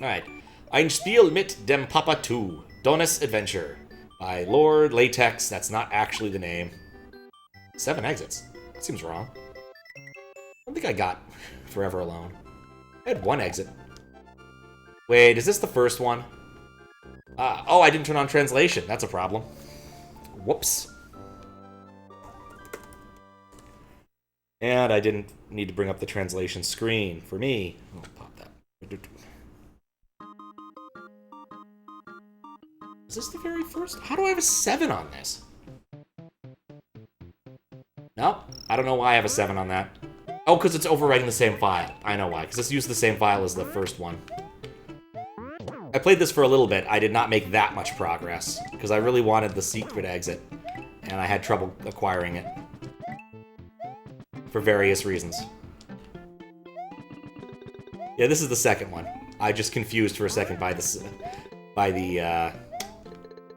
Alright. Ein Spiel mit dem Papa 2. Donus Adventure. By Lord Latex. That's not actually the name. 7 exits. That seems wrong. I don't think I got Forever Alone. I had 1 exit. Wait, is this the first one? Oh, I didn't turn on translation. That's a problem. Whoops. And I didn't need to bring up the translation screen for me. I'll pop that. Is this the very first? How do I have a 7 on this? No, I don't know why I have a 7 on that. Oh, because it's overwriting the same file. I know why, because this used the same file as the first one. I played this for a little bit. I did not make that much progress, because I really wanted the secret exit, and I had trouble acquiring it. For various reasons. Yeah, this is the second one. I just confused for a second by the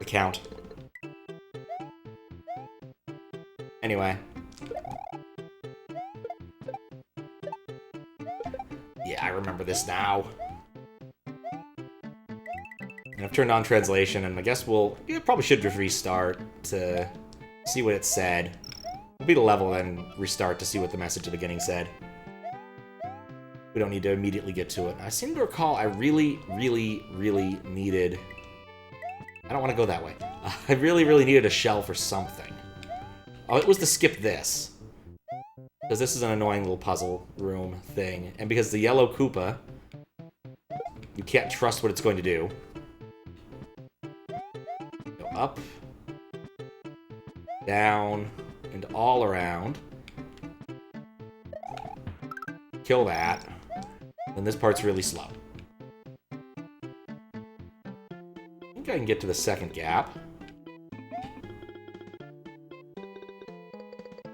account. Anyway. Yeah, I remember this now. And I've turned on translation, and I guess probably should just restart to see what it said. We'll beat a level and restart to see what the message at the beginning said. We don't need to immediately get to it. I seem to recall I really, really, really needed... I don't want to go that way. I really, really needed a shell for something. Oh, it was to skip this. Because this is an annoying little puzzle room thing. And because the yellow Koopa, you can't trust what it's going to do. Go up. Down. And all around. Kill that. And this part's really slow. I think I can get to the second gap.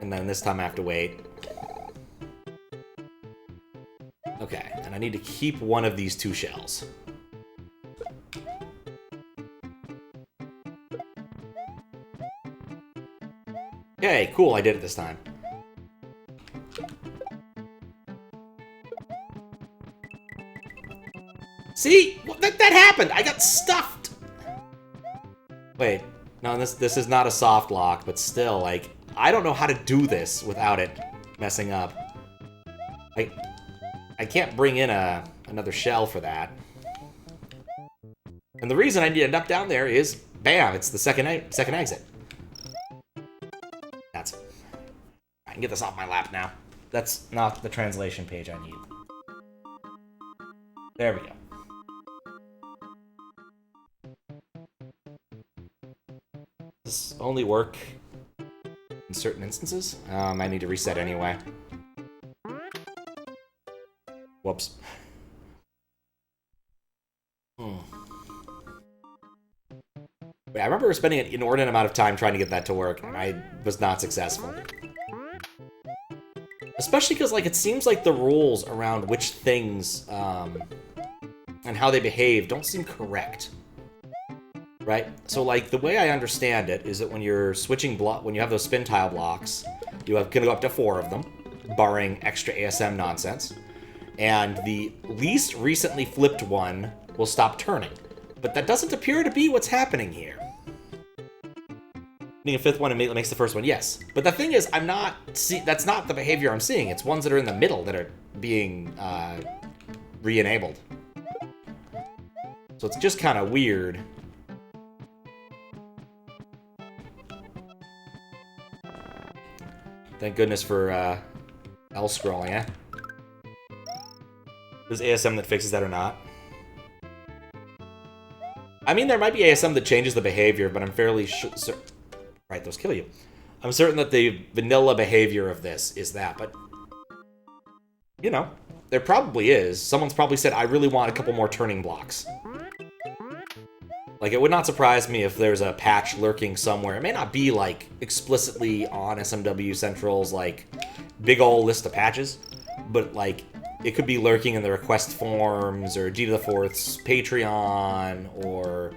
And then this time I have to wait. Okay, and I need to keep one of these 2 shells. Okay, cool, I did it this time. See? That happened! I got stuffed! Wait, no, this is not a soft lock, but still, like, I don't know how to do this without it messing up. I can't bring in another shell for that. And the reason I need to end up down there is, bam, it's the second exit. That's it. I can get this off my lap now. That's not the translation page I need. There we go. Does this only work in certain instances? I need to reset anyway. Whoops. Wait, I remember spending an inordinate amount of time trying to get that to work, and I was not successful. Especially because, like, it seems like the rules around which things, and how they behave don't seem correct. Right? So, like, the way I understand it is that when you're switching when you have those spin tile blocks, you can go up to 4 of them, barring extra ASM nonsense. And the least recently flipped one will stop turning. But that doesn't appear to be what's happening here. Hitting a 5th one immediately makes the first one, yes. But the thing is, that's not the behavior I'm seeing. It's ones that are in the middle that are being re-enabled. So it's just kind of weird. Thank goodness for L scrolling, eh? There's ASM that fixes that or not. I mean, there might be ASM that changes the behavior, but I'm fairly sure... Right, those kill you. I'm certain that the vanilla behavior of this is that, but... You know, there probably is. Someone's probably said, I really want a couple more turning blocks. Like, it would not surprise me if there's a patch lurking somewhere. It may not be, like, explicitly on SMW Central's, like, big ol' list of patches, but, like... It could be lurking in the request forms, or G to the 4th's Patreon, or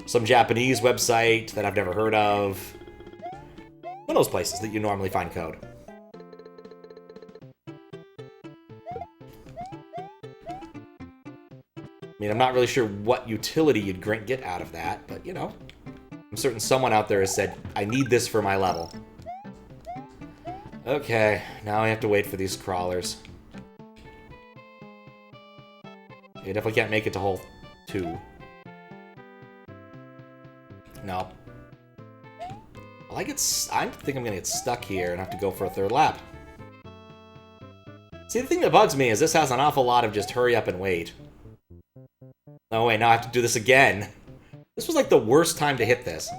some Japanese website that I've never heard of. One of those places that you normally find code. mean, I'm not really sure what utility you'd get out of that, but, you know. I'm certain someone out there has said, I need this for my level. Okay, now I have to wait for these crawlers. You definitely can't make it to hole 2. No. Well, I think I'm gonna get stuck here and have to go for a 3rd lap. See, the thing that bugs me is this has an awful lot of just hurry up and wait. Oh wait, now I have to do this again. This was like the worst time to hit this.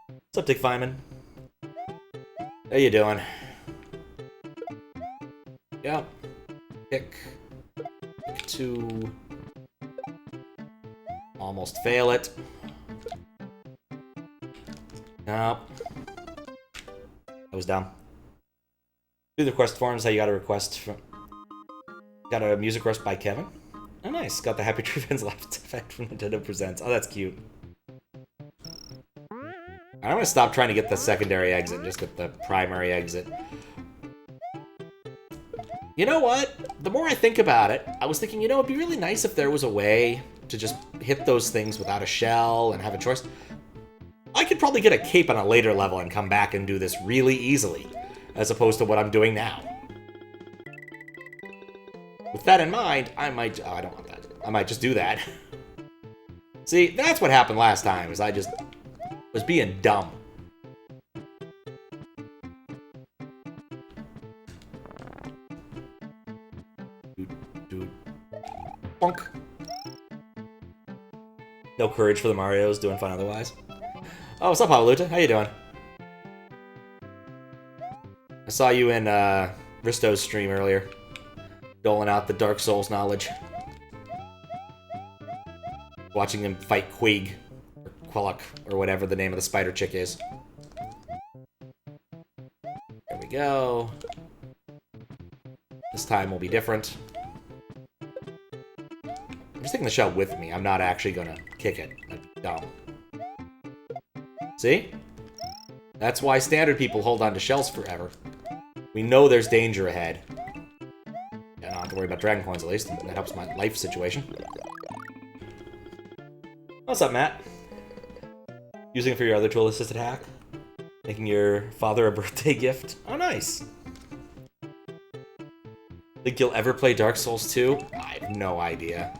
What's up, Dick Feynman? How you doing? Yep. Pick 2. Almost fail it. Nope. That was dumb. Do the request forms. How you got a request from... Got a music request by Kevin. Oh, nice. Got the Happy Tree Friends Left effect from Nintendo Presents. Oh, that's cute. I'm gonna stop trying to get the secondary exit and just get the primary exit. You know what? The more I think about it, I was thinking, you know, it'd be really nice if there was a way to just hit those things without a shell and have a choice. I could probably get a cape on a later level and come back and do this really easily, as opposed to what I'm doing now. With that in mind, I might... Oh, I don't want that. I might just do that. See, that's what happened last time, is I just was being dumb. Bonk. No courage for the Marios, doing fine otherwise. Oh, what's up, Havaluta? How you doing? I saw you in Risto's stream earlier, doling out the Dark Souls knowledge. Watching him fight Quig, or Quillock, or whatever the name of the spider chick is. There we go. This time will be different. I'm just taking the shell with me. I'm not actually gonna kick it. That's dumb. See? That's why standard people hold on to shells forever. We know there's danger ahead. Yeah, I don't have to worry about dragon coins at least. That helps my life situation. What's up, Matt? Using it for your other tool-assisted hack? Making your father a birthday gift? Oh, nice. Think you'll ever play Dark Souls 2? I have no idea.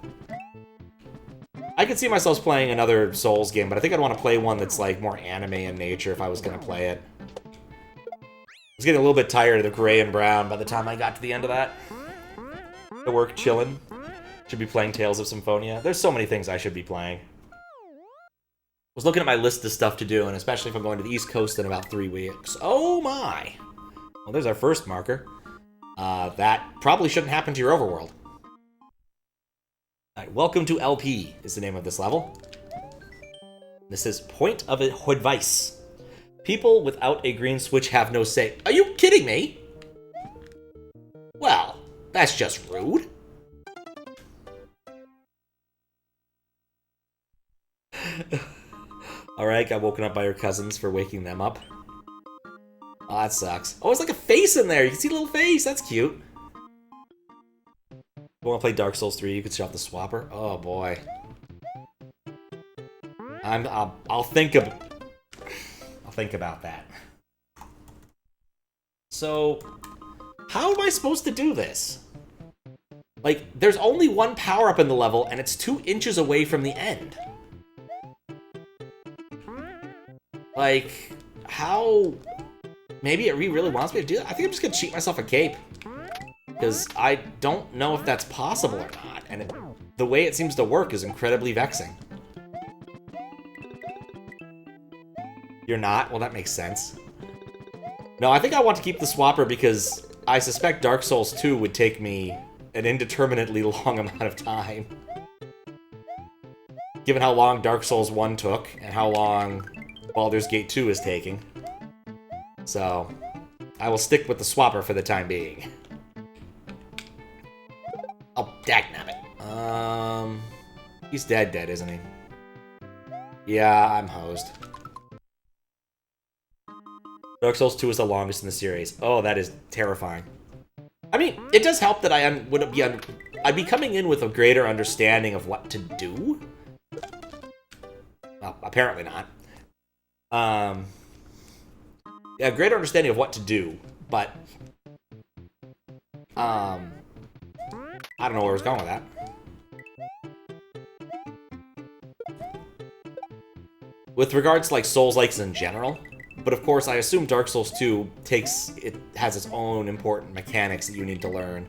I could see myself playing another Souls game, but I think I'd want to play one that's like more anime in nature if I was going to play it. I was getting a little bit tired of the gray and brown by the time I got to the end of that. The work chillin'. Should be playing Tales of Symphonia. There's so many things I should be playing. I was looking at my list of stuff to do, and especially if I'm going to the East Coast in about 3 weeks. Oh my! Well, there's our first marker. That probably shouldn't happen to your overworld. Alright, Welcome to LP is the name of this level. This is Point of Advice. People without a green switch have no say. Are you kidding me? Well, that's just rude. Alright, got woken up by your cousins for waking them up. Oh, that sucks. Oh, it's like a face in there. You can see a little face. That's cute. You want to play Dark Souls 3? You could shut off the swapper. Oh boy. I'll think about that. So, how am I supposed to do this? Like, there's only one power-up in the level, and it's 2 inches away from the end. Like, how... Maybe it really wants me to do that? I think I'm just gonna cheat myself a cape. Because I don't know if that's possible or not, and the way it seems to work is incredibly vexing. You're not? Well, that makes sense. No, I think I want to keep the swapper because I suspect Dark Souls 2 would take me an indeterminately long amount of time. Given how long Dark Souls 1 took, and how long Baldur's Gate 2 is taking. So, I will stick with the swapper for the time being. Oh, dagnabbit. He's dead, isn't he? Yeah, I'm hosed. Dark Souls 2 is the longest in the series. Oh, that is terrifying. I mean, it does help that I'd be coming in with a greater understanding of what to do. Well, apparently not. A greater understanding of what to do, but I don't know where I was going with that. With regards to like Souls-likes in general, but of course I assume Dark Souls 2 has its own important mechanics that you need to learn.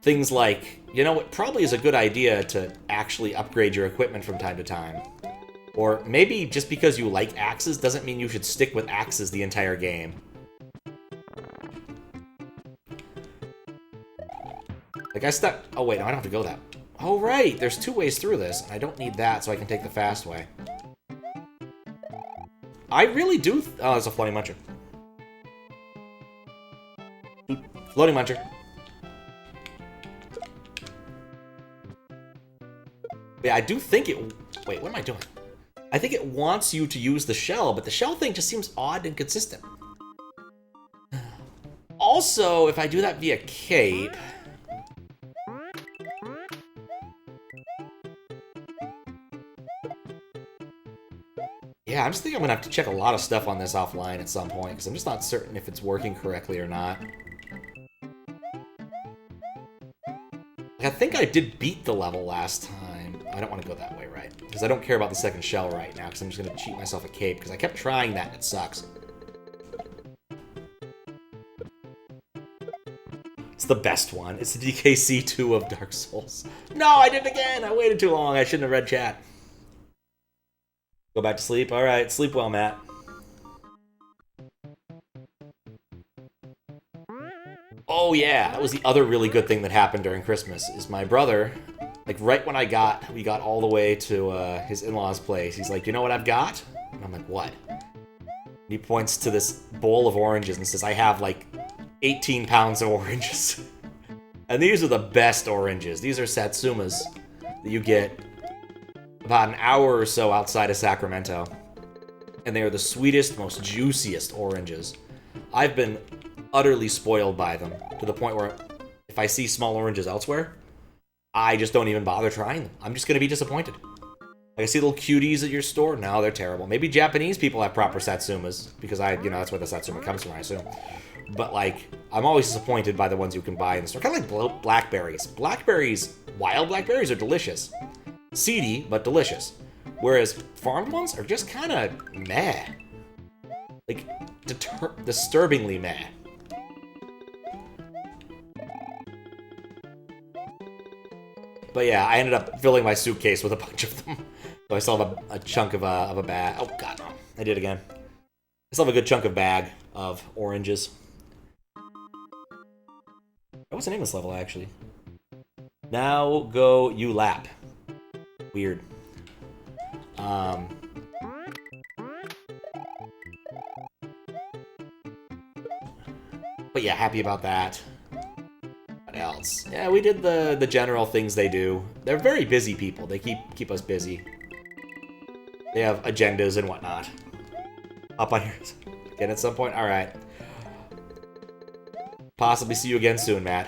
Things like, you know, it probably is a good idea to actually upgrade your equipment from time to time. Or maybe just because you like axes doesn't mean you should stick with axes the entire game. Like I stuck... Oh wait, no, I don't have to go that... Oh right, there's 2 ways through this. I don't need that, so I can take the fast way. I really do... Oh, it's a floating muncher. Floating muncher. Yeah, I do think it... Wait, what am I doing? I think it wants you to use the shell, but the shell thing just seems odd and inconsistent. Also, if I do that via cape... Yeah, I'm just thinking I'm gonna have to check a lot of stuff on this offline at some point, because I'm just not certain if it's working correctly or not. I think I did beat the level last time. I don't want to go that way, right? Because I don't care about the second shell right now, because I'm just going to cheat myself a cape, because I kept trying that and it sucks. It's the best one. It's the DKC 2 of Dark Souls. No, I did it again! I waited too long. I shouldn't have read chat. Go back to sleep? Alright, sleep well, Matt. Oh yeah, that was the other really good thing that happened during Christmas, is my brother, like right when we got all the way to his in-laws' place, he's like, you know what I've got? And I'm like, what? And he points to this bowl of oranges and says, I have like 18 pounds of oranges. And these are the best oranges. These are Satsumas that you get about an hour or so outside of Sacramento. And they are the sweetest, most juiciest oranges. I've been utterly spoiled by them, to the point where if I see small oranges elsewhere, I just don't even bother trying them. I'm just going to be disappointed. Like I see little cuties at your store, no, they're terrible. Maybe Japanese people have proper Satsumas, because that's where the Satsuma comes from, I assume. But like, I'm always disappointed by the ones you can buy in the store. Kind of like blackberries. Blackberries, wild blackberries are delicious. Seedy, but delicious. Whereas farmed ones are just kind of meh. Like, disturbingly meh. But yeah, I ended up filling my suitcase with a bunch of them. So I still have a chunk of a bag. Oh god, no. I did it again. I still have a good chunk of bag of oranges. What's the name of this level, actually? Now go you lap. Weird. But yeah, happy about that. What else? Yeah, we did the general things they do. They're very busy people. They keep us busy. They have agendas and whatnot. Up on here again at some point? Alright. Possibly see you again soon, Matt.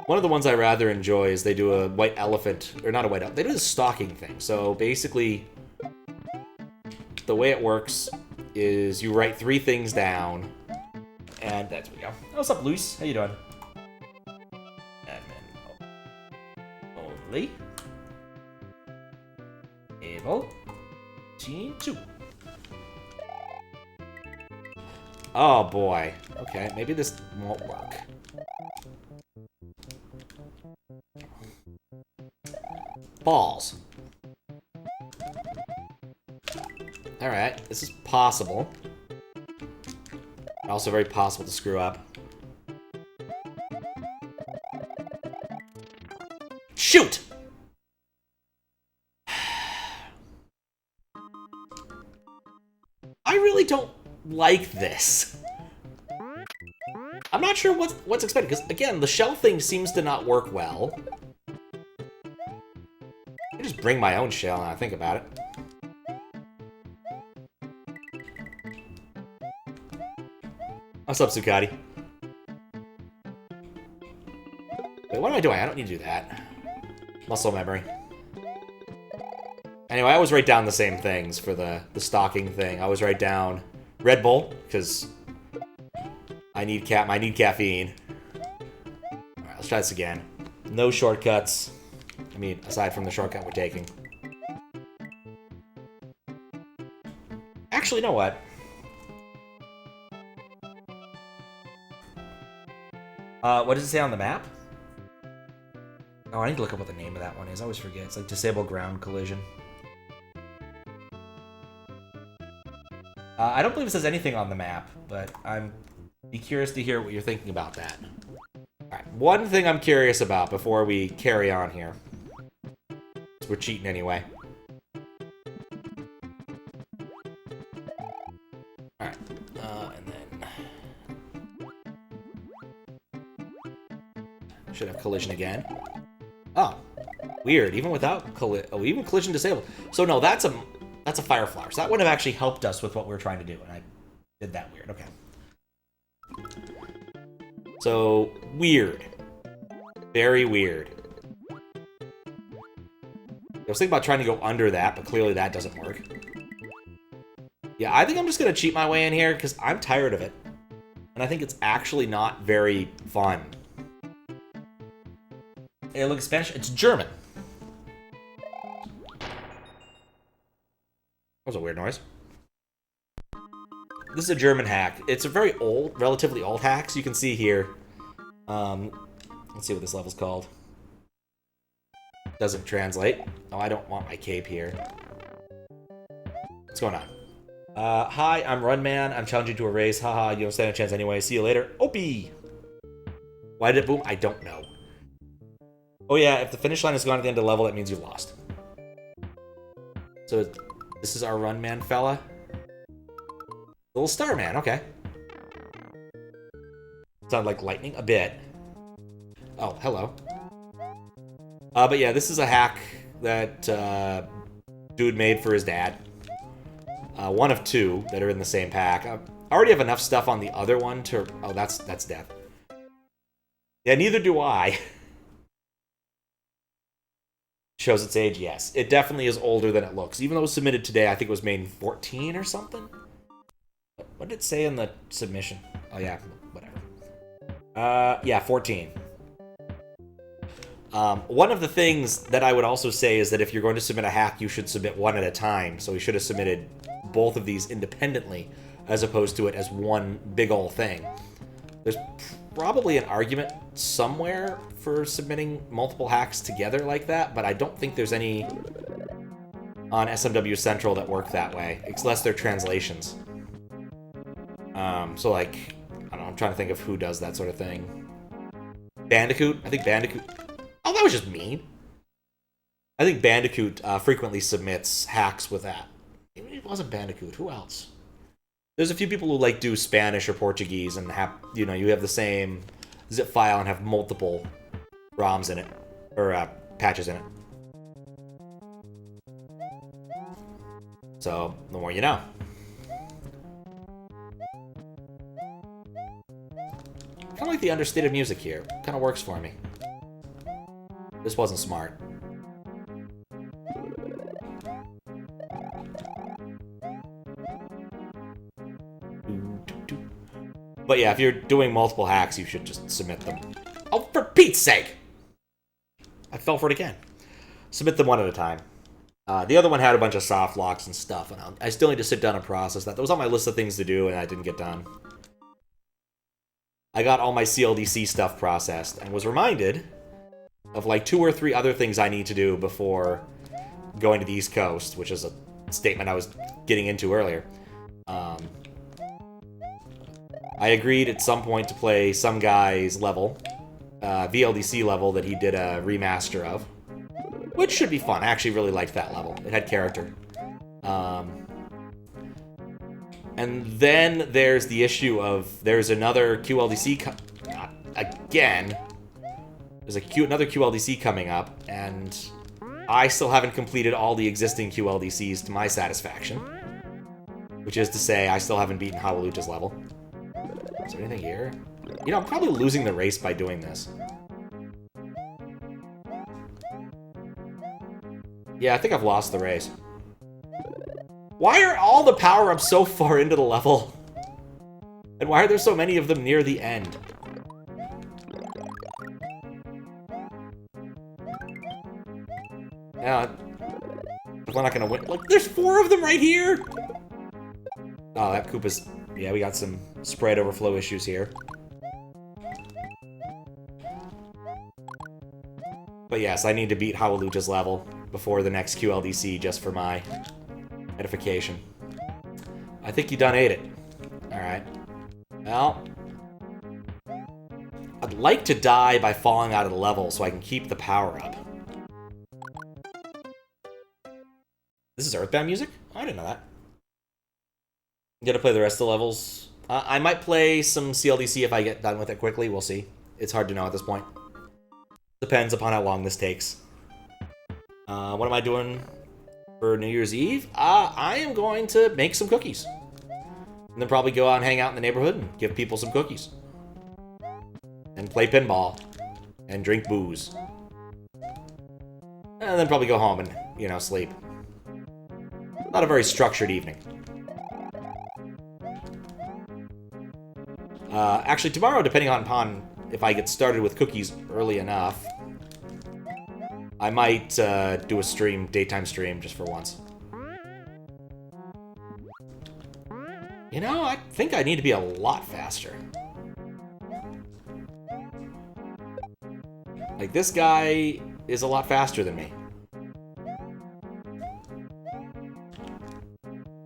One of the ones I rather enjoy is they do a white elephant, or not a white elephant, they do the stalking thing. So basically, the way it works is you write 3 things down, and that's where we go. Oh, what's up, Luis? How you doing? Admin only. Able. Team 2. Oh boy. Okay, maybe this won't work. Balls. Alright, this is possible. Also very possible to screw up. Shoot! I really don't like this. I'm not sure what's expected, because again, the shell thing seems to not work well. I just bring my own shell and I think about it. What's up, Sukati? Wait, what am I doing? I don't need to do that. Muscle memory. Anyway, I always write down the same things for the stalking thing. I always write down Red Bull, because I need caffeine. Alright, let's try this again. No shortcuts. I mean, aside from the shortcut we're taking. Actually, you know what? What does it say on the map? Oh, I need to look up what the name of that one is. I always forget. It's like Disable Ground Collision. I don't believe it says anything on the map, but I'm be curious to hear what you're thinking about that. Alright, one thing I'm curious about before we carry on here. We're cheating anyway. Alright, and then... should have collision again. Oh, weird. Even without collision... oh, even collision disabled. So no, that's a fire flower. So that would have actually helped us with what we were trying to do, and I did that weird. Okay. So, weird. Very weird. I was thinking about trying to go under that, but clearly that doesn't work. Yeah, I think I'm just going to cheat my way in here, because I'm tired of it. And I think it's actually not very fun. Hey, look, Spanish. It's German. That was a weird noise. This is a German hack. It's a very old, relatively old hack, so you can see here. Let's see what this level's called. Doesn't translate. Oh, I don't want my cape here. What's going on? Hi, I'm Runman. I'm challenging you to a race. Haha, you don't stand a chance anyway. See you later. Opie! Why did it boom? I don't know. Oh yeah, if the finish line is gone at the end of the level, that means you've lost. So, this is our Runman fella. Little Starman, okay. Sound like lightning? A bit. Oh, hello. But yeah, this is a hack that dude made for his dad. One of two that are in the same pack. I already have enough stuff on the other one to... oh, that's death. Yeah, neither do I. Shows its age, yes. It definitely is older than it looks. Even though it was submitted today, I think it was made in 14 or something? What did it say in the submission? Oh yeah, whatever. Yeah, 14. One of the things that I would also say is that if you're going to submit a hack, you should submit one at a time. So we should have submitted both of these independently, as opposed to it as one big ol' thing. There's probably an argument somewhere for submitting multiple hacks together like that, but I don't think there's any on SMW Central that work that way, unless they're translations. So like, I don't know, I'm trying to think of who does that sort of thing. Bandicoot? I think Bandicoot... oh, that was just mean. I think Bandicoot frequently submits hacks with that. Maybe it wasn't Bandicoot. Who else? There's a few people who like do Spanish or Portuguese and have, you know, you have the same zip file and have multiple ROMs in it, or patches in it. So, the more you know. I kind of like the understated music here. Kind of works for me. This wasn't smart. But yeah, if you're doing multiple hacks, you should just submit them. Oh, for Pete's sake! I fell for it again. Submit them one at a time. The other one had a bunch of soft locks and stuff, and I still need to sit down and process that. That was on my list of things to do, and I didn't get done. I got all my CLDC stuff processed, and was reminded of like 2 or 3 other things I need to do before going to the East Coast, which is a statement I was getting into earlier. I agreed at some point to play some guy's level, VLDC level that he did a remaster of, which should be fun. I actually really liked that level. It had character. And then there's the issue of there's another QLDC again. There's another QLDC coming up, and I still haven't completed all the existing QLDCs to my satisfaction. Which is to say, I still haven't beaten Haluluta's level. So Is there anything here? You know, I'm probably losing the race by doing this. Yeah, I think I've lost the race. Why are all the power-ups so far into the level? And why are there so many of them near the end? Yeah, we're not gonna win. Like, there's 4 of them right here! Oh, that Koopa's... Yeah, we got some spread overflow issues here. But yes, I need to beat Howlucha's level before the next QLDC just for my edification. I think you done ate it. Alright. Well... I'd like to die by falling out of the level so I can keep the power up. This is Earthbound music? Oh, I didn't know that. I'm gonna play the rest of the levels. I might play some CLDC if I get done with it quickly. We'll see. It's hard to know at this point. Depends upon how long this takes. What am I doing for New Year's Eve? I am going to make some cookies. And then probably go out and hang out in the neighborhood and give people some cookies. And play pinball. And drink booze. And then probably go home and, you know, sleep. Not a very structured evening. Actually, tomorrow, depending upon if I get started with cookies early enough, I might do a stream, daytime stream, just for once. You know, I think I need to be a lot faster. Like, this guy is a lot faster than me.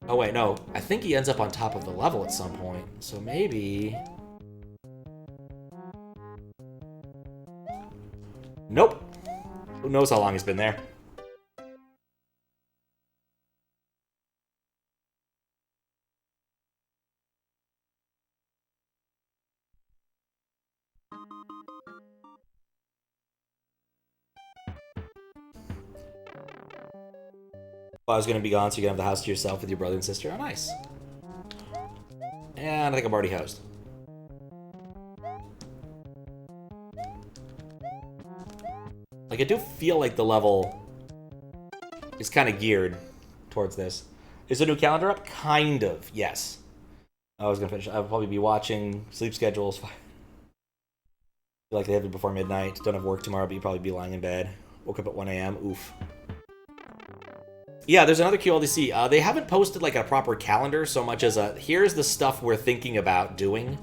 Oh, wait, no. I think he ends up on top of the level at some point. So maybe... Nope. Who knows how long he's been there. Well, I was going to be gone, so you can have the house to yourself with your brother and sister. Oh, nice. And I think I'm already hosed. Like, I do feel like the level is kind of geared towards this. Is the new calendar up? Kind of, yes. I was going to finish. I'll probably be watching sleep schedules. Feel like they have it before midnight. Don't have work tomorrow, but you'll probably be lying in bed. Woke up at 1 a.m. Oof. Yeah, there's another QLDC. They haven't posted like a proper calendar so much as a, here's the stuff we're thinking about doing,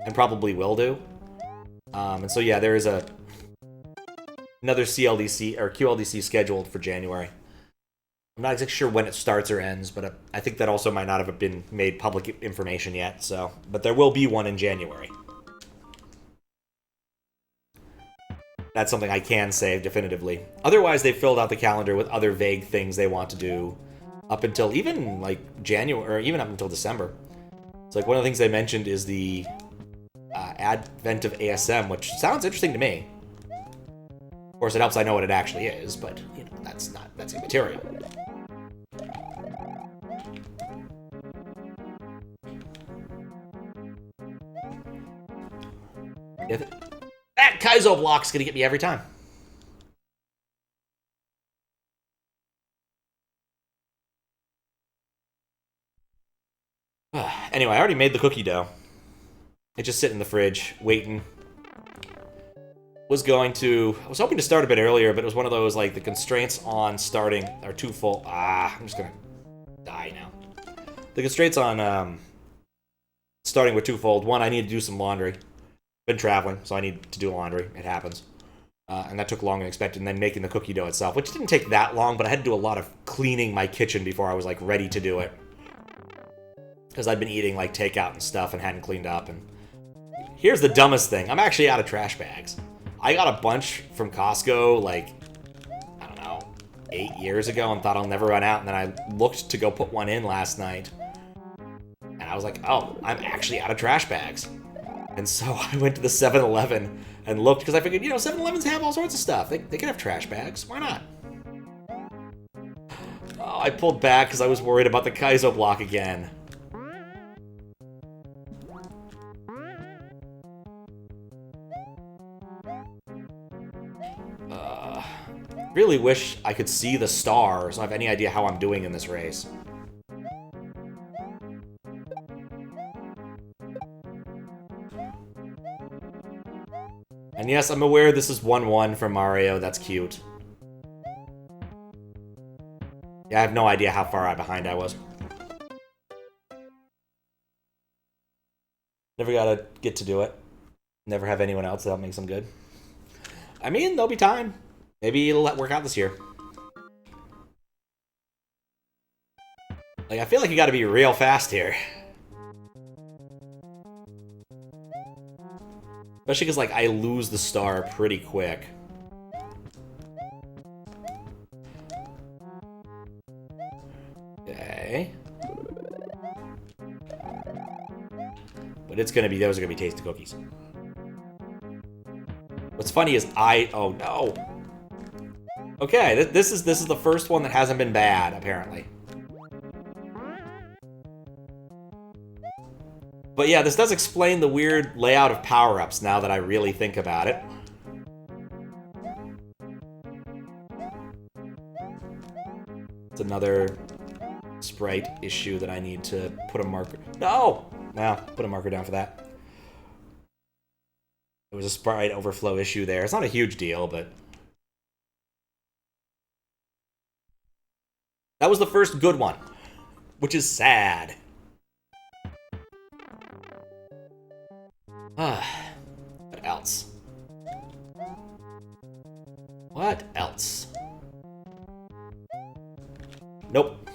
and probably will do. And so yeah, there is another CLDC or QLDC scheduled for January. I'm not exactly sure when it starts or ends, but I think that also might not have been made public information yet. So, but there will be one in January. That's something I can say definitively. Otherwise, they've filled out the calendar with other vague things they want to do up until even, like, January, or even up until December. So, like, one of the things they mentioned is the advent of ASM, which sounds interesting to me. Of course, it helps I know what it actually is, but, you know, that's immaterial. Yeah, that Kaizo block's gonna get me every time. Anyway, I already made the cookie dough. It just sit in the fridge, waiting. I was hoping to start a bit earlier, but it was one of those, like, the constraints on starting are twofold. I'm just gonna die now. The constraints on starting were twofold. One, I need to do some laundry. Been traveling, so I need to do laundry. It happens. And that took longer than expected. And then making the cookie dough itself, which didn't take that long, but I had to do a lot of cleaning my kitchen before I was, like, ready to do it. Because I'd been eating, like, takeout and stuff and hadn't cleaned up. And here's the dumbest thing. I'm actually out of trash bags. I got a bunch from Costco, like, I don't know, 8 years ago and thought I'll never run out. And then I looked to go put one in last night. And I was like, oh, I'm actually out of trash bags. And so I went to the 7-Eleven and looked, because I figured, you know, 7-Elevens have all sorts of stuff. They can have trash bags. Why not? Oh, I pulled back because I was worried about the Kaizo block again. Really wish I could see the stars so I have any idea how I'm doing in this race. And yes, I'm aware this is 1-1 for Mario. That's cute. Yeah, I have no idea how far behind I was. Never gotta get to do it. Never have anyone else that makes them good. I mean, there'll be time. Maybe it'll work out this year. Like, I feel like you gotta be real fast here. Especially because, like, I lose the star pretty quick. Okay. But it's gonna be, those are gonna be tasty cookies. What's funny is oh no. Okay, this is the first one that hasn't been bad, apparently. But yeah, this does explain the weird layout of power-ups now that I really think about it. It's another sprite issue that I need to put a marker... No! Nah, put a marker down for that. There was a sprite overflow issue there. It's not a huge deal, but... That was the first good one, which is sad. What else? What else? Nope.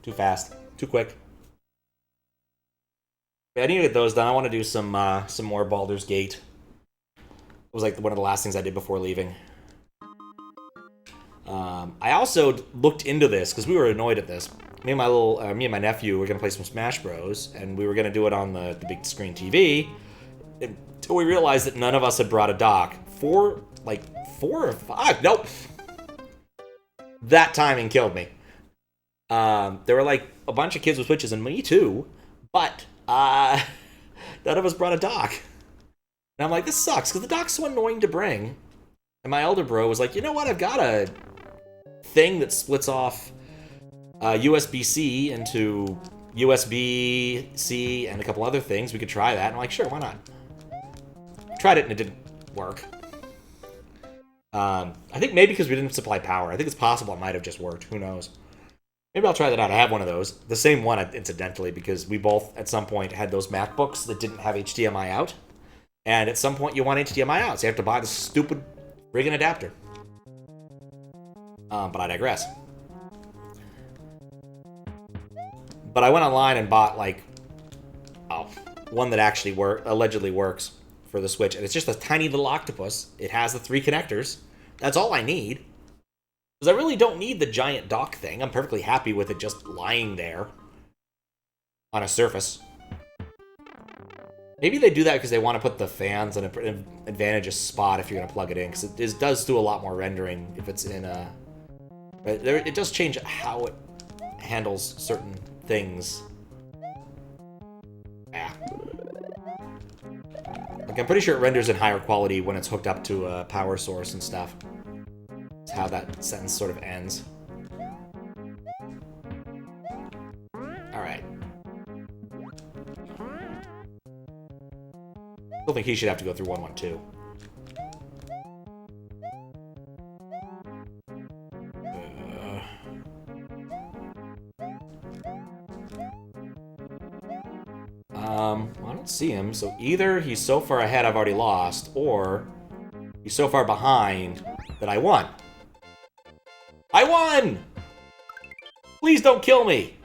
Too fast. Too quick. But I need to get those done. I want to do some more Baldur's Gate. It was like one of the last things I did before leaving. I also looked into this because we were annoyed at this. Me and my nephew were gonna play some Smash Bros. And we were gonna do it on the big screen TV. Until we realized that none of us had brought a dock. Four or five. Nope. That timing killed me. There were like a bunch of kids with Switches, and me too. But none of us brought a dock. And I'm like, this sucks because the dock's so annoying to bring. And my elder bro was like, you know what? I've got a thing that splits off USB-C into USB-C and a couple other things. We could try that. And I'm like, sure, why not? Tried it and it didn't work. I think maybe because we didn't supply power. I think it's possible it might have just worked. Who knows? Maybe I'll try that out. I have one of those. The same one, incidentally, because we both, at some point, had those MacBooks that didn't have HDMI out. And at some point, you want HDMI out, so you have to buy the stupid friggin' adapter. But I digress. But I went online and bought, like, one that actually allegedly works for the Switch. And it's just a tiny little octopus. It has the 3 connectors. That's all I need. Because I really don't need the giant dock thing. I'm perfectly happy with it just lying there on a surface. Maybe they do that because they want to put the fans in an advantageous spot if you're going to plug it in. Because it does do a lot more rendering if it's in a... It does change how it handles certain things. Yeah. Like, I'm pretty sure it renders in higher quality when it's hooked up to a power source and stuff. That's how that sentence sort of ends. Alright. I don't think he should have to go through 112. I don't see him, so either he's so far ahead I've already lost, or he's so far behind that I won. I won! Please don't kill me!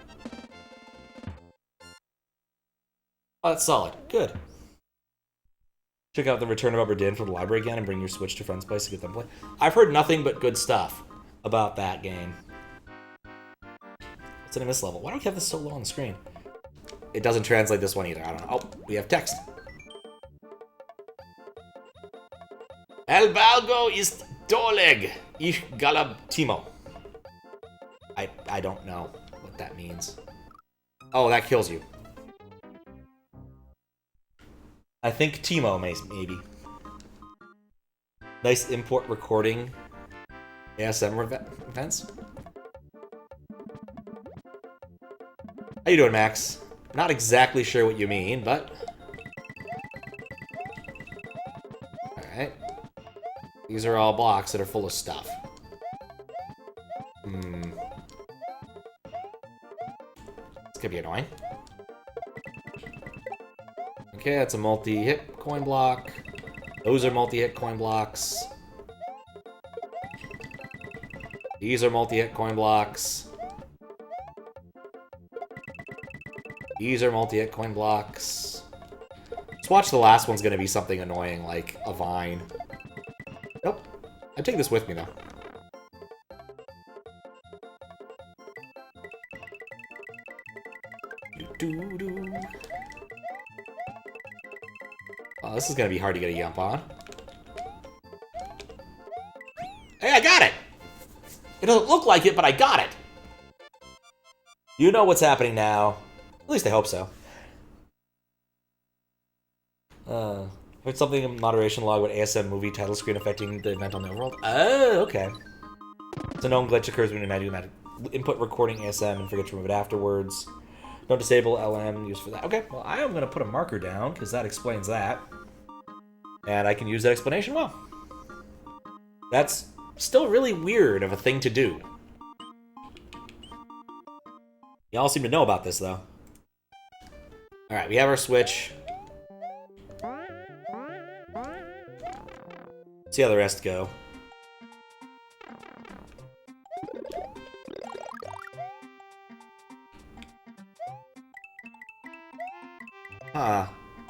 Oh, that's solid. Good. Check out the Return of Upper Din from the library again and bring your Switch to friend's place to get them play. I've heard nothing but good stuff about that game. What's in this level? Why do we have this so low on the screen? It doesn't translate this one either. I don't know. Oh, we have text. El Balgo ist doleg. Ich galab Timo. I don't know what that means. Oh, that kills you. I think Timo maybe. Nice import recording ASM events. How you doing, Max? Not exactly sure what you mean, but... Alright. These are all blocks that are full of stuff. This could be annoying. Okay, that's a multi-hit coin block. Those are multi-hit coin blocks. These are multi-hit coin blocks. These are multi-hit coin blocks. Let's watch the last one's gonna be something annoying, like a vine. Nope. I take this with me, though. Doo-doo-doo. Oh, this is gonna be hard to get a jump on. Hey, I got it! It doesn't look like it, but I got it! You know what's happening now. At least I hope so. Heard something in moderation log about ASM movie title screen affecting the event on the overworld. Oh, okay. It's a known glitch occurs when you input recording ASM and forget to remove it afterwards. Don't disable LM used for that. Okay, well, I am going to put a marker down because that explains that. And I can use that explanation well. That's still really weird of a thing to do. Y'all seem to know about this, though. Alright, we have our switch. See how the rest go.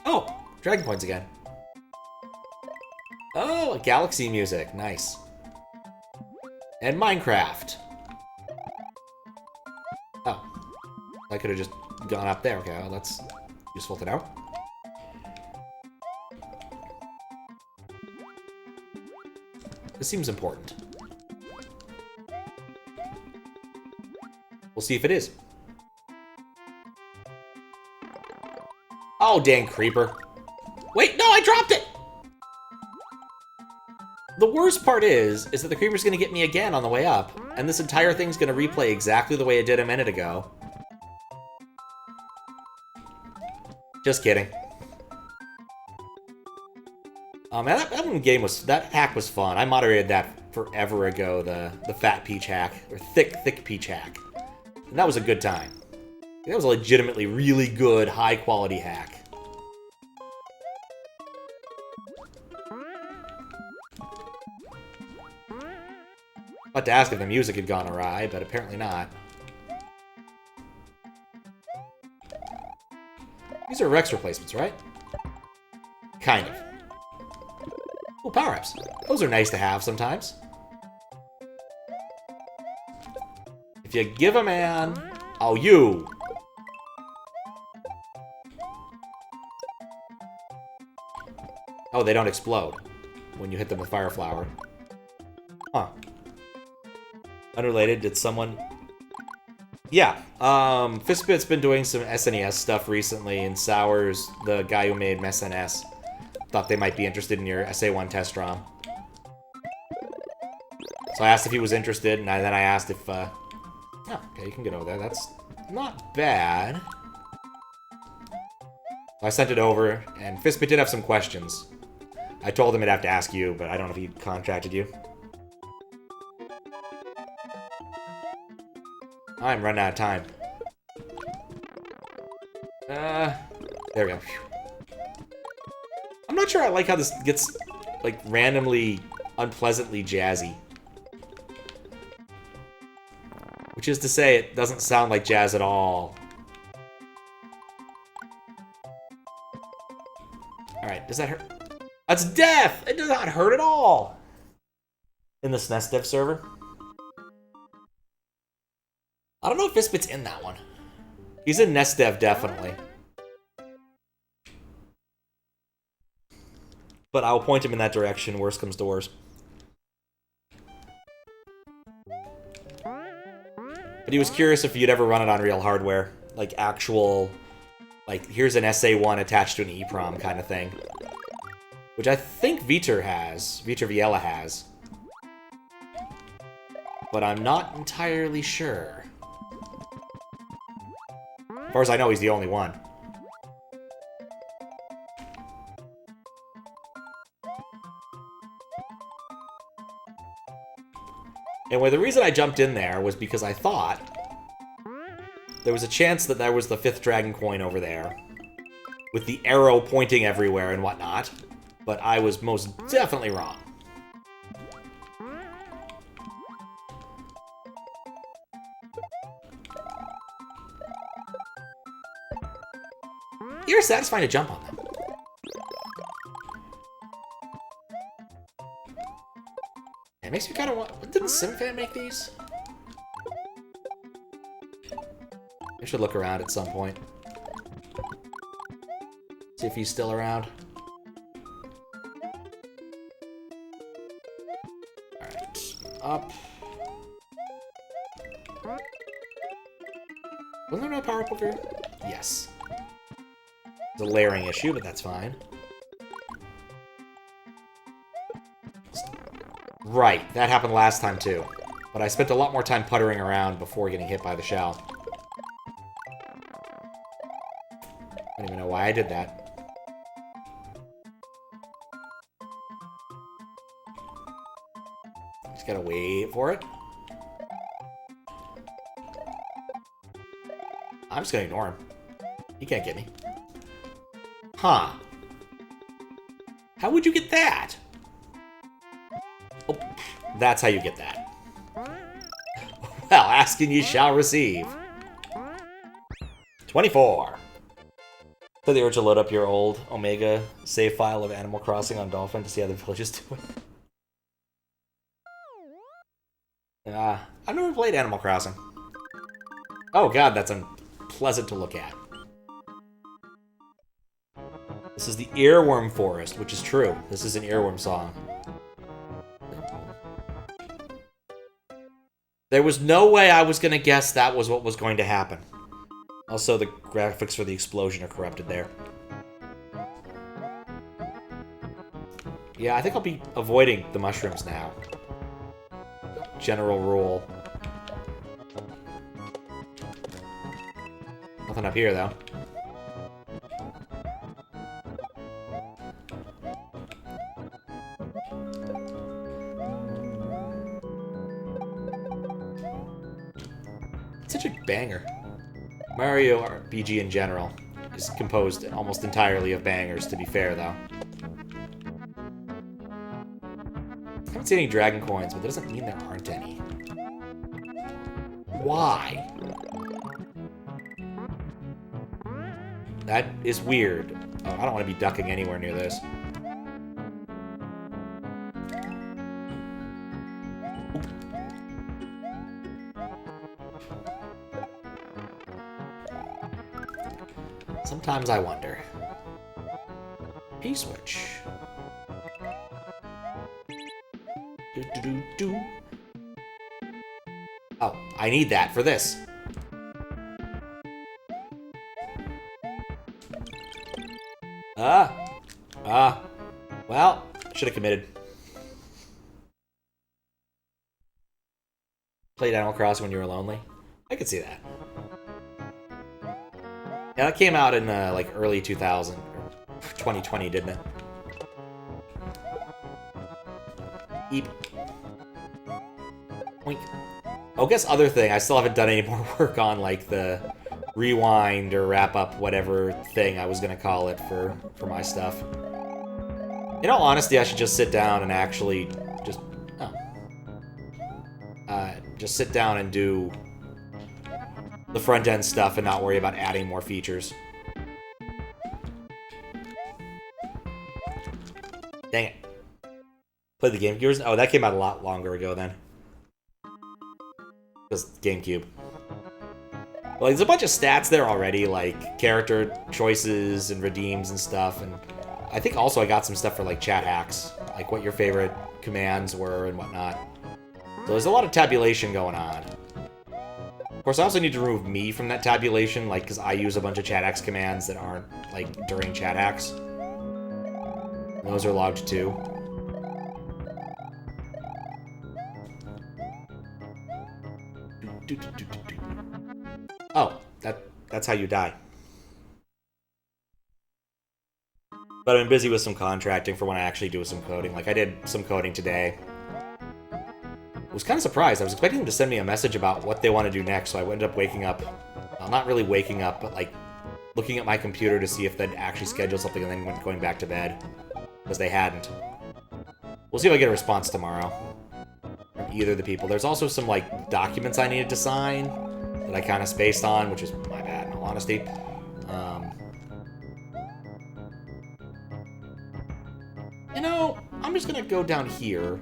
Oh! Dragon Points again. Oh, Galaxy music. Nice. And Minecraft. Oh. I could have just gone up there. Okay, well, that's useful to know. This seems important. We'll see if it is. Oh, dang creeper. Wait, no, I dropped it! The worst part is that the creeper's gonna get me again on the way up, and this entire thing's gonna replay exactly the way it did a minute ago. Just kidding. Man, that hack was fun. I moderated that forever ago, the Fat Peach hack, or Thick Peach hack. And that was a good time. That was a legitimately really good, high-quality hack. About to ask if the music had gone awry, but apparently not. These are Rex replacements, right? Kind of. Ooh, power-ups. Those are nice to have sometimes. If you give a man... Oh, you! Oh, they don't explode when you hit them with Fire Flower. Huh. Unrelated, did someone... Yeah, Fistbit's been doing some SNES stuff recently, and Sours, the guy who made SNS, thought they might be interested in your SA1 test ROM. So I asked if he was interested, and then I asked if, Oh, okay, you can get over there. That's not bad. So I sent it over, and Fistbit did have some questions. I told him he'd have to ask you, but I don't know if he contacted you. I'm running out of time. There we go. I'm not sure I like how this gets, like, randomly, unpleasantly jazzy. Which is to say, it doesn't sound like jazz at all. Alright, does that hurt? That's death! It does not hurt at all! In the SNES Dev server. I don't know if Fistbit's in that one. He's in NestDev, definitely. But I'll point him in that direction, worst comes to worst. But he was curious if you'd ever run it on real hardware. Like, actual... Like, here's an SA1 attached to an EEPROM kind of thing. Which I think Vitor has. Vitor Viella has. but I'm not entirely sure. As far as I know, he's the only one. Anyway, the reason I jumped in there was because I thought there was a chance that there was the 5th dragon coin over there, with the arrow pointing everywhere and whatnot, but I was most definitely wrong. You're satisfying to jump on them. It makes me kind of want... Didn't SimFan make these? I should look around at some point. See if he's still around. Alright. Up. Wasn't there no power up over here? Yes. It's a layering issue, but that's fine. Right, that happened last time too. But I spent a lot more time puttering around before getting hit by the shell. I don't even know why I did that. Just gotta wait for it. I'm just gonna ignore him. He can't get me. Huh. How would you get that? Oh, that's how you get that. Well, ask and you shall receive. 24. So the urge to load up your old Omega save file of Animal Crossing on Dolphin to see how the villages do it. I've never played Animal Crossing. Oh god, that's unpleasant to look at. This is the Earworm Forest, which is true. This is an earworm song. There was no way I was going to guess that was what was going to happen. Also, the graphics for the explosion are corrupted there. Yeah, I think I'll be avoiding the mushrooms now. General rule. Nothing up here, though. Such a banger. Mario RPG in general is composed almost entirely of bangers, to be fair, though. I haven't seen any dragon coins, but that doesn't mean there aren't any. Why? That is weird. Oh, I don't want to be ducking anywhere near this. Sometimes I wonder. P-switch. Do-do-do-do. Oh, I need that for this. Well, should have committed. Played Animal Crossing when you were lonely? I could see that. Yeah, that came out in, like, early 2000, or 2020, didn't it? Eep. Oink. Oh, I guess other thing, I still haven't done any more work on, like, the rewind or wrap-up whatever thing I was gonna call it for my stuff. In all honesty, I should just sit down and actually just... just sit down and do the front-end stuff and not worry about adding more features. Dang it. Played the GameCube? Oh, that came out a lot longer ago then. Just GameCube. Well, there's a bunch of stats there already, like character choices and redeems and stuff, and I think also I got some stuff for like chat hacks, like what your favorite commands were and whatnot. So there's a lot of tabulation going on. Of course, I also need to remove me from that tabulation, like, because I use a bunch of chat hacks commands that aren't, like, during chat hacks. And those are logged too. Oh, that's how you die. But I've been busy with some contracting for when I actually do some coding. Like, I did some coding today. I was kind of surprised. I was expecting them to send me a message about what they want to do next, so I ended up waking up. Well, not really waking up, but, like, looking at my computer to see if they'd actually scheduled something and then going back to bed. Because they hadn't. We'll see if I get a response tomorrow. From either of the people. There's also some, like, documents I needed to sign that I kind of spaced on, which is my bad, in all honesty. You know, I'm just gonna go down here.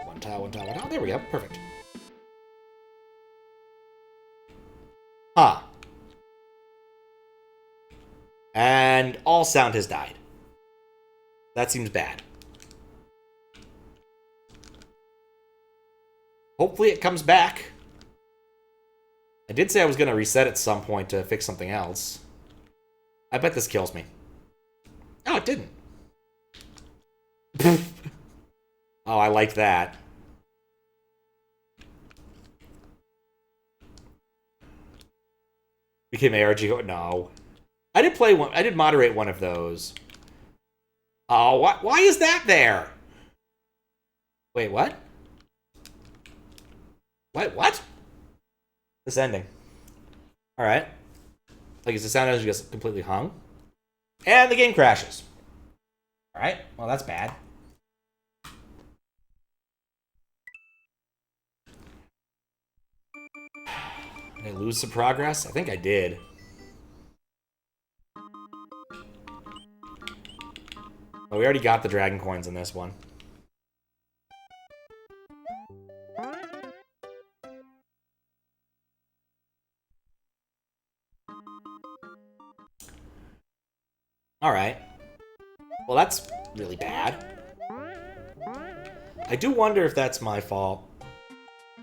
One tile, one tile, one tile. There we go. Perfect. Huh. And all sound has died. That seems bad. Hopefully it comes back. I did say I was going to reset at some point to fix something else. I bet this kills me. Oh, it didn't. Oh, I liked that. Became ARG. No. I did play one. I did moderate one of those. Oh, why is that there? Wait, what? What? This ending. Alright. Like, is the sound just gets completely hung? And the game crashes. Alright, well, that's bad. Did I lose some progress? I think I did. Well, we already got the dragon coins in this one. Alright. Well, that's really bad. I do wonder if that's my fault.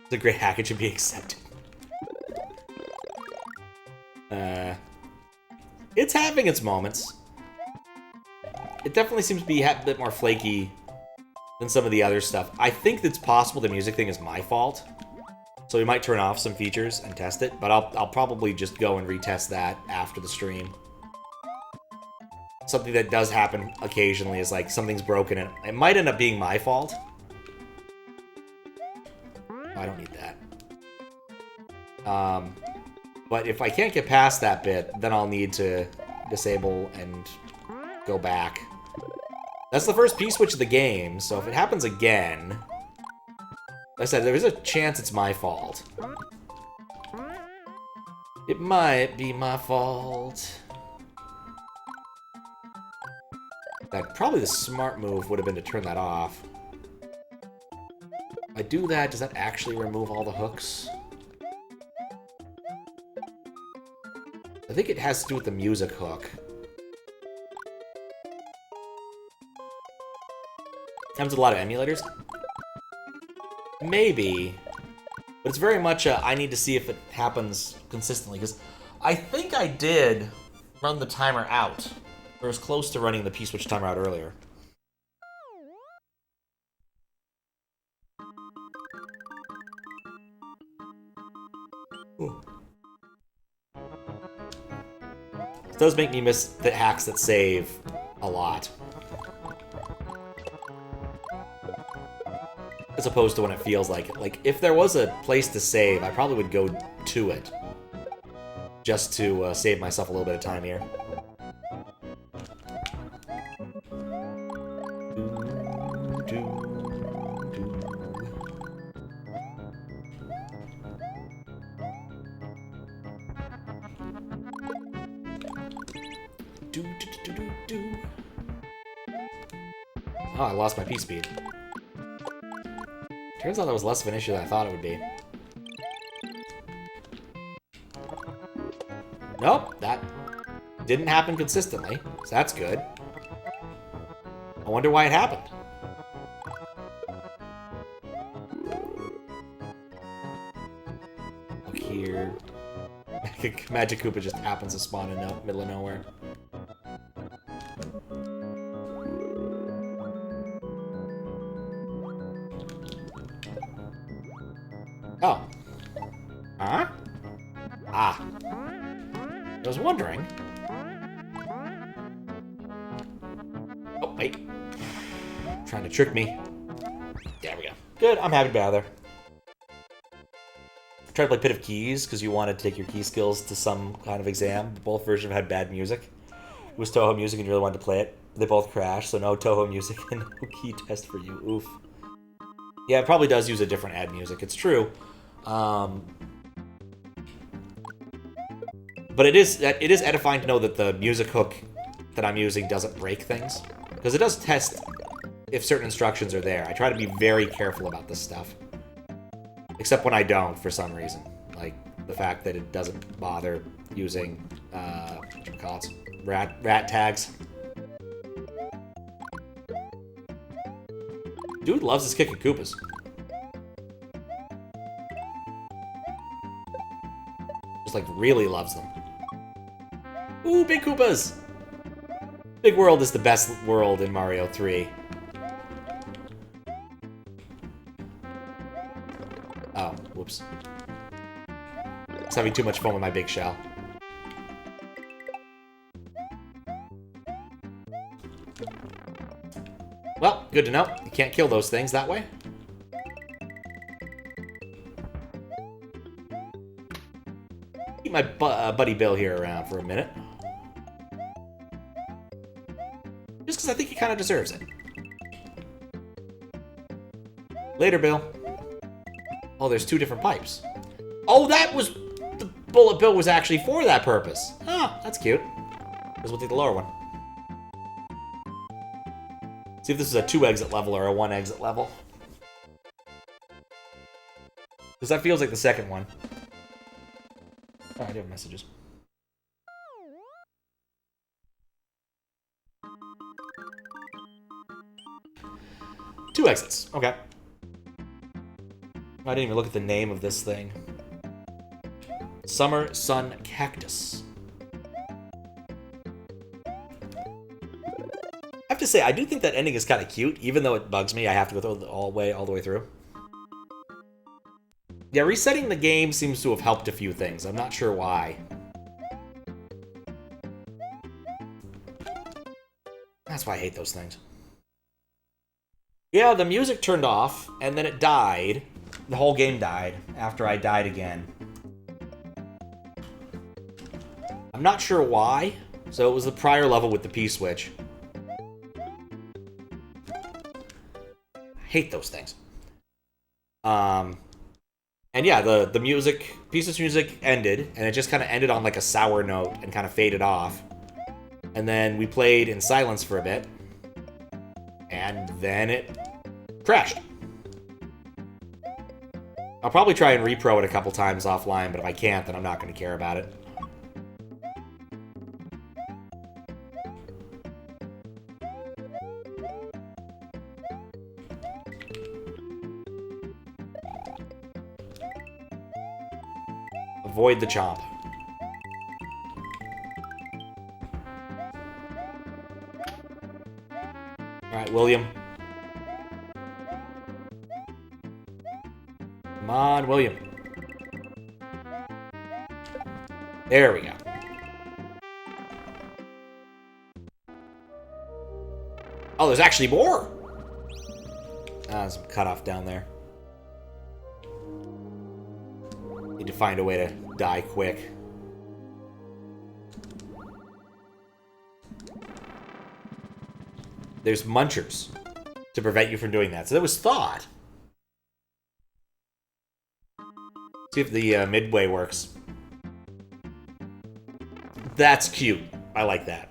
The great hack, it should be accepted. It's having its moments. It definitely seems to be a bit more flaky than some of the other stuff. I think it's possible the music thing is my fault. So we might turn off some features and test it, but I'll probably just go and retest that after the stream. Something that does happen occasionally is like something's broken and it might end up being my fault. I don't need that. But if I can't get past that bit, then I'll need to disable and go back. That's the first P-switch of the game, so if it happens again... Like I said, there is a chance it's my fault. It might be my fault. That probably the smart move would have been to turn that off. If I do that, does that actually remove all the hooks? I think it has to do with the music hook. Happens with a lot of emulators? Maybe. But it's very much I need to see if it happens consistently, because I think I did run the timer out. Or was close to running the P-switch timer out earlier. Ooh. It does make me miss the hacks that save a lot. As opposed to when it feels like it. Like, if there was a place to save, I probably would go to it. Just to save myself a little bit of time here. Oh, I lost my P-speed. Turns out that was less of an issue than I thought it would be. Nope, that didn't happen consistently, so that's good. I wonder why it happened. Look here. Magic Koopa just happens to spawn in the middle of nowhere. Oh. Huh? Ah. I was wondering. Oh, wait. Trying to trick me. There we go. Good, I'm happy to be out of there. Tried to play Pit of Keys, because you wanted to take your key skills to some kind of exam. Both versions had bad music. It was Toho music and you really wanted to play it. They both crashed, so no Toho music and no key test for you. Oof. Yeah, it probably does use a different ad music. It's true. But it is edifying to know that the music hook that I'm using doesn't break things. Because it does test if certain instructions are there. I try to be very careful about this stuff. Except when I don't, for some reason. Like, the fact that it doesn't bother using, whatchamacallits, rat tags. Dude loves his kicking Koopas. Just, like, really loves them. Ooh, big Koopas! Big World is the best world in Mario 3. Oh, whoops. I was having too much fun with my big shell. Well, good to know. You can't kill those things that way. Keep my buddy Bill here around for a minute. Just because I think he kind of deserves it. Later, Bill. Oh, there's two different pipes. Oh, that was... The bullet bill was actually for that purpose. Oh, that's cute. Because we'll take the lower one. See if this is a 2-exit level or a 1-exit level. Because that feels like the second one. Oh, I do have messages. Two exits. Okay. I didn't even look at the name of this thing. Summer, Sun, Cactus. I have to say, I do think that ending is kind of cute, even though it bugs me. I have to go all the way through. Yeah, resetting the game seems to have helped a few things. I'm not sure why. That's why I hate those things. Yeah, the music turned off, and then it died. The whole game died after I died again. I'm not sure why. So it was the prior level with the P-switch. I hate those things. And yeah, the music, P-switch music ended, and it just kind of ended on like a sour note and kind of faded off. And then we played in silence for a bit. And then it crashed. I'll probably try and repro it a couple times offline, but if I can't, then I'm not going to care about it. Avoid the chomp. Alright, William. Come on, William. There we go. Oh, there's actually more! There's some cutoff down there. Need to find a way to die quick. There's munchers to prevent you from doing that. So that was thought. See if the midway works. That's cute. I like that.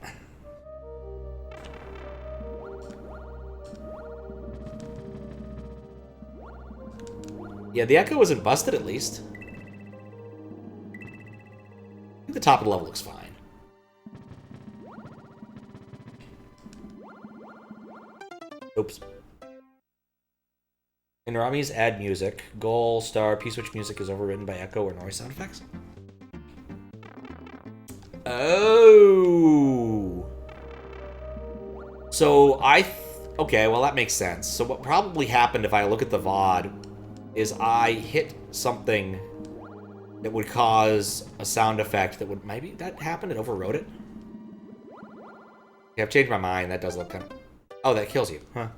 Yeah, the echo isn't busted at least. I think the top of the level looks fine. Oops. In Rami's add music, goal, star, P-switch music is overridden by echo or noise sound effects. Oh. So okay, well that makes sense. So what probably happened if I look at the VOD is I hit something that would cause a sound effect that would... Maybe that happened and overrode it? Yeah, I've changed my mind. That does look kind of... Oh, that kills you. Huh.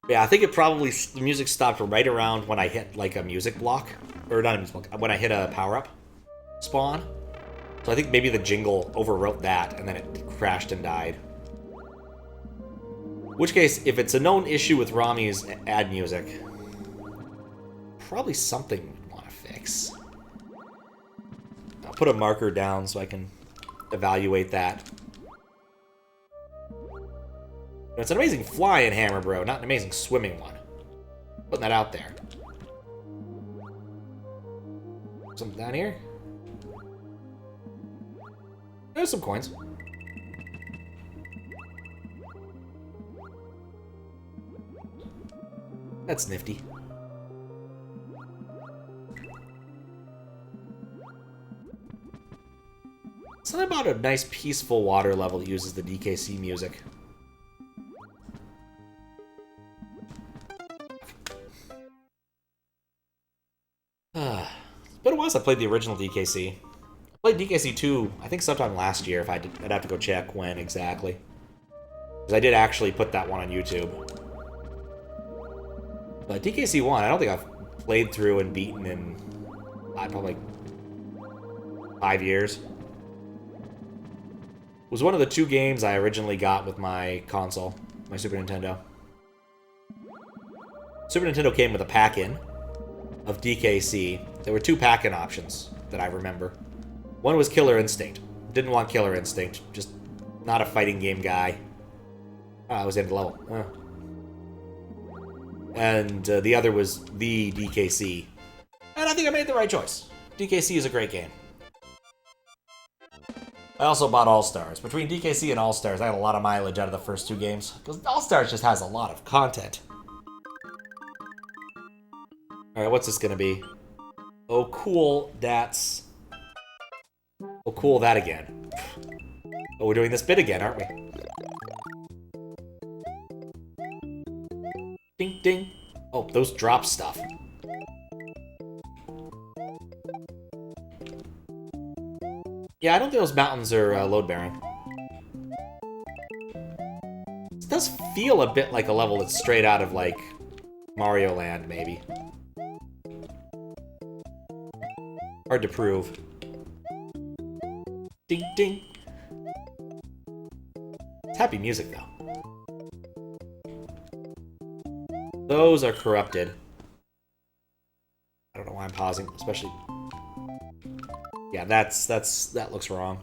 Yeah, I think it probably... The music stopped right around when I hit, like, a music block. Or not a music block. When I hit a power-up spawn. So I think maybe the jingle overwrote that, and then it crashed and died. In which case, if it's a known issue with Rami's ad music... Probably something we'd want to fix. I'll put a marker down so I can evaluate that. It's an amazing flying hammer, bro, not an amazing swimming one. Putting that out there. Something down here? There's some coins. That's nifty. Something about a nice peaceful water level that uses the DKC music. It's been a while since I played the original DKC. I played DKC 2, I think sometime last year. I'd have to go check when exactly. Because I did actually put that one on YouTube. But DKC 1, I don't think I've played through and beaten in probably 5 years. It was one of the 2 games I originally got with my console, my Super Nintendo. Super Nintendo came with a pack-in of DKC. There were 2 pack-in options that I remember. One was Killer Instinct. Didn't want Killer Instinct. Just not a fighting game guy. Oh, I was in the level. And the other was the DKC. And I think I made the right choice. DKC is a great game. I also bought All-Stars. Between DKC and All-Stars, I got a lot of mileage out of the first 2 games. Because All-Stars just has a lot of content. Alright, what's this gonna be? Oh, cool, that's... Oh, cool, that again. Oh, we're doing this bit again, aren't we? Ding, ding. Oh, those drop stuff. Yeah, I don't think those mountains are load-bearing. This does feel a bit like a level that's straight out of, like, Mario Land, maybe. Hard to prove. Ding, ding. It's happy music, though. Those are corrupted. I don't know why I'm pausing, especially... Yeah, that looks wrong.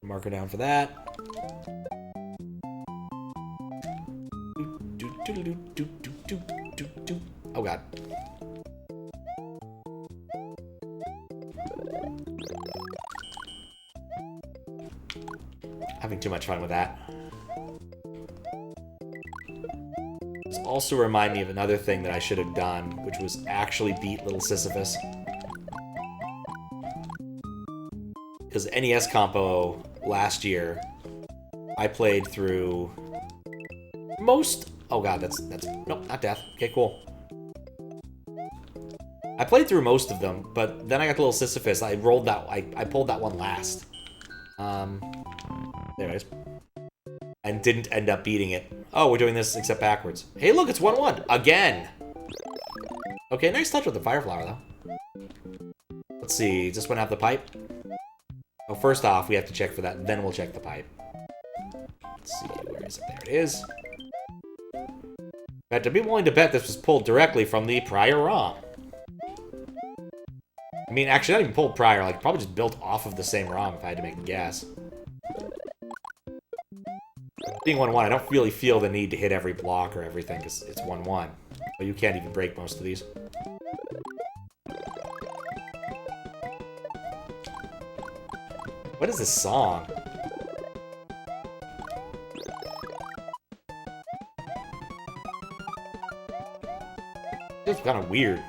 Marker down for that. Oh god. Having too much fun with that. This also remind me of another thing that I should have done, which was actually beat Little Sisyphus. Because NES Compo last year, I played through most... Oh god, that's... Nope, not death. Okay, cool. I played through most of them, but then I got the Little Sisyphus. I rolled that... I pulled that one last. There it is. And didn't end up beating it. Oh, we're doing this except backwards. Hey, look, it's 1-1. Again! Okay, nice touch with the Fire Flower, though. Let's see, does this one have the pipe? Oh, first off, we have to check for that, then we'll check the pipe. Let's see, where is it? There it is. But to be willing to bet this was pulled directly from the prior ROM. I mean, actually, not even pulled prior, like, probably just built off of the same ROM, if I had to make a guess. Being 1-1, I don't really feel the need to hit every block or everything, because it's 1-1. But you can't even break most of these. What is this song? It's kind of weird.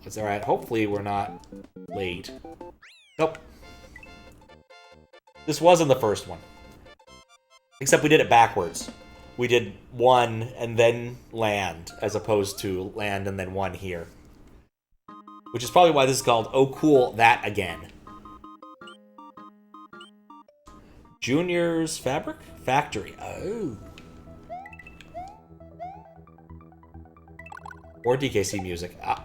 It's alright. Hopefully we're not late. Nope. This wasn't the first one. Except we did it backwards. We did 1 and then land, as opposed to land and then 1 here. Which is probably why this is called Oh Cool, That Again. Junior's Fabrik? Factory. Oh. Or DKC music. Ah.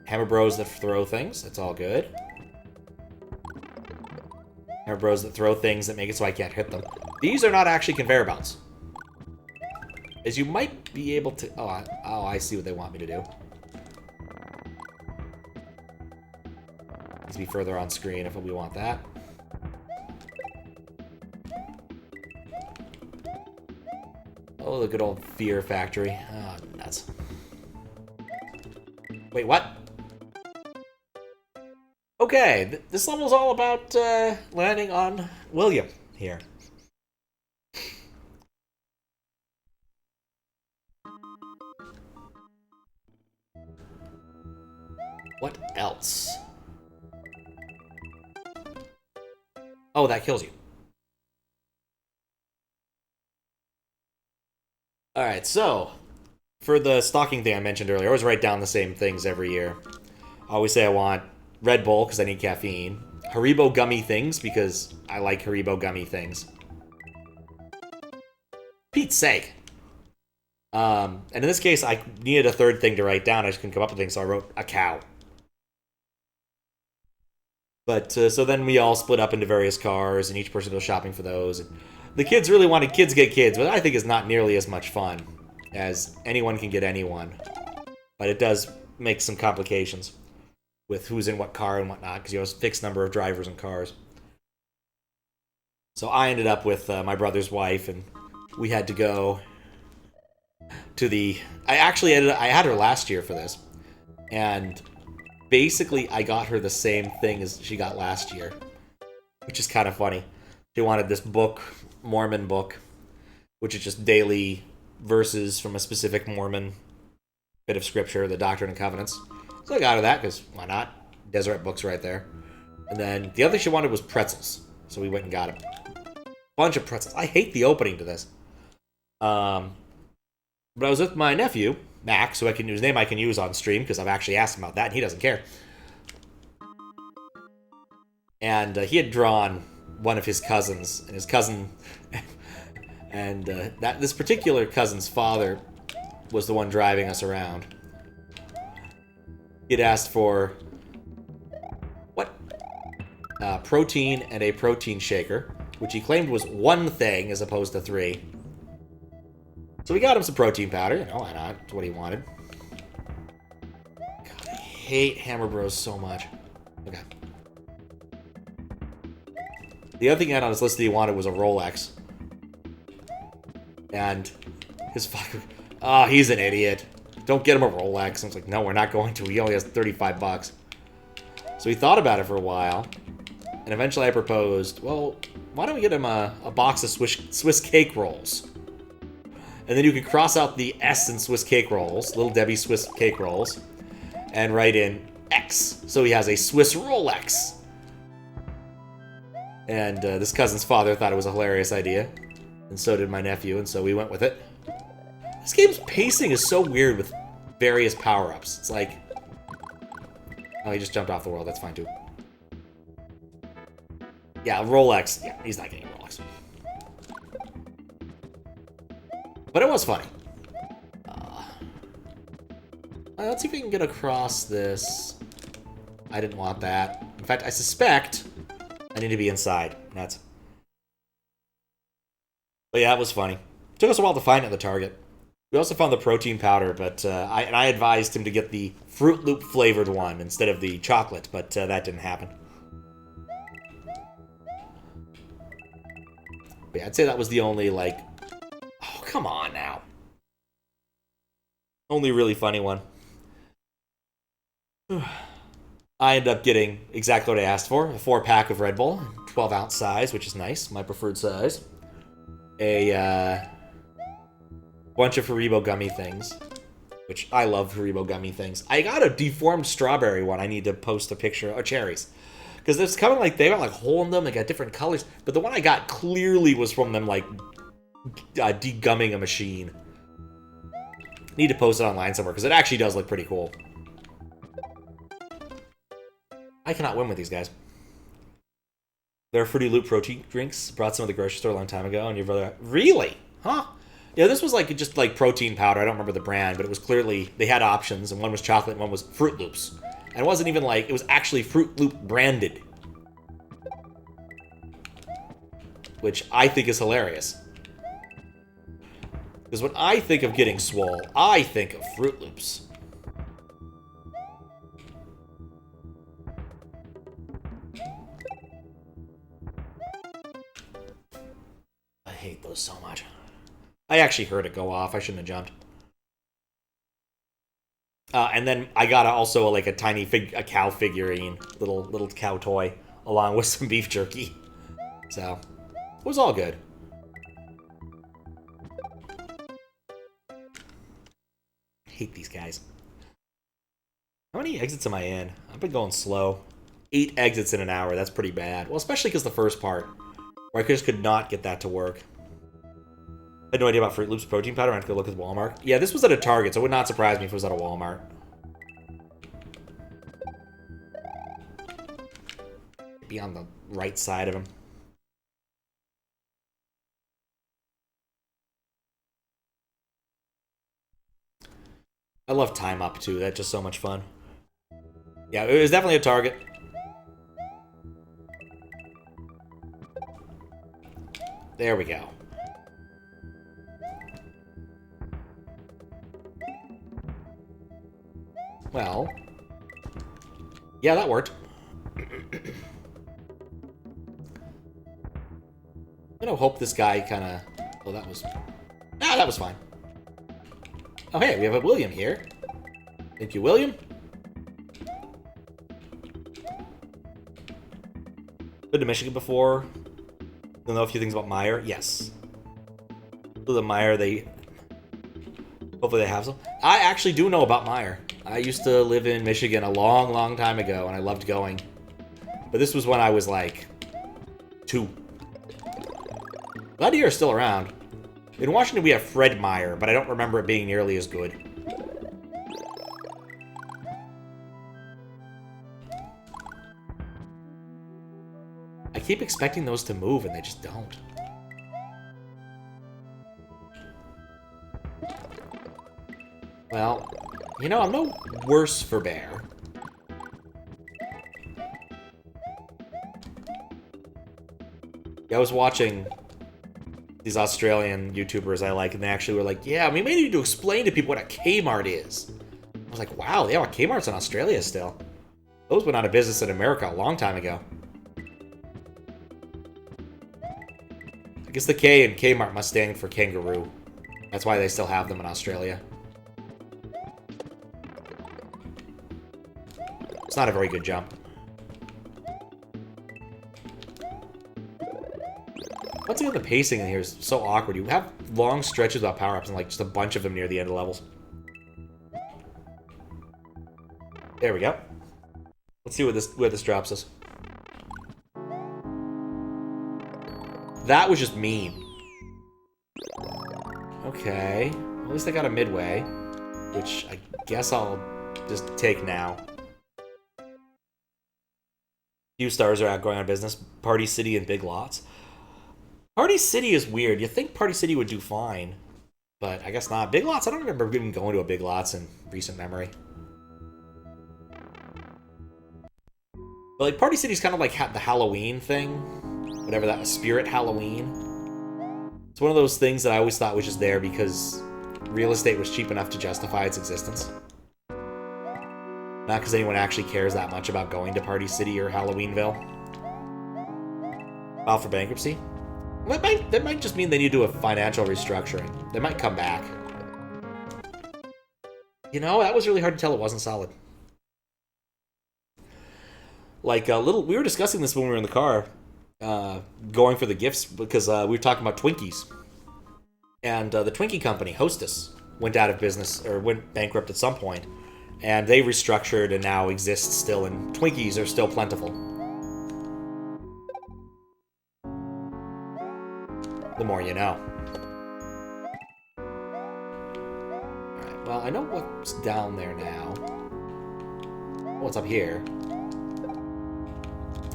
Hammer Bros that throw things. That's all good. Hammer Bros that throw things that make it so I can't hit them. These are not actually conveyor belts. As you might be able to... Oh, I see what they want me to do. Needs to be further on screen if we want that. Oh, the good old Fear Factory. Oh, nuts. Wait, what? Okay, this level's all about landing on William here. What else? Oh, that kills you. Alright, so, for the stocking thing I mentioned earlier, I always write down the same things every year. I always say I want Red Bull, because I need caffeine. Haribo gummy things, because I like Haribo gummy things. Pete's sake. And in this case, I needed a third thing to write down. I just couldn't come up with things, so I wrote a cow. But, so then we all split up into various cars, and each person goes shopping for those. And the kids really wanted Kids Get Kids, but I think is not nearly as much fun as Anyone Can Get Anyone. But it does make some complications with who's in what car and whatnot, because you have a fixed number of drivers and cars. So I ended up with my brother's wife, and we had to go to the... I had her last year for this, and basically I got her the same thing as she got last year, which is kind of funny. She wanted this book, Mormon book, which is just daily verses from a specific Mormon bit of scripture, the Doctrine and Covenants. So I got her that, because why not? Deseret Books right there. And then the other thing she wanted was pretzels. So we went and got a bunch of pretzels. I hate the opening to this. But I was with my nephew, Max, who whose name I can use on stream, because I've actually asked him about that, and he doesn't care. And he had drawn one of his cousins, and his cousin... and this particular cousin's father was the one driving us around. He'd asked for... what? Protein and a protein shaker, which he claimed was one thing as opposed to 3. So we got him some protein powder. You know, why not? That's what he wanted. God, I hate Hammer Bros so much. Okay. The other thing he had on his list that he wanted was a Rolex. And his father... oh, he's an idiot. Don't get him a Rolex. I was like, no, we're not going to. He only has 35 bucks. So he thought about it for a while. And eventually I proposed, well, why don't we get him a box of Swiss cake rolls? And then you could cross out the S in Swiss cake rolls, Little Debbie Swiss cake rolls, and write in X. So he has a Swiss Rolex. And this cousin's father thought it was a hilarious idea. And so did my nephew, and so we went with it. This game's pacing is so weird with various power-ups. It's like... oh, he just jumped off the world. That's fine, too. Yeah, Rolex. Yeah, he's not getting a Rolex. But it was funny. Let's see if we can get across this. I didn't want that. In fact, I suspect I need to be inside. That's... but yeah, it was funny. It took us a while to find it at the Target. We also found the protein powder, but I advised him to get the Fruit Loop flavored one instead of the chocolate, but that didn't happen. But yeah, I'd say that was the only, like... oh, come on now. Only really funny one. I ended up getting exactly what I asked for. A 4-pack of Red Bull, 12-ounce size, which is nice, my preferred size. A bunch of Haribo gummy things. which I love Haribo gummy things. I got a deformed strawberry one. I need to post a picture of cherries. Because it's kind of like, they got like hole in them, they got different colors. But the one I got clearly was from them like degumming a machine. Need to post it online somewhere, because it actually does look pretty cool. I cannot win with these guys. There are Fruity Loop protein drinks. Brought some at the grocery store a long time ago, and your brother... Really? Huh? Yeah, this was like just like protein powder. I don't remember the brand, but it was clearly... They had options, and one was chocolate and one was Fruit Loops. And it wasn't even like... It was actually Fruit Loop branded. Which I think is hilarious. Because when I think of getting swole, I think of Fruit Loops. I hate those so much. I actually heard it go off. I shouldn't have jumped. And then I got also like a tiny a cow figurine, little cow toy, along with some beef jerky. So it was all good. Hate these guys. How many exits am I in? I've been going slow. 8 exits in an hour. That's pretty bad. Well, especially because the first part, where I just could not get that to work. I had no idea about Fruit Loops protein powder. I have to go look at Walmart. Yeah, this was at a Target, so it would not surprise me if it was at a Walmart. Be on the right side of him. I love Time Up, too. That's just so much fun. Yeah, it was definitely a Target. There we go. Well. Yeah, that worked. I'm gonna hope this guy kind of... Oh, that was... Ah, that was fine. Oh, hey, we have a William here. Thank you, William. Been to Michigan before. You'll know a few things about Meyer. Yes. The Meyer, they... Hopefully they have some. I actually do know about Meyer. I used to live in Michigan a long, long time ago, and I loved going. But this was when I was, like, 2. Glad to hear it's still around. In Washington, we have Fred Meyer, but I don't remember it being nearly as good. I keep expecting those to move, and they just don't. Well, you know, I'm no worse for bear. Yeah, I was watching these Australian YouTubers I like, and they actually were like, yeah, we may need to explain to people what a Kmart is. I was like, wow, yeah, Kmart's in Australia still. Those went out of business in America a long time ago. I guess the K in Kmart must stand for kangaroo. That's why they still have them in Australia. It's not a very good jump. Once again, the pacing in here is so awkward. You have long stretches without power-ups and like just a bunch of them near the end of levels. There we go. Let's see where this drops us. That was just mean. Okay. At least I got a midway, which I guess I'll just take now. Few stars are going out of business. Party City and Big Lots. Party City is weird. You think Party City would do fine, but I guess not. Big Lots, I don't remember even going to a Big Lots in recent memory. But like Party City's kind of like the Halloween thing. Whatever that was, Spirit Halloween. It's one of those things that I always thought was just there because real estate was cheap enough to justify its existence. Not because anyone actually cares that much about going to Party City or Halloweenville. File for bankruptcy? That might just mean they need to do a financial restructuring. They might come back. You know, that was really hard to tell it wasn't solid. Like, we were discussing this when we were in the car, going for the gifts, because we were talking about Twinkies. And the Twinkie company, Hostess, went out of business, or went bankrupt at some point, and they restructured and now exist still, and Twinkies are still plentiful. The more you know. Alright, well, I know what's down there now. What's up here?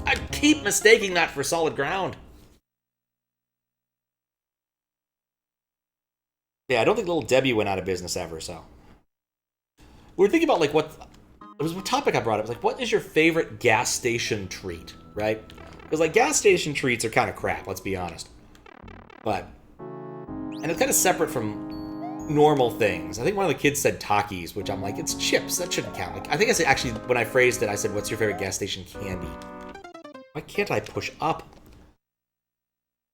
I keep mistaking that for solid ground. Yeah, I don't think Little Debbie went out of business ever, so. We were thinking about, like, what... It was a topic I brought up. It was like, what is your favorite gas station treat, right? Because, like, gas station treats are kind of crap, let's be honest. But... And it's kind of separate from normal things. I think one of the kids said Takis, which I'm like, it's chips. That shouldn't count. Like, I think I said, actually, when I phrased it, I said, what's your favorite gas station candy? Why can't I push up?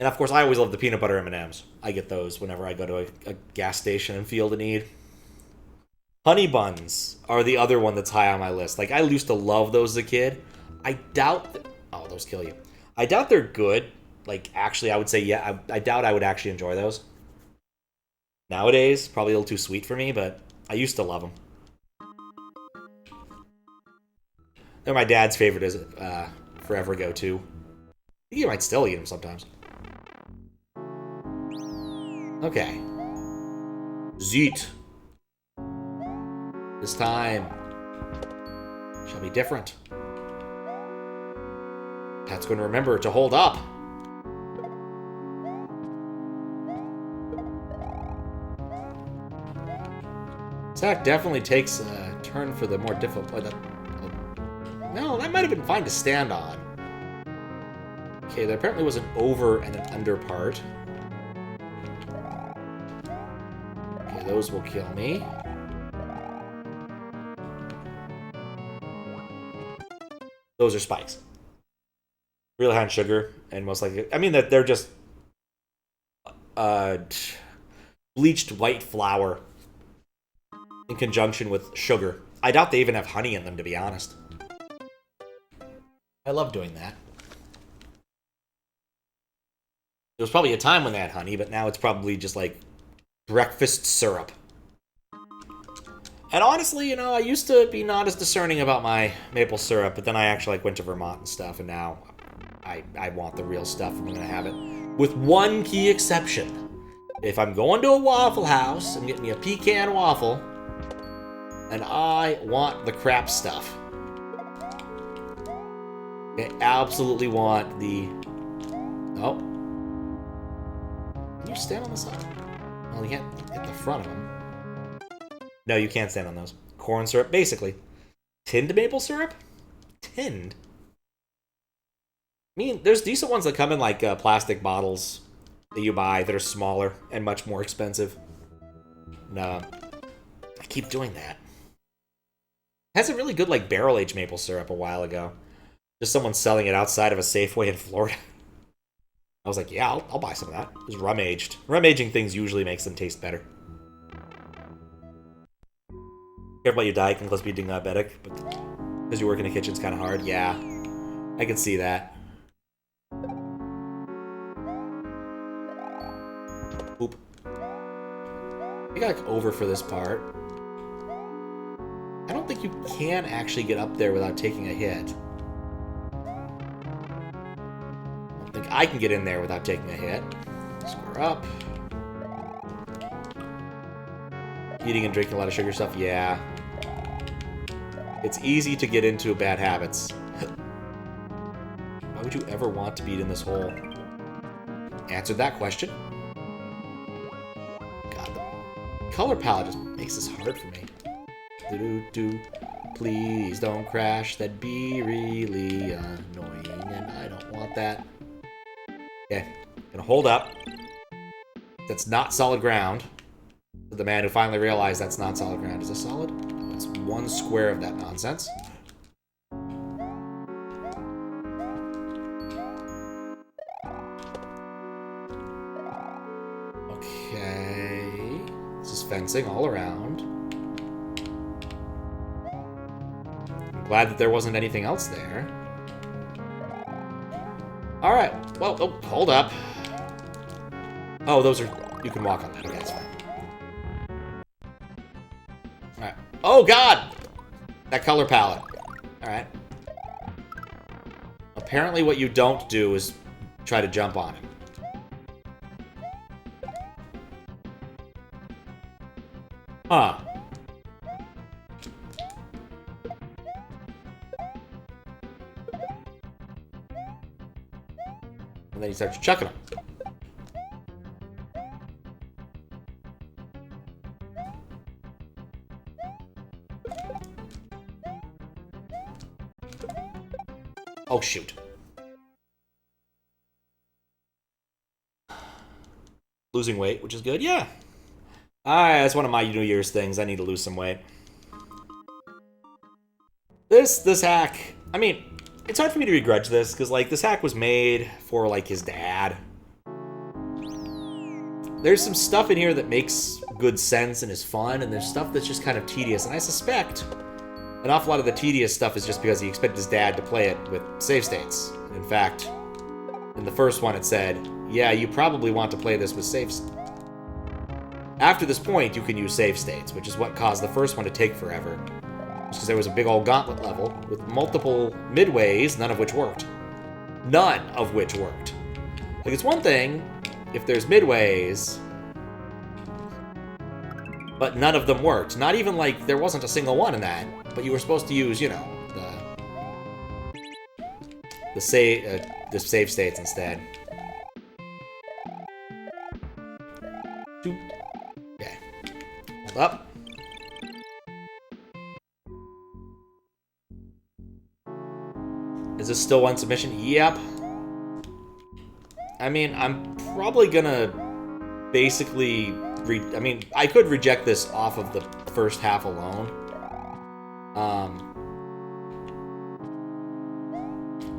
And, of course, I always love the peanut butter M&Ms. I get those whenever I go to a gas station and feel the need. Honey buns are the other one that's high on my list. Like, I used to love those as a kid. I doubt... Oh, those kill you. I doubt they're good. Like, actually, I would say, yeah, I doubt I would actually enjoy those. Nowadays, probably a little too sweet for me, but I used to love them. They're my dad's favorite as forever go-to. I think you might still eat them sometimes. Okay. Zeet. This time shall be different. That's going to remember to hold up. Zach definitely takes a turn for the more difficult... No, that might have been fine to stand on. Okay, there apparently was an over and an under part. Okay, those will kill me. Those are spikes. Real hand sugar, and most likely... I mean, that they're just... bleached white flour in conjunction with sugar. I doubt they even have honey in them, to be honest. I love doing that. There was probably a time when they had honey, but now it's probably just like breakfast syrup. And honestly, you know, I used to be not as discerning about my maple syrup, but then I actually like went to Vermont and stuff, and now I want the real stuff if I'm gonna have it. With one key exception. If I'm going to a Waffle House, I'm getting me a pecan waffle, and I want the crap stuff. I absolutely want the... Oh. Can you stand on the side? Well, you can't hit the front of them. No, you can't stand on those. Corn syrup, basically. Tinned maple syrup? Tinned? I mean, there's decent ones that come in, like, plastic bottles that you buy that are smaller and much more expensive. No. I keep doing that. I had some really good, like, barrel-aged maple syrup a while ago. Just someone selling it outside of a Safeway in Florida. I was like, yeah, I'll buy some of that. It was rum-aged. Rum-aging things usually makes them taste better. Care about your diet can cause you being diabetic, but because you work in the kitchen, it's kind of hard. Yeah, I can see that. Oop. I got like over for this part. I don't think you can actually get up there without taking a hit. I don't think I can get in there without taking a hit. Square up. Eating and drinking a lot of sugar stuff, yeah. It's easy to get into bad habits. Why would you ever want to be in this hole? Answered that question. God, the color palette just makes this hard for me. Do-do-do. Please don't crash. That'd be really annoying, and I don't want that. Okay, gonna hold up. That's not solid ground. The man who finally realized that's not solid ground. Is it solid? No, it's one square of that nonsense. Okay. This is fencing all around. I'm glad that there wasn't anything else there. Alright. Well, oh, hold up. Oh, those are... You can walk on that. Okay, that's fine. Alright. Oh, God! That color palette. Alright. Apparently what you don't do is try to jump on him. Huh. And then he starts chucking them. Oh, shoot. Losing weight, which is good. Yeah. Alright, that's one of my New Year's things. I need to lose some weight. This hack, I mean, it's hard for me to begrudge this, because, like, this hack was made for, like, his dad. There's some stuff in here that makes good sense and is fun, and there's stuff that's just kind of tedious, and I suspect an awful lot of the tedious stuff is just because he expected his dad to play it with save states. In fact, in the first one it said, yeah, you probably want to play this with save states. After this point, you can use save states, which is what caused the first one to take forever. Because there was a big old gauntlet level with multiple midways, none of which worked. None of which worked. Like, it's one thing if there's midways, but none of them worked. Not even, like, there wasn't a single one in that, but you were supposed to use, you know, the save states instead. Okay. Hold up. Is this still one submission? Yep. I mean, I'm probably gonna basically I mean, I could reject this off of the first half alone.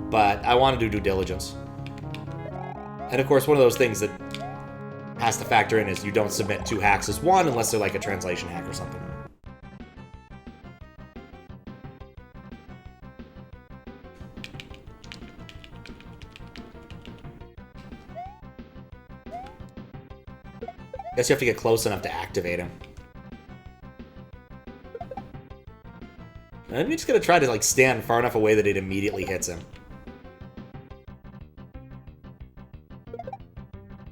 But I want to do due diligence. And of course, one of those things that has to factor in is you don't submit 2 hacks as one unless they're like a translation hack or something. Guess you have to get close enough to activate him. I'm just gonna try to like stand far enough away that it immediately hits him.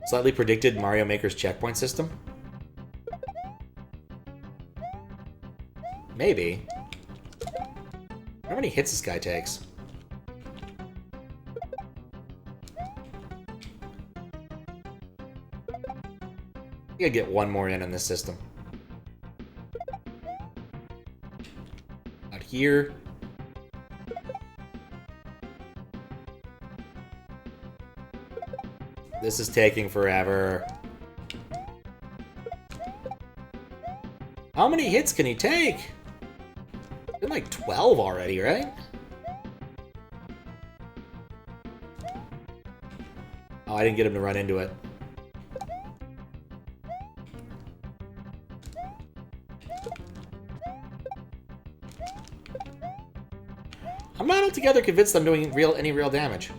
Slightly predicted Mario Maker's checkpoint system? Maybe. I wonder how many hits this guy takes. I gotta get one more in this system. Out here. This is taking forever. How many hits can he take? Been like 12 already, right? Oh, I didn't get him to run into it. I'm not altogether convinced I'm doing any real damage.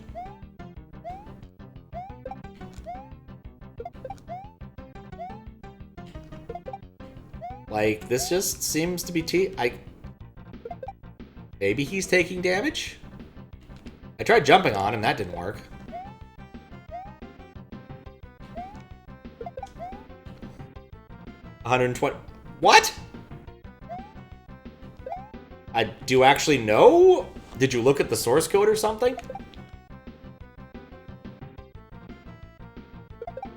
Like, this just seems to be maybe he's taking damage? I tried jumping on him, that didn't work. $120. What? Do you actually know? Did you look at the source code or something?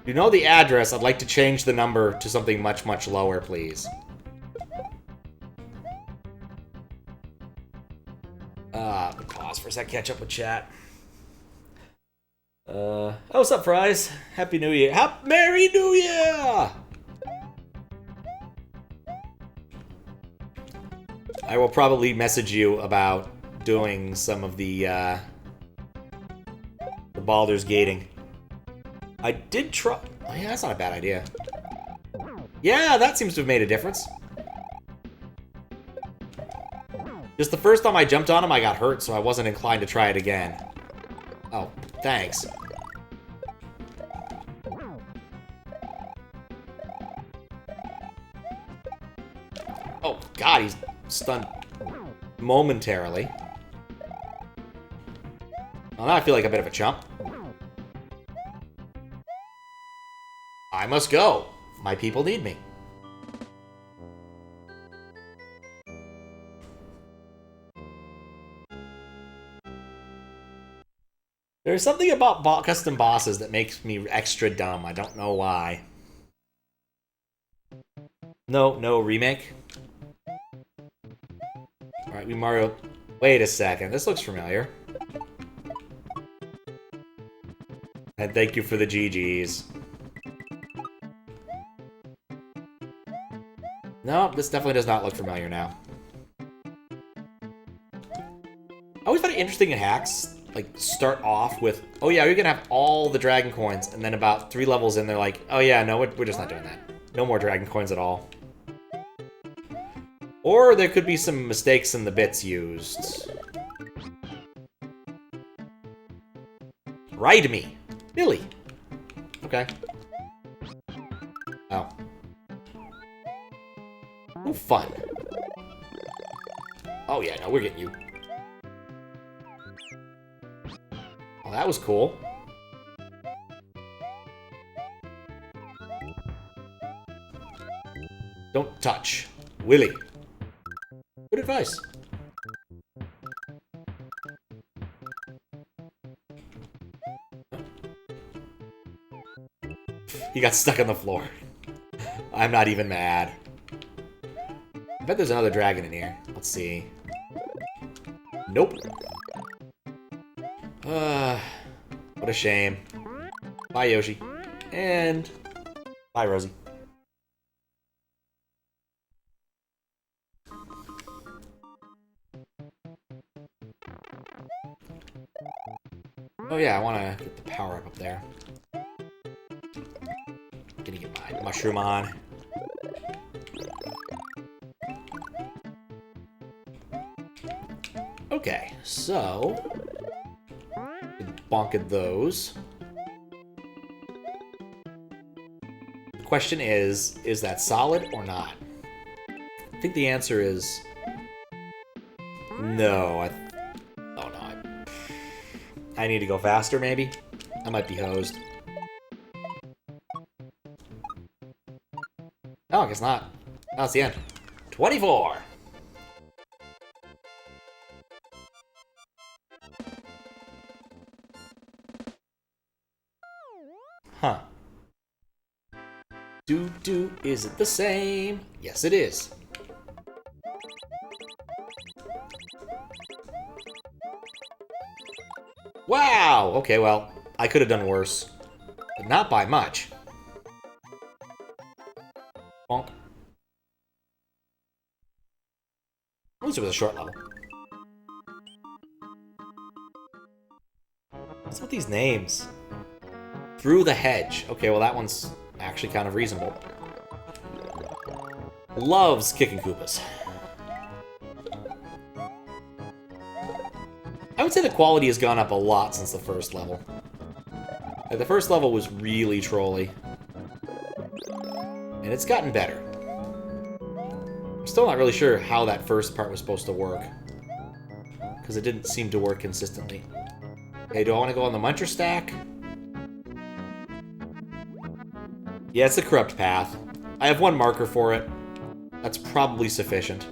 You know the address. I'd like to change the number to something much, much lower, please. Pause for a sec, catch up with chat. Oh, what's up, Fries? Happy New Year. Merry New Year! I will probably message you about doing some of the Baldur's gating. I did try... Oh, yeah, that's not a bad idea. Yeah, that seems to have made a difference. Just the first time I jumped on him, I got hurt, so I wasn't inclined to try it again. Oh, thanks. Oh, God, he's stunned momentarily. Well, now I feel like a bit of a chump. I must go. My people need me. There's something about custom bosses that makes me extra dumb. I don't know why. No remake. Alright, we Mario... Wait a second, this looks familiar. And thank you for the GGs. No, this definitely does not look familiar now. I always find it interesting in hacks, like, start off with, oh yeah, you're gonna have all the dragon coins, and then about 3 levels in, they're like, oh yeah, no, we're just not doing that. No more dragon coins at all. Or there could be some mistakes in the bits used. Ride me. Billy. Okay. Oh. Ooh, fun. Oh yeah, no, we're getting you. Oh, that was cool. Don't touch. Willy. Good advice. He got stuck on the floor. I'm not even mad. I bet there's another dragon in here. Let's see. Nope. What a shame. Bye, Yoshi. And bye, Rosie. Oh yeah, I want to get the power up there. Gonna get my mushroom on. Okay, so bonked those. The question is that solid or not? I think the answer is no. Oh no, I need to go faster, maybe? I might be hosed. No, I guess not. That's the end. 24! Huh. Is it the same? Yes, it is. Wow! Okay, well, I could have done worse. But not by much. Bonk. At least it was a short level. What's with these names? Through the hedge. Okay, well that one's actually kind of reasonable. Loves kicking Koopas. I would say the quality has gone up a lot since the first level. Like, the first level was really trolly. And it's gotten better. I'm still not really sure how that first part was supposed to work. Because it didn't seem to work consistently. Okay, do I want to go on the Muncher stack? Yeah, it's a corrupt path. I have one marker for it. That's probably sufficient.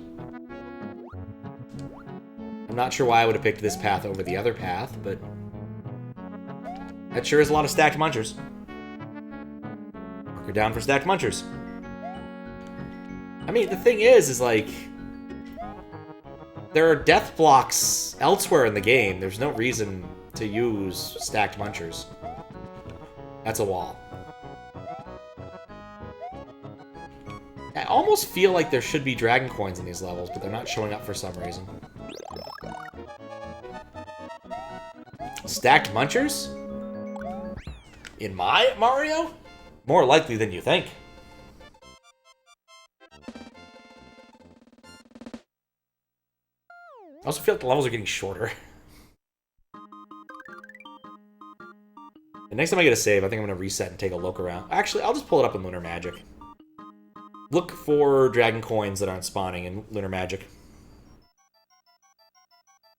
I'm not sure why I would have picked this path over the other path, but that sure is a lot of stacked munchers. Marker down for stacked munchers. I mean, the thing is like, there are death blocks elsewhere in the game. There's no reason to use stacked munchers. That's a wall. I almost feel like there should be dragon coins in these levels, but they're not showing up for some reason. Stacked munchers? In my Mario? More likely than you think. I also feel like the levels are getting shorter. The next time I get a save, I think I'm going to reset and take a look around. Actually, I'll just pull it up in Lunar Magic. Look for dragon coins that aren't spawning in Lunar Magic.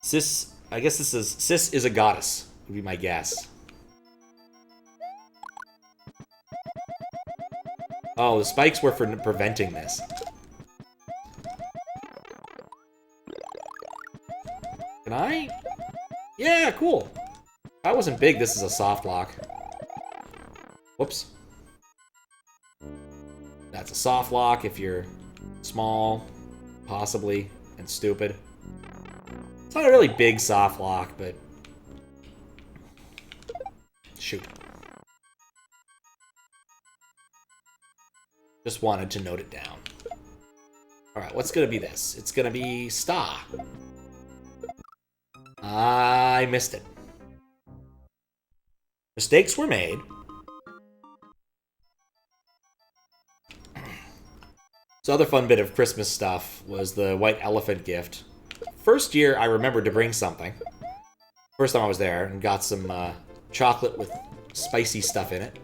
Sis, I guess Sis is a goddess, would be my guess. Oh, the spikes were for preventing this. Can I? Yeah, cool. If I wasn't big, this is a soft lock. Whoops. That's a soft lock if you're small, possibly, and stupid. It's not a really big soft lock, but... Shoot. Just wanted to note it down. Alright, what's gonna be this? It's gonna be Star. I missed it. Mistakes were made. So other fun bit of Christmas stuff was the white elephant gift. First year, I remembered to bring something. First time I was there, and got some chocolate with spicy stuff in it,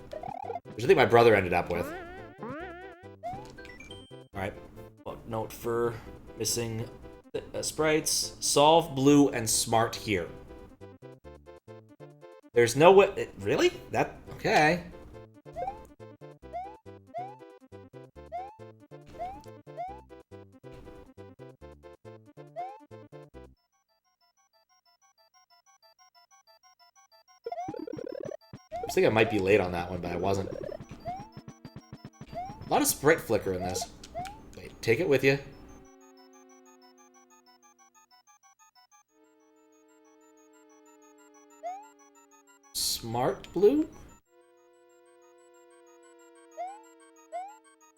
which I think my brother ended up with. Alright, note for missing sprites. Solve, blue, and smart here. There's no way... Really? That... Okay. I think I might be late on that one, but I wasn't. A lot of sprite flicker in this. Wait, take it with you. Smart blue?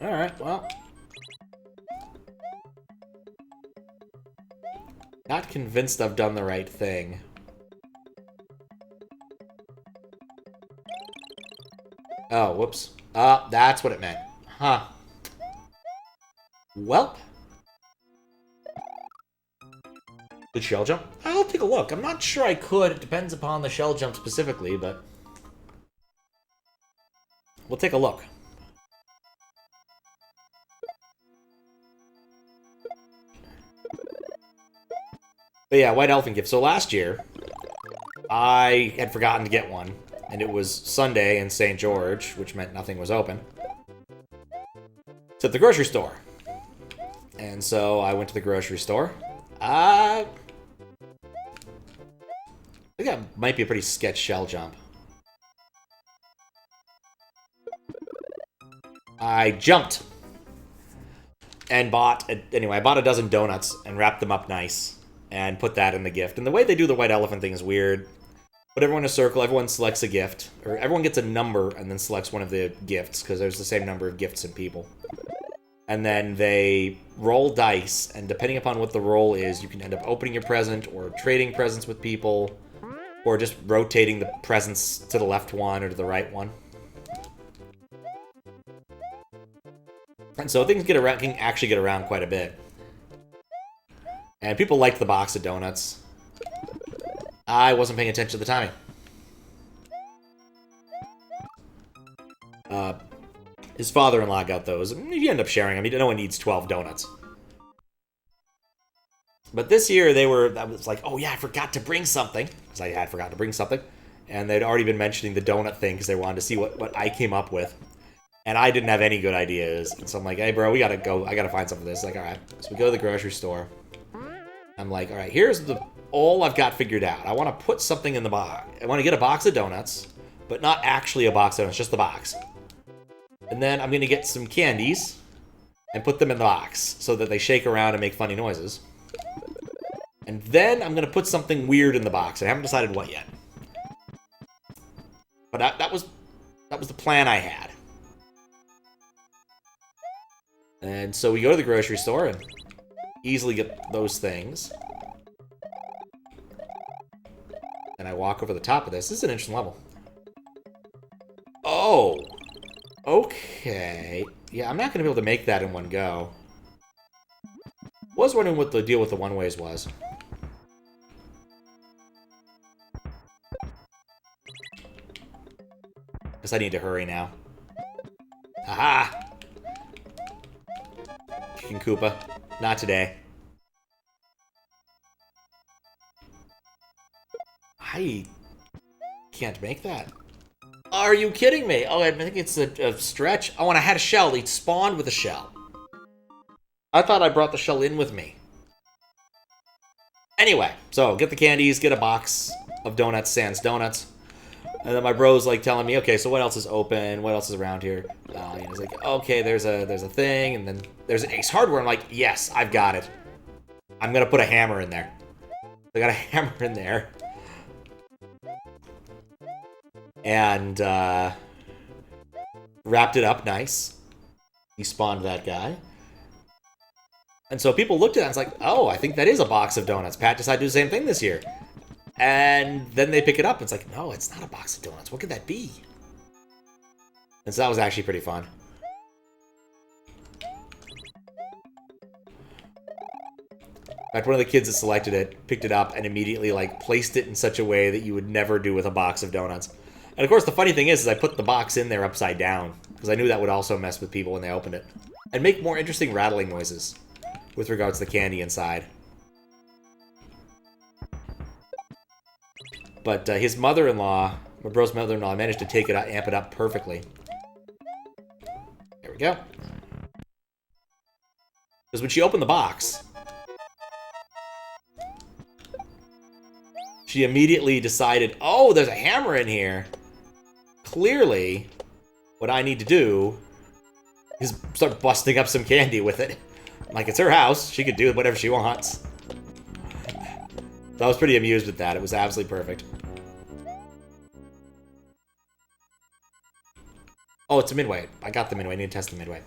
Alright, well. Not convinced I've done the right thing. Oh, whoops. That's what it meant. Huh. Welp. Good shell jump? I'll take a look. I'm not sure I could. It depends upon the shell jump specifically, but... We'll take a look. But yeah, white elephant gift. So last year, I had forgotten to get one. And it was Sunday in St. George, which meant nothing was open. It's at the grocery store. And so I went to the grocery store. I think that might be a pretty sketch shell jump. I jumped. And bought... Anyway, I bought a dozen donuts and wrapped them up nice. And put that in the gift. And the way they do the white elephant thing is weird. Put everyone in a circle, everyone selects a gift. Or everyone gets a number and then selects one of the gifts, because there's the same number of gifts and people. And then they roll dice, and depending upon what the roll is, you can end up opening your present, or trading presents with people, or just rotating the presents to the left one or to the right one. And so things can actually get around quite a bit. And people liked the box of donuts. I wasn't paying attention to the timing. His father-in-law got those. You end up sharing them. No one needs 12 donuts. But this year, I was like, oh yeah, I forgot to bring something. Because I had forgotten to bring something. And they'd already been mentioning the donut thing because they wanted to see what I came up with. And I didn't have any good ideas. And so I'm like, hey bro, we gotta go. I gotta find something for this. Like, alright. So we go to the grocery store. I'm like, alright, here's all I've got figured out. I want to put something in the box. I want to get a box of donuts, but not actually a box of donuts, just the box. And then I'm going to get some candies and put them in the box so that they shake around and make funny noises. And then I'm going to put something weird in the box. I haven't decided what yet. But that was the plan I had. And so we go to the grocery store and easily get those things. And I walk over the top of this. This is an interesting level. Oh. Okay. Yeah, I'm not going to be able to make that in one go. Was wondering what the deal with the one-ways was. Guess I need to hurry now. Aha! Chicken Koopa. Not today. I can't make that. Are you kidding me? Oh, I think it's a stretch. Oh, and I had a shell. It spawned with a shell. I thought I brought the shell in with me. Anyway, so get the candies, get a box of donuts, sans donuts. And then my bro's like telling me, okay, so what else is open? What else is around here? He's like, okay, there's a thing, and then there's an Ace Hardware. I'm like, yes, I've got it. I'm gonna put a hammer in there. I got a hammer in there. And wrapped it up nice. He spawned that guy. And so people looked at it and it's like, oh, I think that is a box of donuts. Pat decided to do the same thing this year. And then they pick it up and it's like, no, it's not a box of donuts. What could that be? And so that was actually pretty fun. In fact, one of the kids that selected it picked it up and immediately like placed it in such a way that you would never do with a box of donuts. And of course, the funny thing is I put the box in there upside down because I knew that would also mess with people when they opened it and make more interesting rattling noises with regards to the candy inside. But his mother-in-law, my bro's mother-in-law, managed to take it out, amp it up perfectly. There we go. Because when she opened the box, she immediately decided, oh, there's a hammer in here. Clearly, what I need to do is start busting up some candy with it. Like, it's her house. She could do whatever she wants. So I was pretty amused with that. It was absolutely perfect. Oh, it's a midway. I got the midway. I need to test the midway.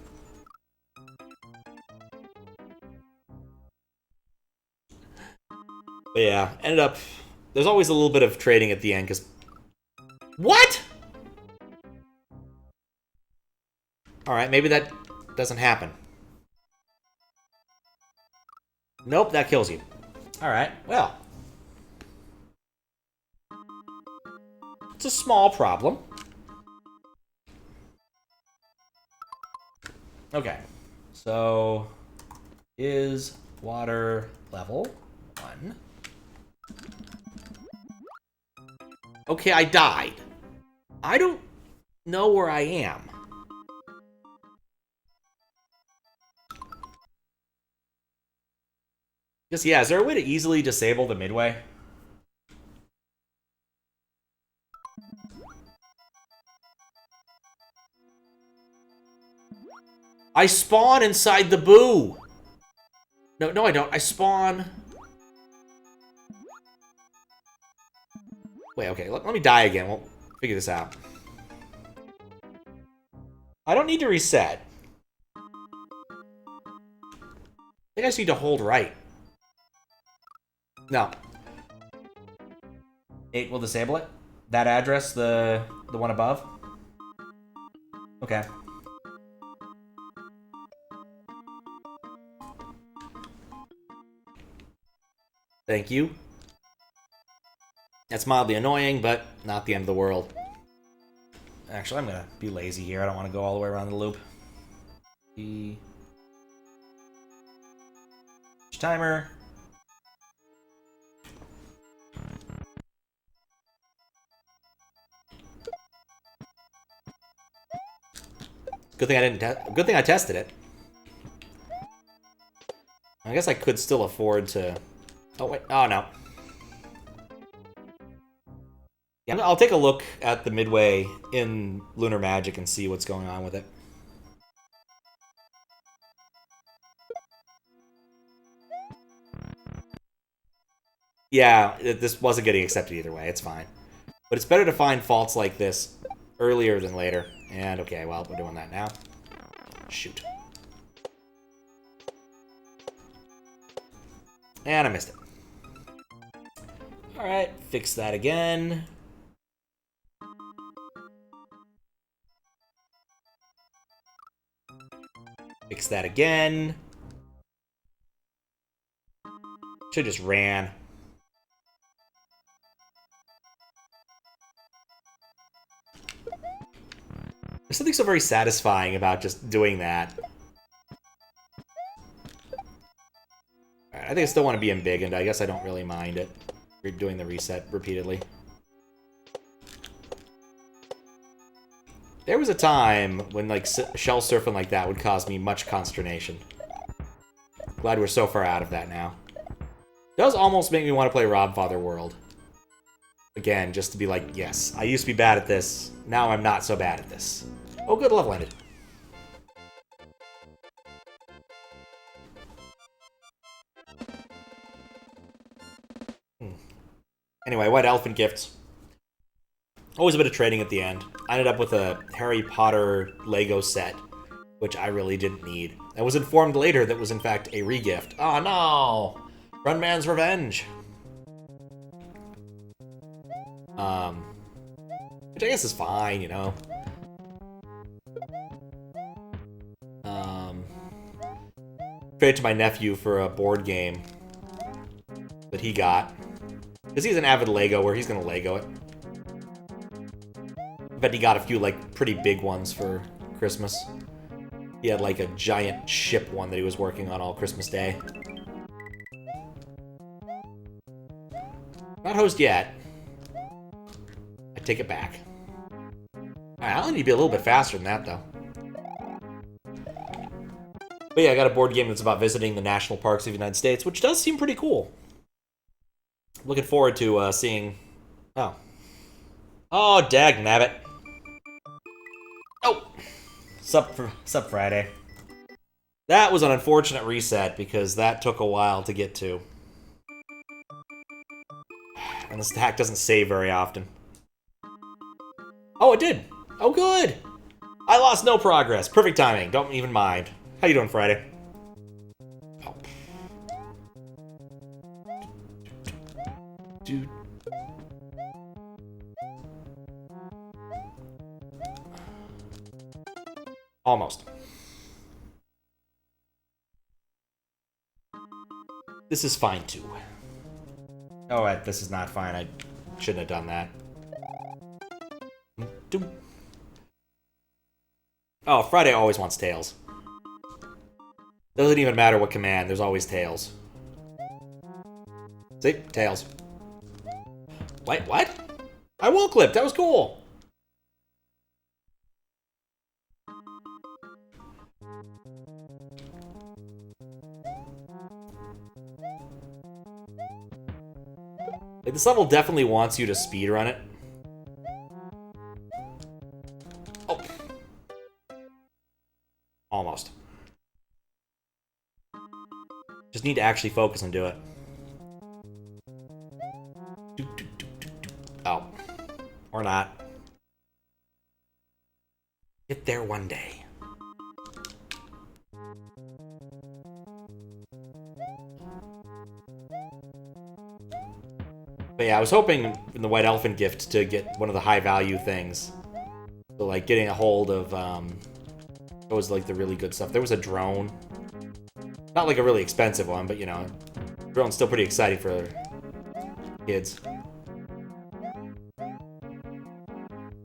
But yeah, ended up... There's always a little bit of trading at the end, because... What?! Alright, maybe that doesn't happen. Nope, that kills you. Alright, well. It's a small problem. Okay, so... Is water level 1? Okay, I died. I don't know where I am. Just, yeah, is there a way to easily disable the midway? I spawn inside the boo! No, I don't. I spawn... Wait, okay, let me die again. We'll figure this out. I don't need to reset. I think I just need to hold right. No. 8 will disable it? That address, the one above? Okay. Thank you. That's mildly annoying, but not the end of the world. Actually, I'm gonna be lazy here. I don't want to go all the way around the loop. Timer. Good thing I didn't. Good thing I tested it. I guess I could still afford to. Oh wait. Oh no. Yeah, I'll take a look at the midway in Lunar Magic and see what's going on with it. Yeah, this wasn't getting accepted either way. It's fine. But it's better to find faults like this earlier than later. And okay, well, we're doing that now. Shoot. And I missed it. Alright, fix that again. Fix that again. Should've just ran. There's something so very satisfying about just doing that. Alright, I think I still want to be in big, and I guess I don't really mind it. Doing the reset repeatedly. There was a time when, like, shell surfing like that would cause me much consternation. Glad we're so far out of that now. It does almost make me want to play Robfather World. Again, just to be like, yes, I used to be bad at this. Now I'm not so bad at this. Oh, good, level ended. Anyway, White Elephant gifts. Always a bit of trading at the end. I ended up with a Harry Potter Lego set, which I really didn't need. I was informed later that was in fact a regift. Oh no! Runman's Revenge! Which I guess is fine, you know. Traded to my nephew for a board game that he got. Because he's an avid Legoer, he's gonna Lego it. I bet he got a few, like, pretty big ones for Christmas. He had, like, a giant ship one that he was working on all Christmas Day. Not host yet. I take it back. Alright, I'll need to be a little bit faster than that, though. But yeah, I got a board game that's about visiting the national parks of the United States, which does seem pretty cool. Looking forward to seeing... Oh. Oh, dagnabbit. Oh! Sup Friday. That was an unfortunate reset, because that took a while to get to. And this hack doesn't save very often. Oh, it did! Oh, good! I lost no progress. Perfect timing. Don't even mind. How you doing, Friday? Oh. Dude. Almost. This is fine, too. Oh, this is not fine. I shouldn't have done that. Oh, Friday always wants tails. Doesn't even matter what command, there's always tails. See? Tails. Wait, what? I won't clip, that was cool! Like, this level definitely wants you to speedrun it. Oh. Almost. Just need to actually focus and do it. Oh. Or not. Get there one day. But yeah, I was hoping in the White Elephant gift to get one of the high value things. So like getting a hold of what was like the really good stuff. There was a drone. Not like a really expensive one, but you know, drone's still pretty exciting for kids.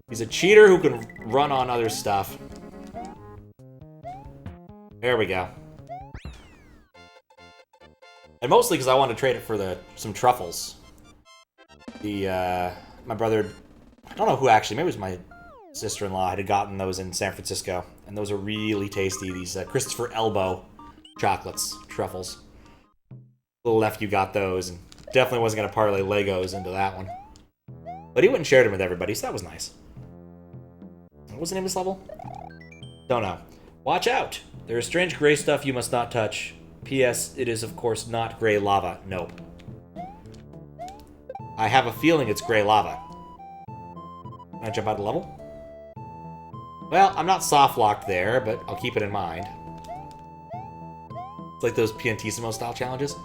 He's a cheater who can run on other stuff. There we go. And mostly because I want to trade it for some truffles. My brother, I don't know who actually, maybe it was my sister-in-law, had gotten those in San Francisco. And those are really tasty, these Christopher Elbow chocolates, truffles. Little nephew got those, and definitely wasn't going to parlay Legos into that one. But he went and shared them with everybody, so that was nice. What was the name of this level? Don't know. Watch out! There is strange gray stuff you must not touch. P.S. It is, of course, not gray lava. Nope. I have a feeling it's gray lava. Can I jump out of the level? Well, I'm not soft-locked there, but I'll keep it in mind. It's like those Piantissimo style challenges.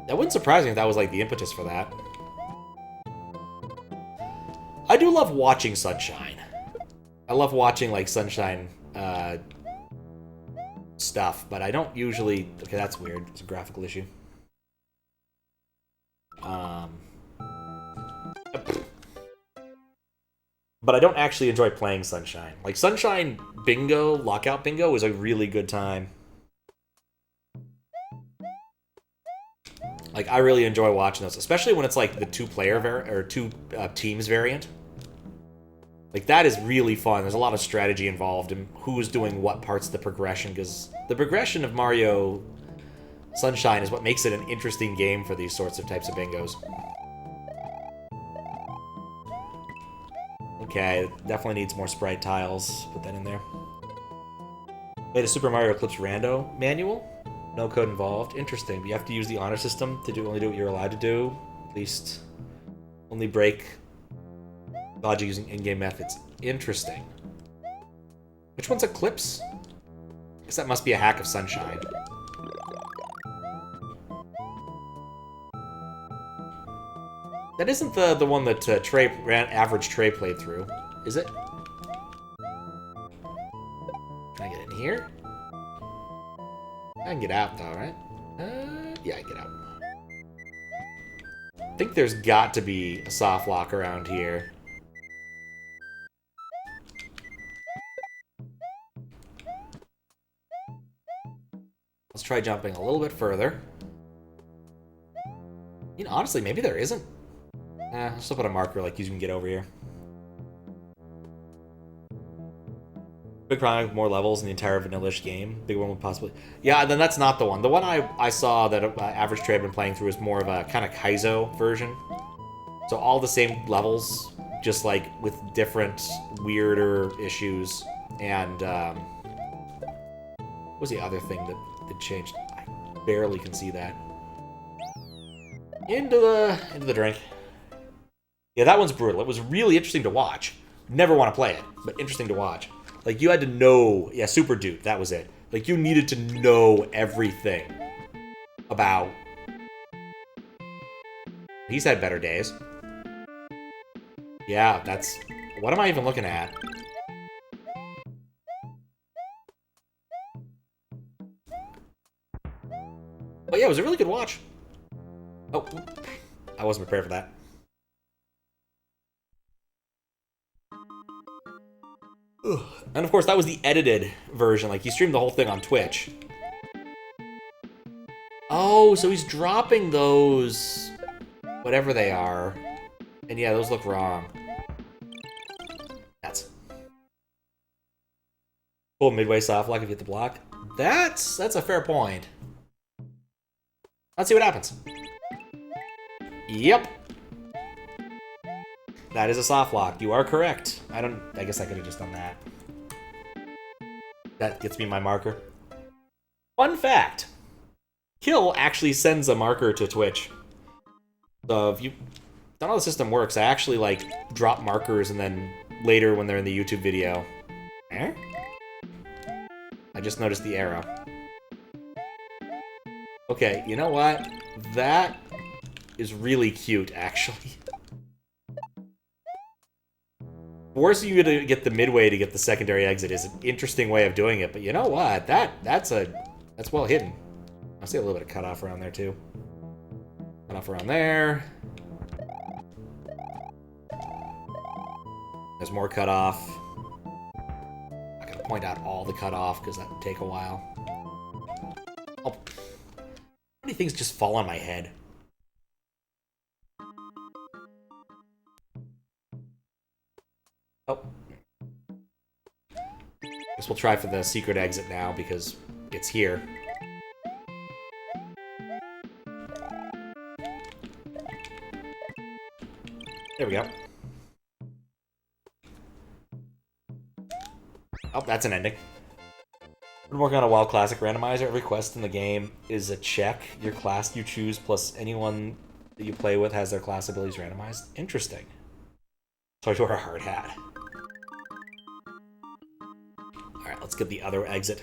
That wouldn't surprise me if that was like the impetus for that. I do love watching Sunshine. I love watching like Sunshine stuff, but I don't usually... Okay, that's weird. It's a graphical issue. But I don't actually enjoy playing Sunshine. Like, Sunshine Bingo, Lockout Bingo, was a really good time. Like, I really enjoy watching those, especially when it's like the two teams variant. Like, that is really fun. There's a lot of strategy involved in who's doing what parts of the progression, because the progression of Mario Sunshine is what makes it an interesting game for these sorts of types of bingos. Okay, definitely needs more sprite tiles. Put that in there. Made a Super Mario Eclipse Rando manual. No code involved. Interesting. But you have to use the honor system to only do what you're allowed to do. At least only break logic using in-game methods. Interesting. Which one's Eclipse? I guess that must be a hack of Sunshine. That isn't the one that average Trey played through, is it? Can I get in here? I can get out though, right? Yeah, I can get out. I think there's got to be a soft lock around here. Let's try jumping a little bit further. You know, honestly, maybe there isn't. I'll still put a marker like you can get over here. Big problem with more levels in the entire vanilla-ish game. Big one would possibly... Yeah, then that's not the one. The one I saw that Average Trey had been playing through is more of a kind of Kaizo version. So all the same levels, just like with different, weirder issues. And, what was the other thing that changed? I barely can see that. Into the drink. Yeah, that one's brutal. It was really interesting to watch. Never want to play it, but interesting to watch. Like, you had to know... Yeah, Super Dupe, that was it. Like, you needed to know everything about... He's had better days. Yeah, that's... What am I even looking at? But yeah, it was a really good watch. Oh, I wasn't prepared for that. Ugh. And of course, that was the edited version. Like, he streamed the whole thing on Twitch. Oh, so he's dropping those... whatever they are. And yeah, those look wrong. That's... Full midway soft lock if you hit the block. That's a fair point. Let's see what happens. Yep. That is a soft lock. You are correct. I guess I could have just done that. That gets me my marker. Fun fact. Kill actually sends a marker to Twitch. So if you don't know how the system works, I actually like drop markers and then later when they're in the YouTube video. Eh? I just noticed the arrow. Okay, you know what? That is really cute, actually. Forcing you to get the midway to get the secondary exit is an interesting way of doing it, but you know what? That's well hidden. I see a little bit of cutoff around there too. Cutoff around there. There's more cutoff. I'm not gonna point out all the cutoff because that would take a while. Oh, how many things just fall on my head? Oh. Guess we'll try for the secret exit now because it's here. There we go. Oh, that's an ending. We're working on a WoW Classic randomizer. Every quest in the game is a check. Your class you choose plus anyone that you play with has their class abilities randomized. Interesting. So I wear a hard hat. Alright, let's get the other exit.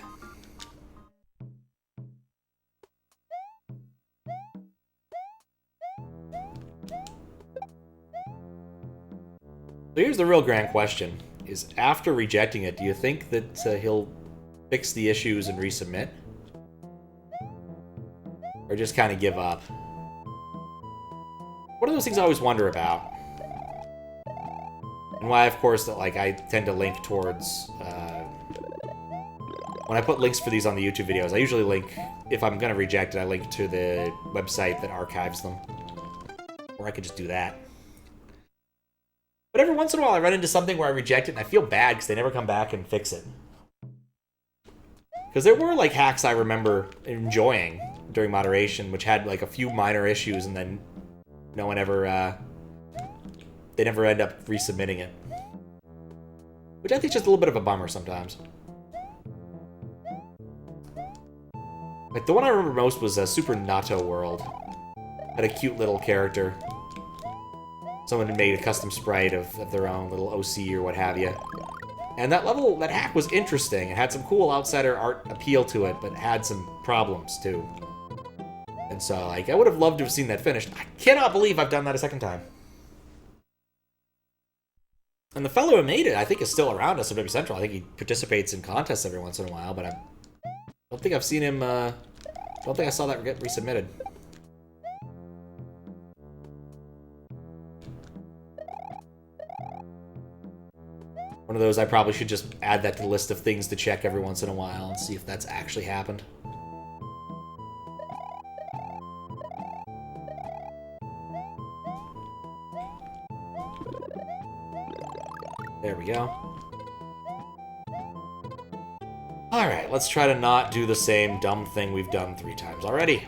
So here's the real grand question, is after rejecting it, do you think that he'll fix the issues and resubmit? Or just kind of give up? What are those things I always wonder about? And why, of course, that like I tend to link towards when I put links for these on the YouTube videos, I usually link, if I'm going to reject it, I link to the website that archives them. Or I could just do that. But every once in a while I run into something where I reject it and I feel bad because they never come back and fix it. Because there were like hacks I remember enjoying during moderation, which had like a few minor issues, and then no one ever, they never end up resubmitting it. Which I think is just a little bit of a bummer sometimes. Like, the one I remember most was Super Natto World. Had a cute little character. Someone had made a custom sprite of their own little OC or what have you. And that level, that hack was interesting. It had some cool outsider art appeal to it, but it had some problems too. And so, like, I would have loved to have seen that finished. I cannot believe I've done that a second time. And the fellow who made it, I think, is still around SMW Central. I think he participates in contests every once in a while, but I don't think I've seen him, I don't think I saw that get resubmitted. One of those, I probably should just add that to the list of things to check every once in a while and see if that's actually happened. There we go. Alright, let's try to not do the same dumb thing we've done 3 times already.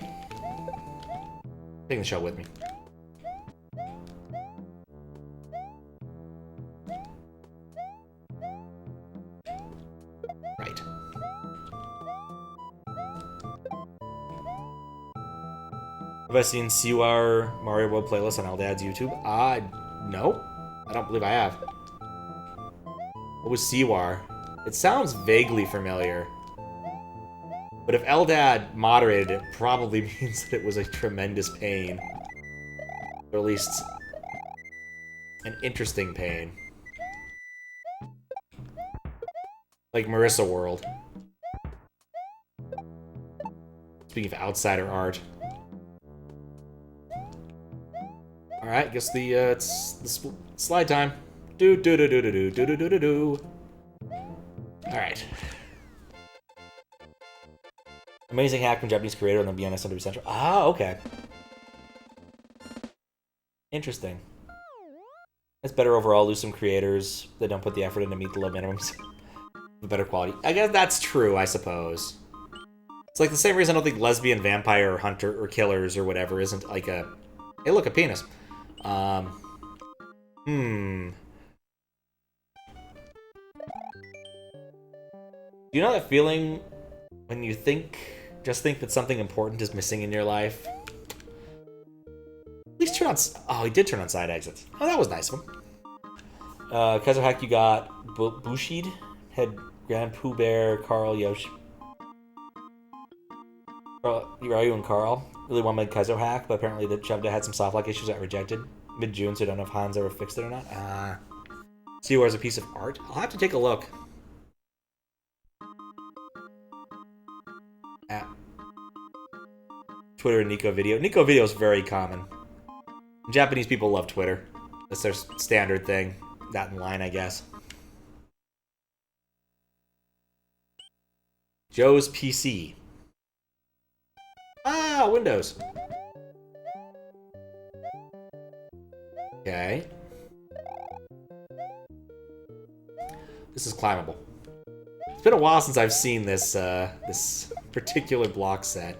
Taking the show with me. Right. Have I seen CUR Mario World playlist on Eldad's YouTube? No. I don't believe I have. What was CUR? It sounds vaguely familiar. But if Eldad moderated it, probably means that it was a tremendous pain. Or at least an interesting pain. Like Marissa World. Speaking of outsider art. Alright, guess it's the slide time. Do. Alright. Amazing hack from Japanese creator and then be on SMW Central. Ah, okay. Interesting. It's better overall, lose some creators that don't put the effort in to meet the low minimums. The better quality. I guess that's true, I suppose. It's like the same reason I don't think lesbian vampire or hunter or killers or whatever isn't like a... Hey, look, a penis. Do you know that feeling when you just think that something important is missing in your life? At least turn on... Oh, he did turn on side exits. Oh, that was nice of him. Kaiser Hack, you got Bushid, Head Grand Pooh Bear, Carl, Yoshi. Ryu and Carl. Really wanted Kaiser Hack, but apparently the Shovda had some soft lock issues that rejected mid-June, so I don't know if Hans ever fixed it or not. See where's a piece of art? I'll have to take a look. Twitter and Nico Video. Nico Video is very common. Japanese people love Twitter. That's their standard thing. That in line, I guess. Joe's PC. Ah, Windows. Okay. This is climbable. It's been a while since I've seen this this particular block set.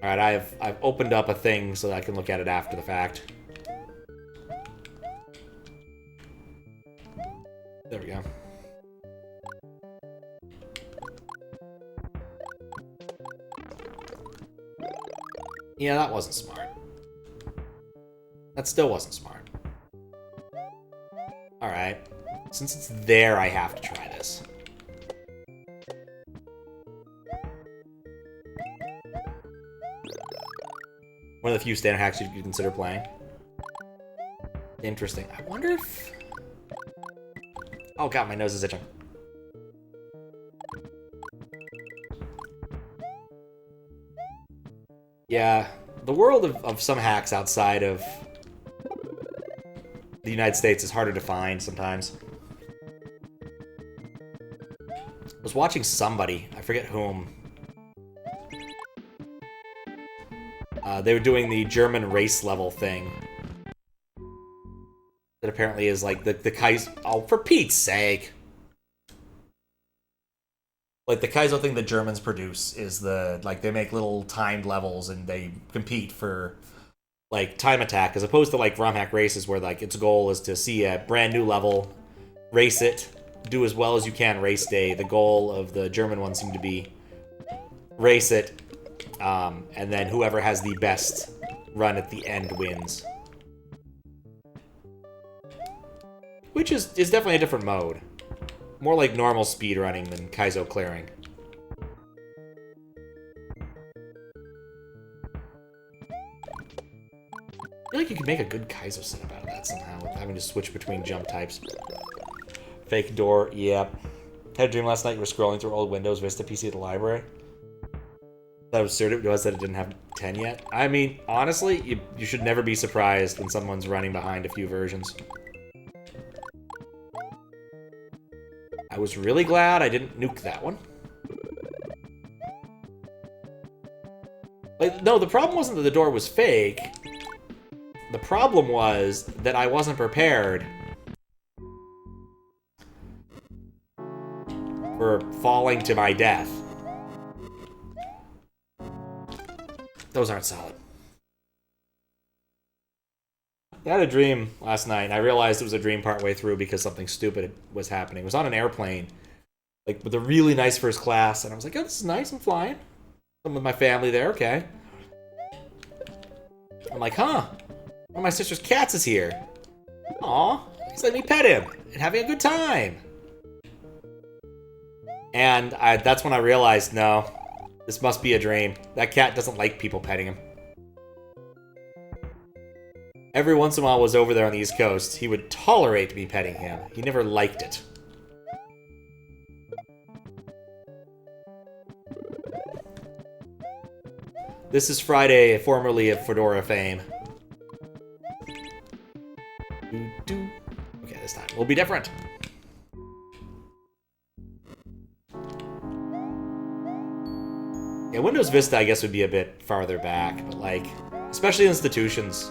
Alright, I've opened up a thing so that I can look at it after the fact. There we go. Yeah, that wasn't smart. That still wasn't smart. Alright. Since it's there, I have to try this. One of the few standard hacks you could consider playing. Interesting. I wonder if... Oh god, my nose is itching. Yeah, the world of some hacks outside of the United States is harder to find sometimes. I was watching somebody, I forget whom. They were doing the German race level thing. That apparently is like the Kaizo... Oh, for Pete's sake! Like, the Kaizo thing that Germans produce is the... Like, they make little timed levels and they compete for, like, time attack, as opposed to, like, ROM hack races where, like, its goal is to see a brand new level, race it, do as well as you can race day. The goal of the German one seemed to be race it, and then whoever has the best run at the end wins. Which is definitely a different mode. More like normal speedrunning than Kaizo clearing. I feel like you could make a good Kaizo setup out of that somehow, with having to switch between jump types. Fake door, yep. Had a dream last night you were scrolling through old Windows Vista PC at the library. How absurd it was that it didn't have 10 yet. I mean, honestly, you should never be surprised when someone's running behind a few versions. I was really glad I didn't nuke that one. Like, no, the problem wasn't that the door was fake. The problem was that I wasn't prepared for falling to my death. Those aren't solid. I had a dream last night, and I realized it was a dream partway through because something stupid was happening. It was on an airplane, like, with a really nice first class, and I was like, oh, this is nice, I'm flying. I'm with my family there, okay. I'm like, huh, one of my sister's cats is here. Aw, he's letting me pet him, and having a good time. And that's when I realized, no, this must be a dream. That cat doesn't like people petting him. Every once in a while I was over there on the East Coast, he would tolerate me petting him. He never liked it. This is Friday, formerly of Fedora fame. Okay, this time will be different. Yeah, Windows Vista, I guess, would be a bit farther back, but, like, especially institutions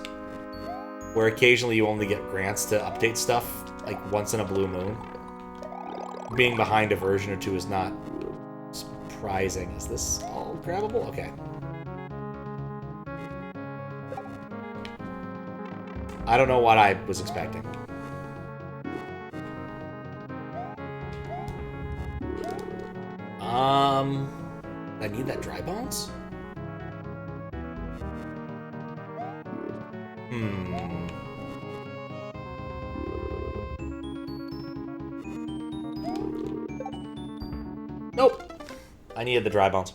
where occasionally you only get grants to update stuff, like, once in a blue moon. Being behind a version or two is not surprising. Is this all grabbable? Okay. I don't know what I was expecting. I need that dry bones? Nope. I needed the dry bones.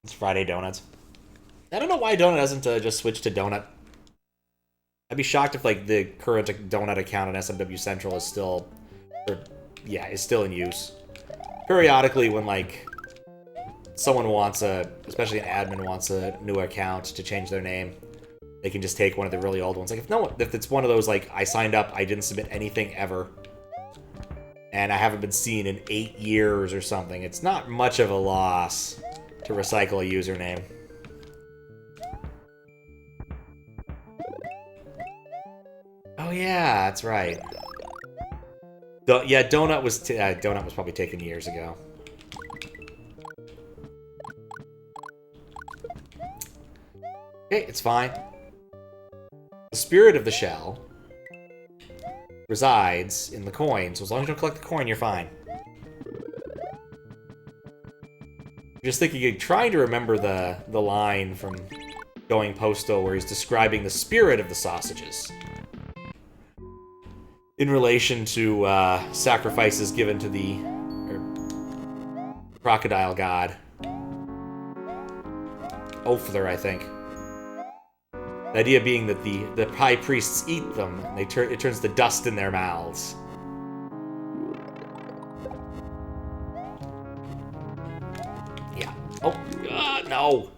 It's Friday Donuts. I don't know why Donut hasn't just switched to Donut. I'd be shocked if, like, the current Donut account on SMW Central is still... is still in use. Periodically, when, like, someone wants especially an admin wants a new account to change their name, they can just take one of the really old ones. Like, if it's one of those, like, I signed up, I didn't submit anything ever, and I haven't been seen in 8 years or something, it's not much of a loss to recycle a username. Oh yeah, that's right. Yeah, Donut was probably taken years ago. Okay, it's fine. The spirit of the shell resides in the coin, so as long as you don't collect the coin, you're fine. Just thinking, trying to remember the line from Going Postal where he's describing the spirit of the sausages in relation to sacrifices given to the crocodile god. Ophler, I think. The idea being that the high priests eat them, and it turns to dust in their mouths. Yeah. Oh, no!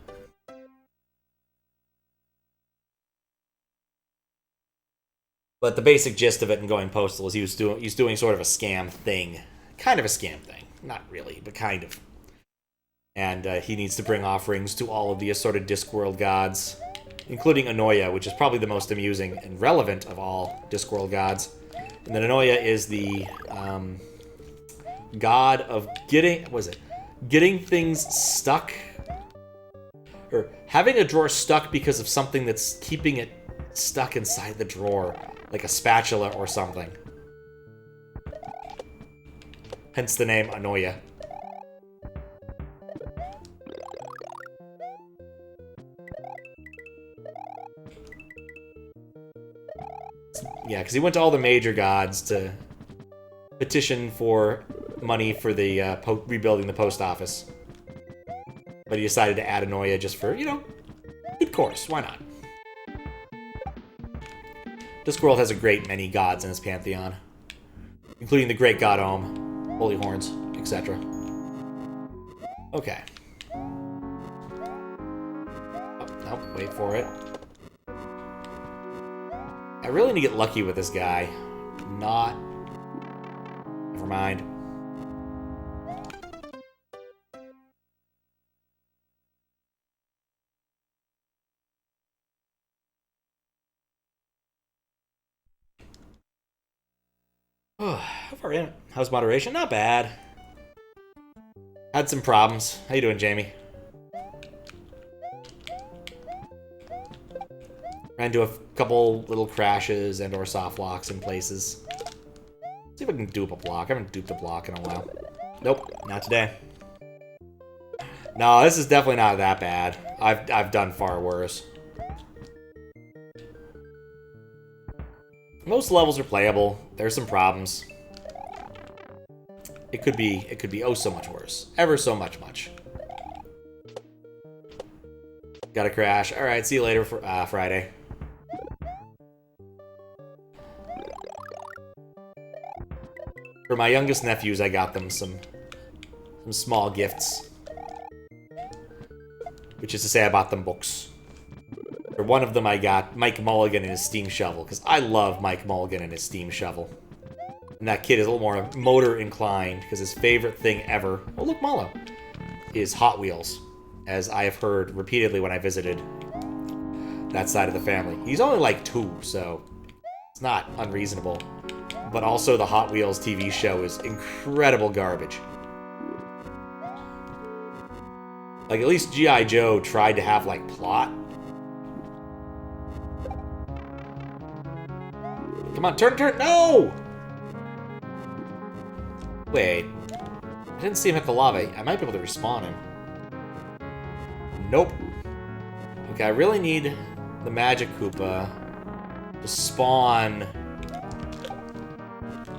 But the basic gist of it in going postal is he's doing sort of a scam thing. Kind of a scam thing. Not really, but kind of. And he needs to bring offerings to all of the assorted Discworld gods, including Anoya, which is probably the most amusing and relevant of all Discworld gods. And then Anoya is the god of getting things stuck? Or having a drawer stuck because of something that's keeping it stuck inside the drawer, like a spatula or something. Hence the name Anoya. Yeah, because he went to all the major gods to petition for money for the rebuilding the post office. But he decided to add Anoya just for, good course. Why not? Discworld has a great many gods in its pantheon, including the great god Om, holy horns, etc. Okay. Oh, no, wait for it. I really need to get lucky with this guy. Not. Never mind. How far in? How's moderation? Not bad. Had some problems. How you doing, Jamie? Ran into a couple little crashes and or soft locks in places. See if I can dupe a block. I haven't duped a block in a while. Nope, not today. No, this is definitely not that bad. I've done far worse. Most levels are playable. There's some problems. It could be oh so much worse. Ever so much. Got a crash. Alright, see you later for Friday. For my youngest nephews, I got them some small gifts. Which is to say I bought them books. For one of them, I got Mike Mulligan and his steam shovel, because I love Mike Mulligan and his steam shovel. And that kid is a little more motor inclined, because his favorite thing ever, oh look, Malo, is Hot Wheels, as I have heard repeatedly when I visited that side of the family. He's only like 2, so it's not unreasonable. But also the Hot Wheels TV show is incredible garbage. Like, at least G.I. Joe tried to have, like, plot. Come on, turn! No! Wait. I didn't see him hit the lava. I might be able to respawn him. Nope. Okay, I really need the Magic Koopa to spawn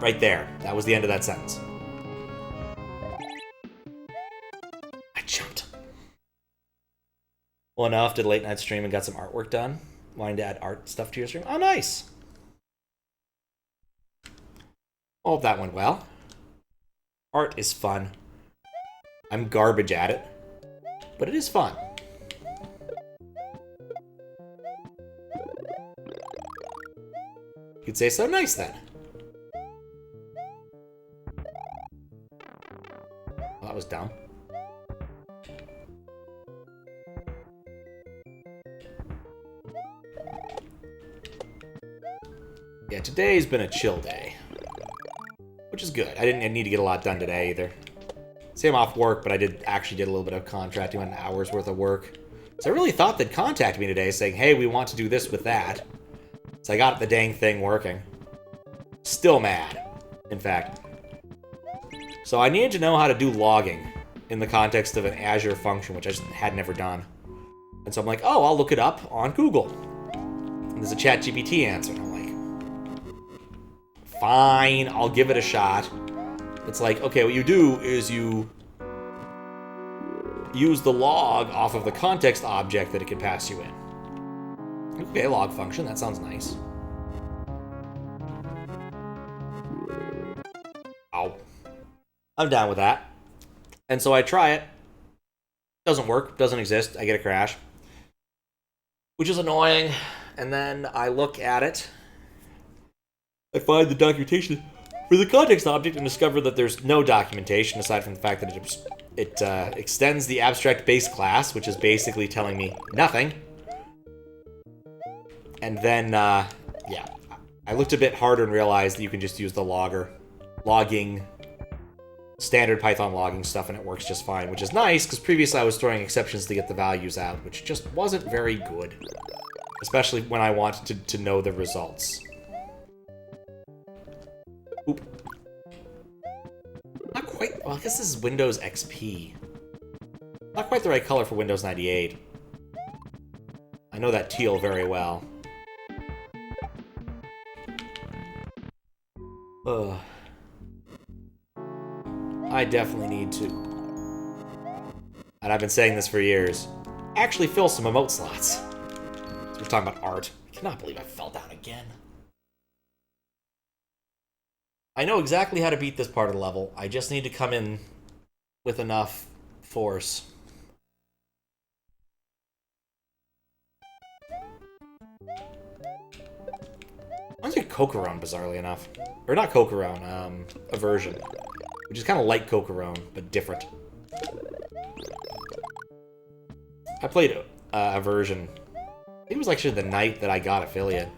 right there. That was the end of that sentence. I jumped. Well enough, did a late night stream and got some artwork done. Wanting to add art stuff to your stream. Oh, nice! Hope that went well. Art is fun. I'm garbage at it, but it is fun. You'd say so. Nice then. Well, that was dumb. Yeah, today's been a chill day. Which is good. I didn't need to get a lot done today either. Say I'm off work, but I actually did a little bit of contracting, an hour's worth of work. So I really thought they'd contact me today saying, hey, we want to do this with that. So I got the dang thing working. Still mad, in fact. So I needed to know how to do logging in the context of an Azure function, which I just had never done. And so I'm like, oh, I'll look it up on Google. And there's a ChatGPT answer. And I'm like, fine, I'll give it a shot. It's like, okay, what you do is you use the log off of the context object that it can pass you in. Okay, log function, that sounds nice. Ow. I'm down with that. And so I try it. Doesn't work, doesn't exist, I get a crash. Which is annoying. And then I look at it. I find the documentation for the context object and discover that there's no documentation aside from the fact that it extends the abstract base class, which is basically telling me nothing. And then, yeah, I looked a bit harder and realized that you can just use the logging, standard Python logging stuff, and it works just fine, which is nice, because previously I was throwing exceptions to get the values out, which just wasn't very good, especially when I wanted to know the results. Oop. Not quite, well, I guess this is Windows XP. Not quite the right color for Windows 98. I know that teal very well. Ugh. I definitely need to, and I've been saying this for years, actually fill some emote slots. So we're talking about art. I cannot believe I fell down again. I know exactly how to beat this part of the level. I just need to come in with enough force. Reminds me of Cocorone, bizarrely enough. Or not Cocorone, Aversion. Which is kind of like Cocorone, but different. I played Aversion. I think it was actually the night that I got Affiliate.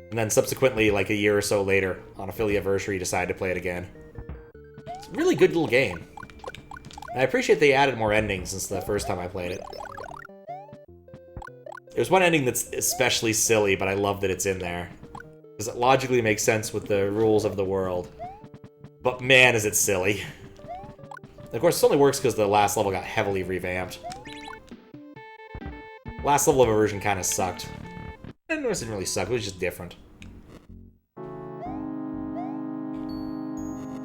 And then subsequently, like a year or so later, on Affiliate-versary, decided to play it again. It's a really good little game. And I appreciate they added more endings since the first time I played it. There's one ending that's especially silly, but I love that it's in there. Because it logically makes sense with the rules of the world. But man, is it silly. Of course, this only works because the last level got heavily revamped. Last level of Aversion kind of sucked. And it didn't really suck, it was just different.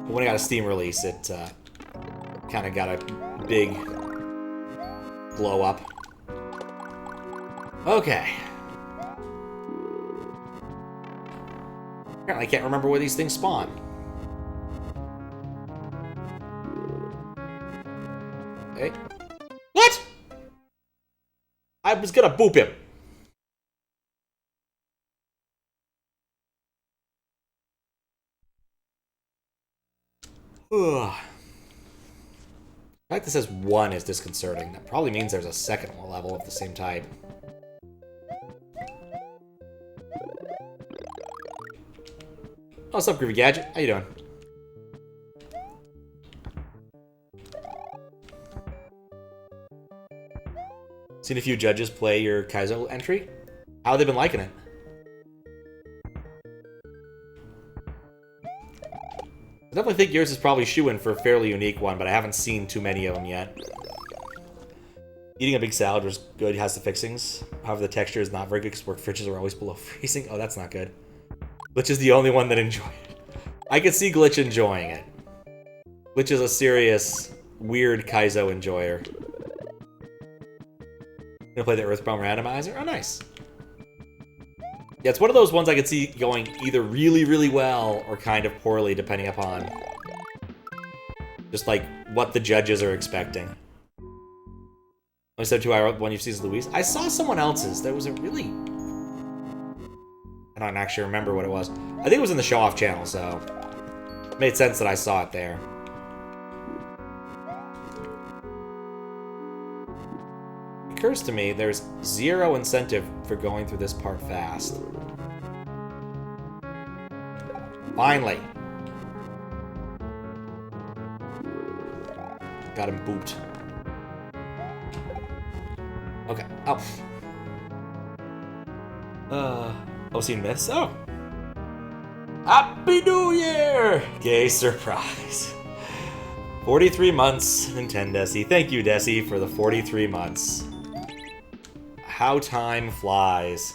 But when it got a Steam release, it kind of got a big blow up. Okay. Apparently I can't remember where these things spawn. Okay. What?! I was gonna boop him. Ugh. The fact that it says 1 is disconcerting. That probably means there's a second level of the same type. Oh, what's up, Groovy Gadget? How you doing? Seen a few judges play your Kaizo entry. How have they been liking it? I definitely think yours is probably shoo-in for a fairly unique one, but I haven't seen too many of them yet. Eating a big salad was good, has the fixings. However, the texture is not very good because work fridges are always below freezing. Oh, that's not good. Glitch is the only one that enjoyed it. I could see Glitch enjoying it. Glitch is a serious, weird Kaizo enjoyer. Gonna play the Earthbound Randomizer? Oh, nice. Yeah, it's one of those ones I could see going either really, really well or kind of poorly, depending upon just, like, what the judges are expecting. I said 2 hour one you've seen is Louise. I saw someone else's. That was a really... I don't actually remember what it was. I think it was in the show-off channel, so... It made sense that I saw it there. It occurs to me there's zero incentive for going through this part fast. Finally! Got him booped. Okay. Oh. OC Myths? Oh! Happy New Year! Gay surprise. 43 months, Nintendo. Thank you, Desi, for the 43 months. How time flies.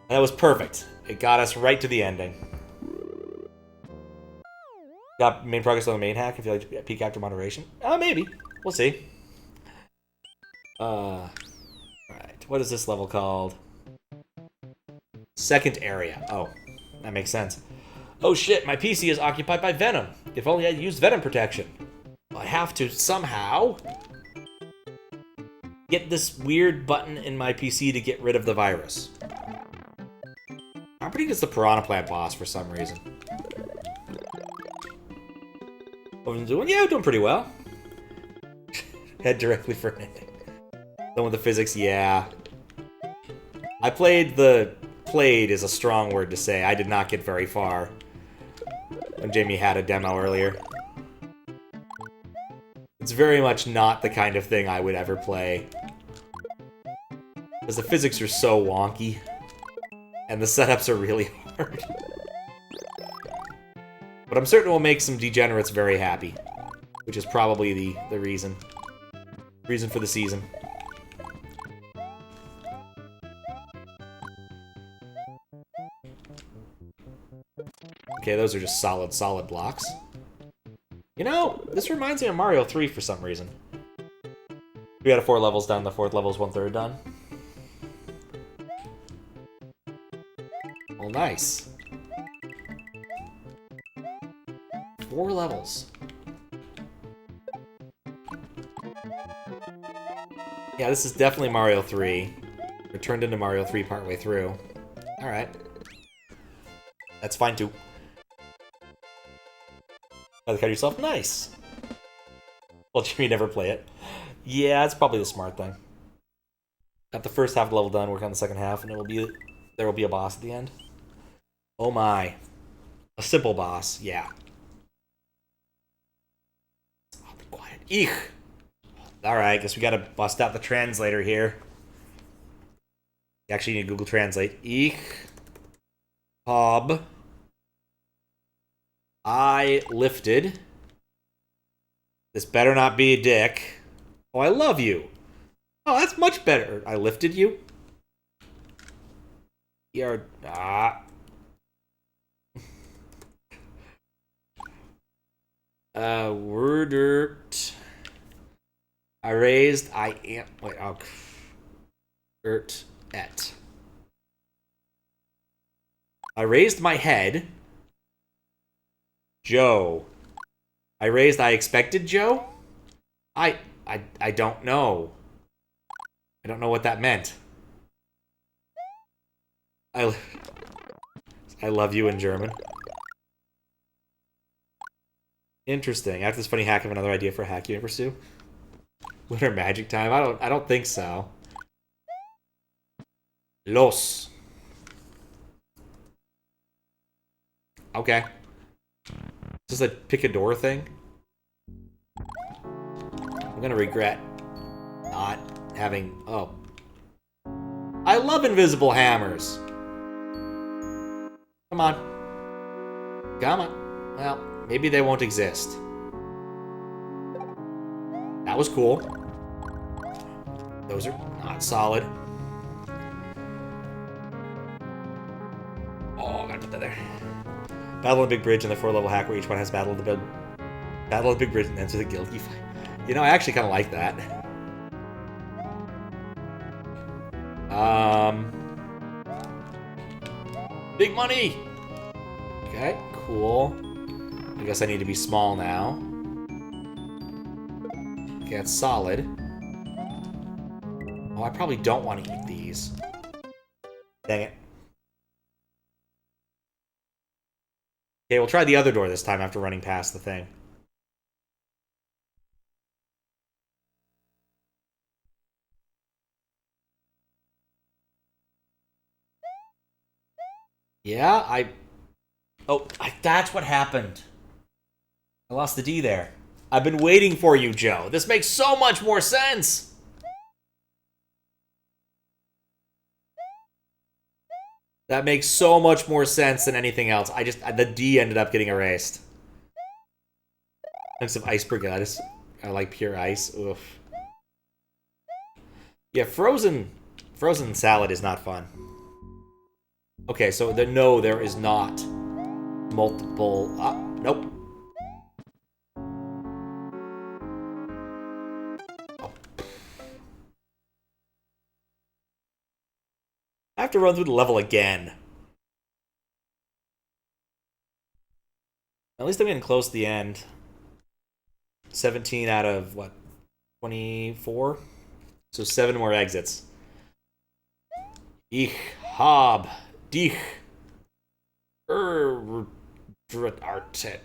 That was perfect. It got us right to the ending. Got main progress on the main hack if you like to peek after moderation? Maybe. We'll see. Right. What is this level called? Second area. Oh, that makes sense. Oh shit, my PC is occupied by Venom. If only I used Venom protection. I have to somehow get this weird button in my PC to get rid of the virus. I'm pretty good as the Piranha Plant boss for some reason. What am I doing? Yeah, doing pretty well. Head directly for an ending. Done with the physics, yeah. I played is a strong word to say. I did not get very far when Jamie had a demo earlier. It's very much not the kind of thing I would ever play. Because the physics are so wonky. And the setups are really hard. But I'm certain it will make some degenerates very happy. Which is probably the reason. Reason for the season. Okay, those are just solid blocks. You know, this reminds me of Mario 3 for some reason. We got 4 levels done, the 4th level is 1/3 done. Well, nice. 4 levels. Yeah, this is definitely Mario 3. It turned into Mario 3 partway through. Alright. That's fine too. Cut yourself? Nice! Well, Jimmy never play it. Yeah, it's probably the smart thing. Got the first half level done, work on the second half, and there will be a boss at the end. Oh my. A simple boss, yeah. Oh, be quiet. Eek! Alright, guess we gotta bust out the translator here. You actually need to Google Translate. Eek. Hob. I lifted. This better not be a dick. Oh, I love you. Oh, that's much better. I lifted you? You're... Wordert. I raised... I am... Wait, oh... et. I raised my head... Joe. I expected Joe? I don't know. I don't know what that meant. I love you in German. Interesting. After this funny hack, I have another idea for a hack you may pursue. Winter magic time? I don't think so. Los. Okay. Is this a pick a door thing? I'm gonna regret not having... Oh. I love invisible hammers! Come on. Come on. Well, maybe they won't exist. That was cool. Those are not solid. Oh, gotta put that there. Battle of the Big Bridge and the 4-level hack where each one has Battle of the Big Bridge and enter the guild. You know, I actually kind of like that. Big money! Okay, cool. I guess I need to be small now. Okay, that's solid. Oh, I probably don't want to eat these. Dang it. Okay, we'll try the other door this time after running past the thing. Yeah, that's what happened. I lost the D there. I've been waiting for you, Joe. This makes so much more sense! That makes so much more sense than anything else. The D ended up getting erased. And some ice brigadis. I like pure ice. Oof. Yeah, frozen salad is not fun. Okay, so no, there is not multiple... nope. Oh. I have to run through the level again. At least I'm getting close to the end. 17 out of, what, 24? So 7 more exits. Ich hab dich Artet.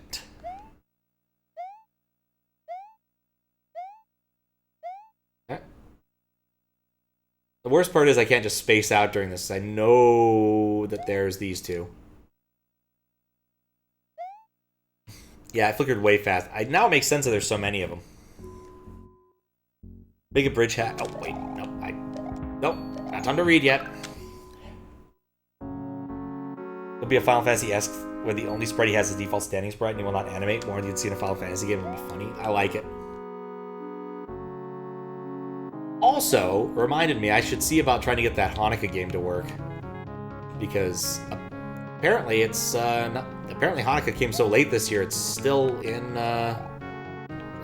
The worst part is I can't just space out during this. I know that there's these two. Yeah, I flickered way fast. Now it makes sense that there's so many of them. Make a bridge hat. Oh, wait. No, Nope. Not time to read yet. It'll be a Final Fantasy-esque where the only sprite he has is default standing sprite and he will not animate more than you'd see in a Final Fantasy game. It'll be funny. I like it. Also, reminded me I should see about trying to get that Hanukkah game to work. Because apparently it's not... Apparently Hanukkah came so late this year, it's still in...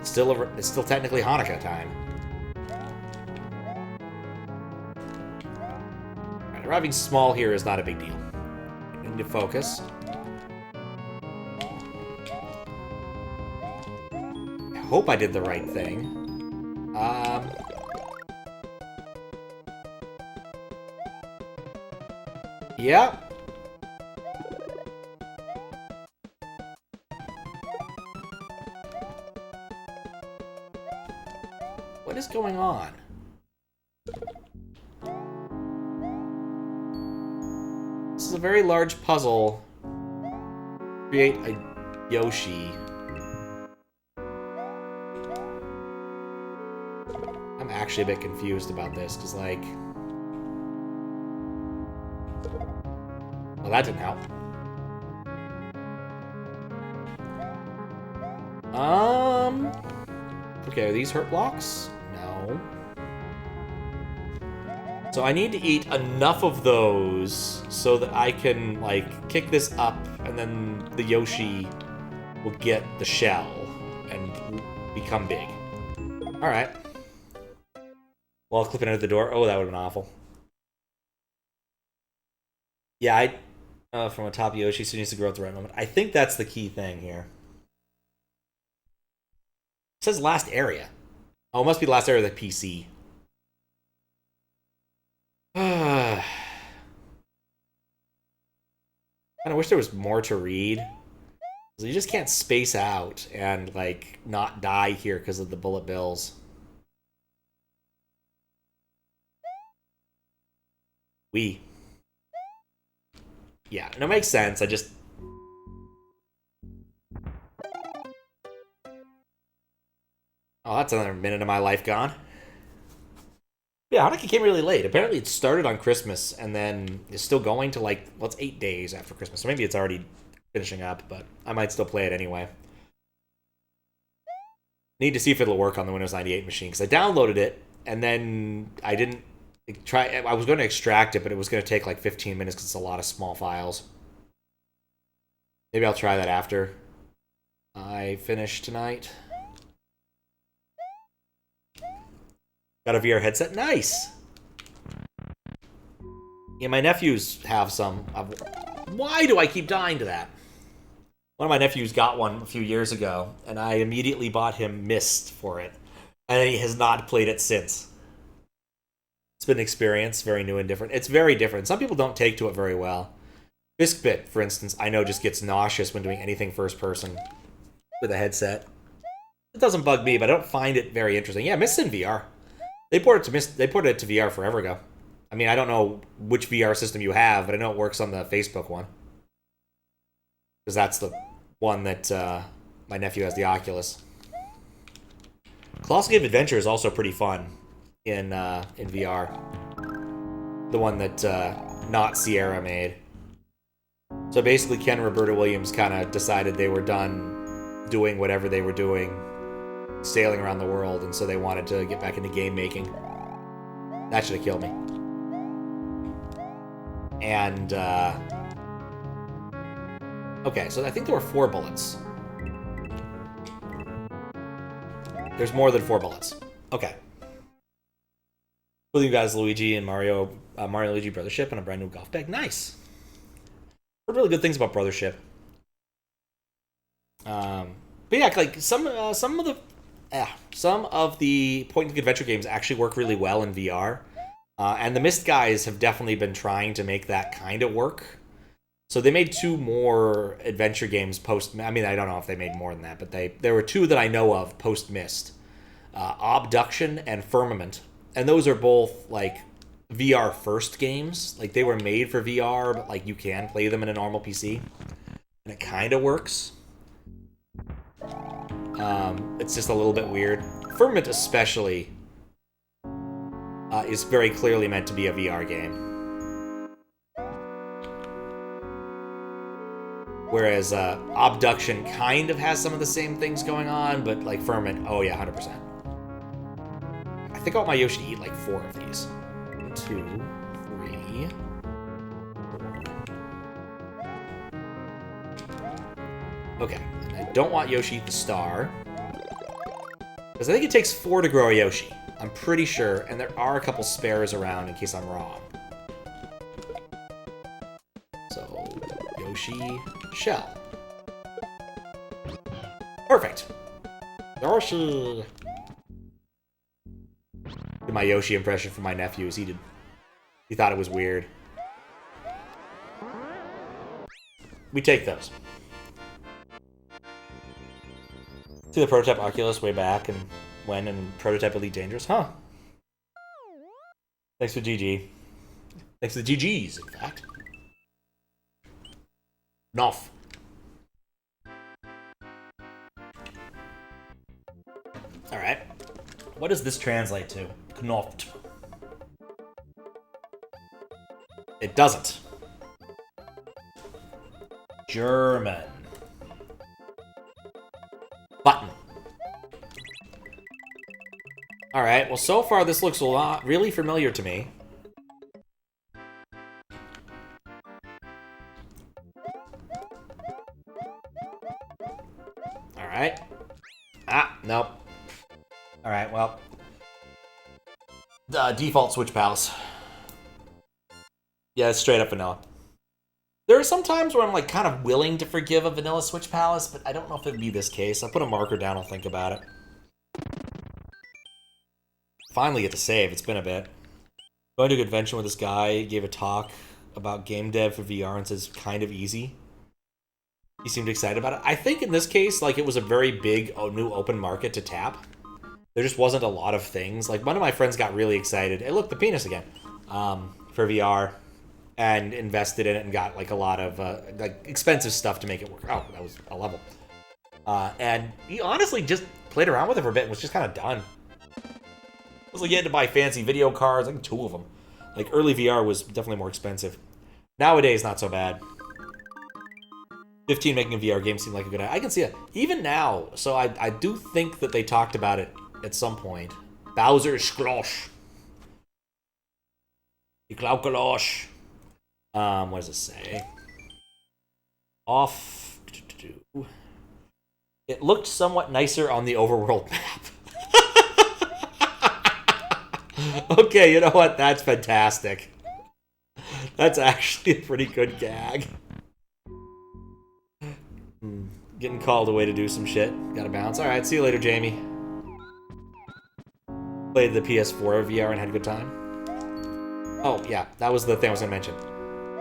It's still technically Hanukkah time. Right, arriving small here is not a big deal. I need to focus. I hope I did the right thing. Yeah. What is going on? This is a very large puzzle. Create a Yoshi. I'm actually a bit confused about this, because, like... Well, that didn't help. Okay, are these hurt blocks? No. So I need to eat enough of those so that I can, like, kick this up, and then the Yoshi will get the shell and become big. Alright. While clipping under the door. Oh, that would have been awful. Yeah, from a top Yoshi, so he needs to grow at the right moment. I think that's the key thing here. It says last area. Oh, it must be the last area of the PC. I wish there was more to read. You just can't space out and, like, not die here because of the bullet bills. Yeah, no, it makes sense. I just... Oh, that's another minute of my life gone. Yeah, Hanukkah came really late. Apparently it started on Christmas and then is still going to, like, well, it's 8 days after Christmas. So maybe it's already finishing up, but I might still play it anyway. Need to see if it'll work on the Windows 98 machine, because I downloaded it, and then I didn't try... I was going to extract it, but it was going to take, like, 15 minutes because it's a lot of small files. Maybe I'll try that after I finish tonight. Got a VR headset? Nice! Yeah, my nephews have some. Why do I keep dying to that? One of my nephews got one a few years ago, and I immediately bought him Myst for it. And he has not played it since. It's been an experience, very new and different. It's very different. Some people don't take to it very well. Biscuit, for instance, I know just gets nauseous when doing anything first person with a headset. It doesn't bug me, but I don't find it very interesting. Yeah, Myst in VR. They ported it to VR forever ago. I mean, I don't know which VR system you have, but I know it works on the Facebook one. Because that's the one that my nephew has, the Oculus. Colossal Game Adventure is also pretty fun in VR. The one that not Sierra made. So basically, Ken and Roberta Williams kind of decided they were done doing whatever they were doing, sailing around the world, and so they wanted to get back into game making. That should have killed me. And, okay, so I think there were 4 bullets. There's more than 4 bullets. Okay. With you guys, Luigi and Mario Luigi Brothership and a brand new golf bag. Nice! Heard really good things about Brothership. But yeah, like, some of the point-and-click adventure games actually work really well in VR. And the Myst guys have definitely been trying to make that kind of work. So they made 2 more adventure games post... I mean, I don't know if they made more than that, but there were 2 that I know of post-Myst. Obduction and Firmament. And those are both, like, VR first games. Like, they were made for VR, but, like, you can play them in a normal PC. And it kind of works. It's just a little bit weird. Firmament especially is very clearly meant to be a VR game. Whereas Obduction kind of has some of the same things going on, but like Firmament, oh yeah, 100%. I think I want my Yoshi to eat like 4 of these. 1, 2, 3, 4. Okay, and I don't want Yoshi to eat the star. Because I think it takes 4 to grow a Yoshi. I'm pretty sure, and there are a couple spares around in case I'm wrong. So, Yoshi, shell. Perfect. Yoshi. Did my Yoshi impression for my nephews. He thought it was weird. We take those. See the prototype Oculus way back and when and prototype Elite Dangerous? Huh. Thanks for GG. Thanks to the GGs, in fact. Knopf. Alright. What does this translate to? Knopf. It doesn't. German. Button. Alright, well so far this looks a lot really familiar to me. Alright. Ah, nope. Alright, well. Default Switch Palace. Yeah, it's straight up vanilla. There are some times where I'm like kind of willing to forgive a vanilla Switch Palace, but I don't know if it'd be this case. I'll put a marker down, I'll think about it. Finally get to save, it's been a bit. Going to a convention with this guy, gave a talk about game dev for VR and says kind of easy. He seemed excited about it. I think in this case, like, it was a very big new open market to tap. There just wasn't a lot of things. Like, one of my friends got really excited. Hey, look, the penis again. For VR. And invested in it and got, like, a lot of, like, expensive stuff to make it work. Oh, that was a level. And he honestly just played around with it for a bit and was just kind of done. It was like, you had to buy fancy video cards, like 2 of them. Like, early VR was definitely more expensive. Nowadays, not so bad. 15 making a VR game seemed like a good idea. I can see it. Even now, so I do think that they talked about it at some point. BOWSER'S. What does it say? Off. It looked somewhat nicer on the overworld map. Okay, you know what? That's fantastic. That's actually a pretty good gag. Getting called away to do some shit. Gotta bounce. Alright, see you later, Jamie. Played the PS4 VR and had a good time. Oh, yeah, that was the thing I was gonna mention.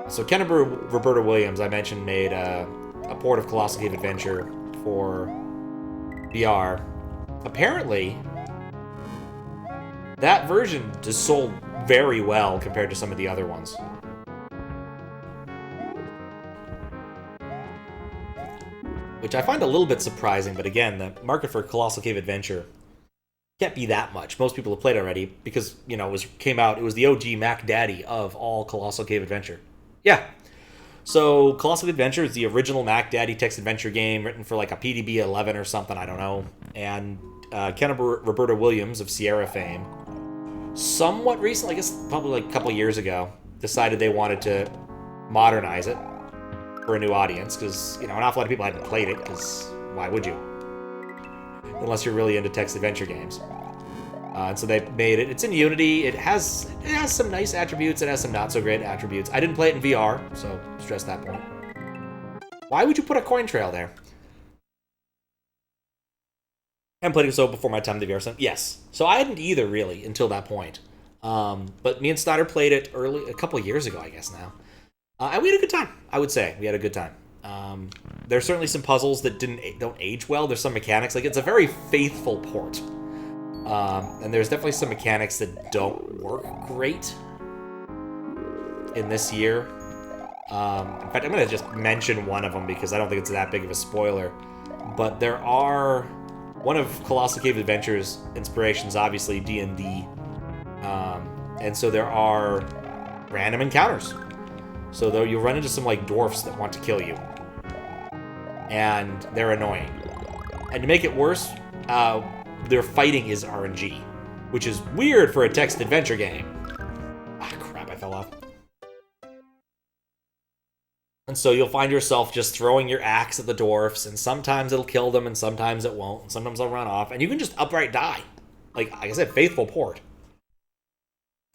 So Ken and Roberta Williams, I mentioned, made a port of Colossal Cave Adventure for VR. Apparently, that version just sold very well compared to some of the other ones. Which I find a little bit surprising, but again, the market for Colossal Cave Adventure can't be that much. Most people have played already because, you know, it was the OG Mac Daddy of all Colossal Cave Adventure. Yeah. So, Colossal Adventure is the original Mac Daddy text adventure game written for like a PDB 11 or something, I don't know. And Ken and Roberta Williams of Sierra fame, somewhat recently, I guess probably like a couple years ago, decided they wanted to modernize it for a new audience, because, you know, an awful lot of people hadn't played it, because why would you? Unless you're really into text adventure games. And so they made it. It's in Unity. It has some nice attributes. It has some not so great attributes. I didn't play it in VR, so stress that point. Why would you put a coin trail there? I haven't played it so before my time in the VR. Yes. So I hadn't either, really, until that point. But me and Snyder played it a couple of years ago, I guess now. And we had a good time, I would say. We had a good time. There's certainly some puzzles that don't age well. There's some mechanics. Like, it's a very faithful port. And there's definitely some mechanics that don't work great in this year. In fact, I'm going to just mention one of them because I don't think it's that big of a spoiler. But there are... One of Colossal Cave Adventure's inspirations, obviously, D&D. And so there are random encounters. So though you'll run into some, like, dwarfs that want to kill you. And they're annoying. And to make it worse, their fighting is RNG. Which is weird for a text adventure game. Ah, crap, I fell off. And so you'll find yourself just throwing your axe at the dwarfs, and sometimes it'll kill them, and sometimes it won't, and sometimes they'll run off, and you can just outright die. Like I said, faithful port.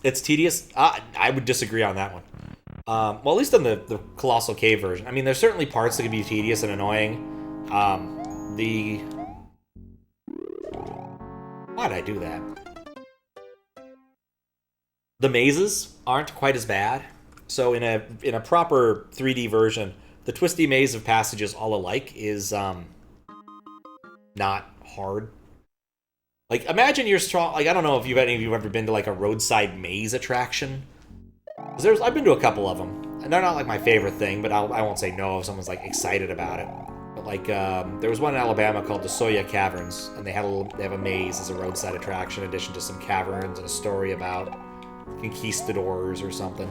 It's tedious. I would disagree on that one. Well, at least on the Colossal Cave version. I mean, there's certainly parts that can be tedious and annoying. Why did I do that? The mazes aren't quite as bad. So in a proper 3D version, the twisty maze of passages all alike is not hard. Like, imagine you're strong. Like, I don't know if any of you have ever been to like a roadside maze attraction. I've been to a couple of them, and they're not like my favorite thing, but I won't say no if someone's like excited about it. But like, there was one in Alabama called the Soya Caverns, and they have a maze as a roadside attraction, in addition to some caverns and a story about conquistadors or something.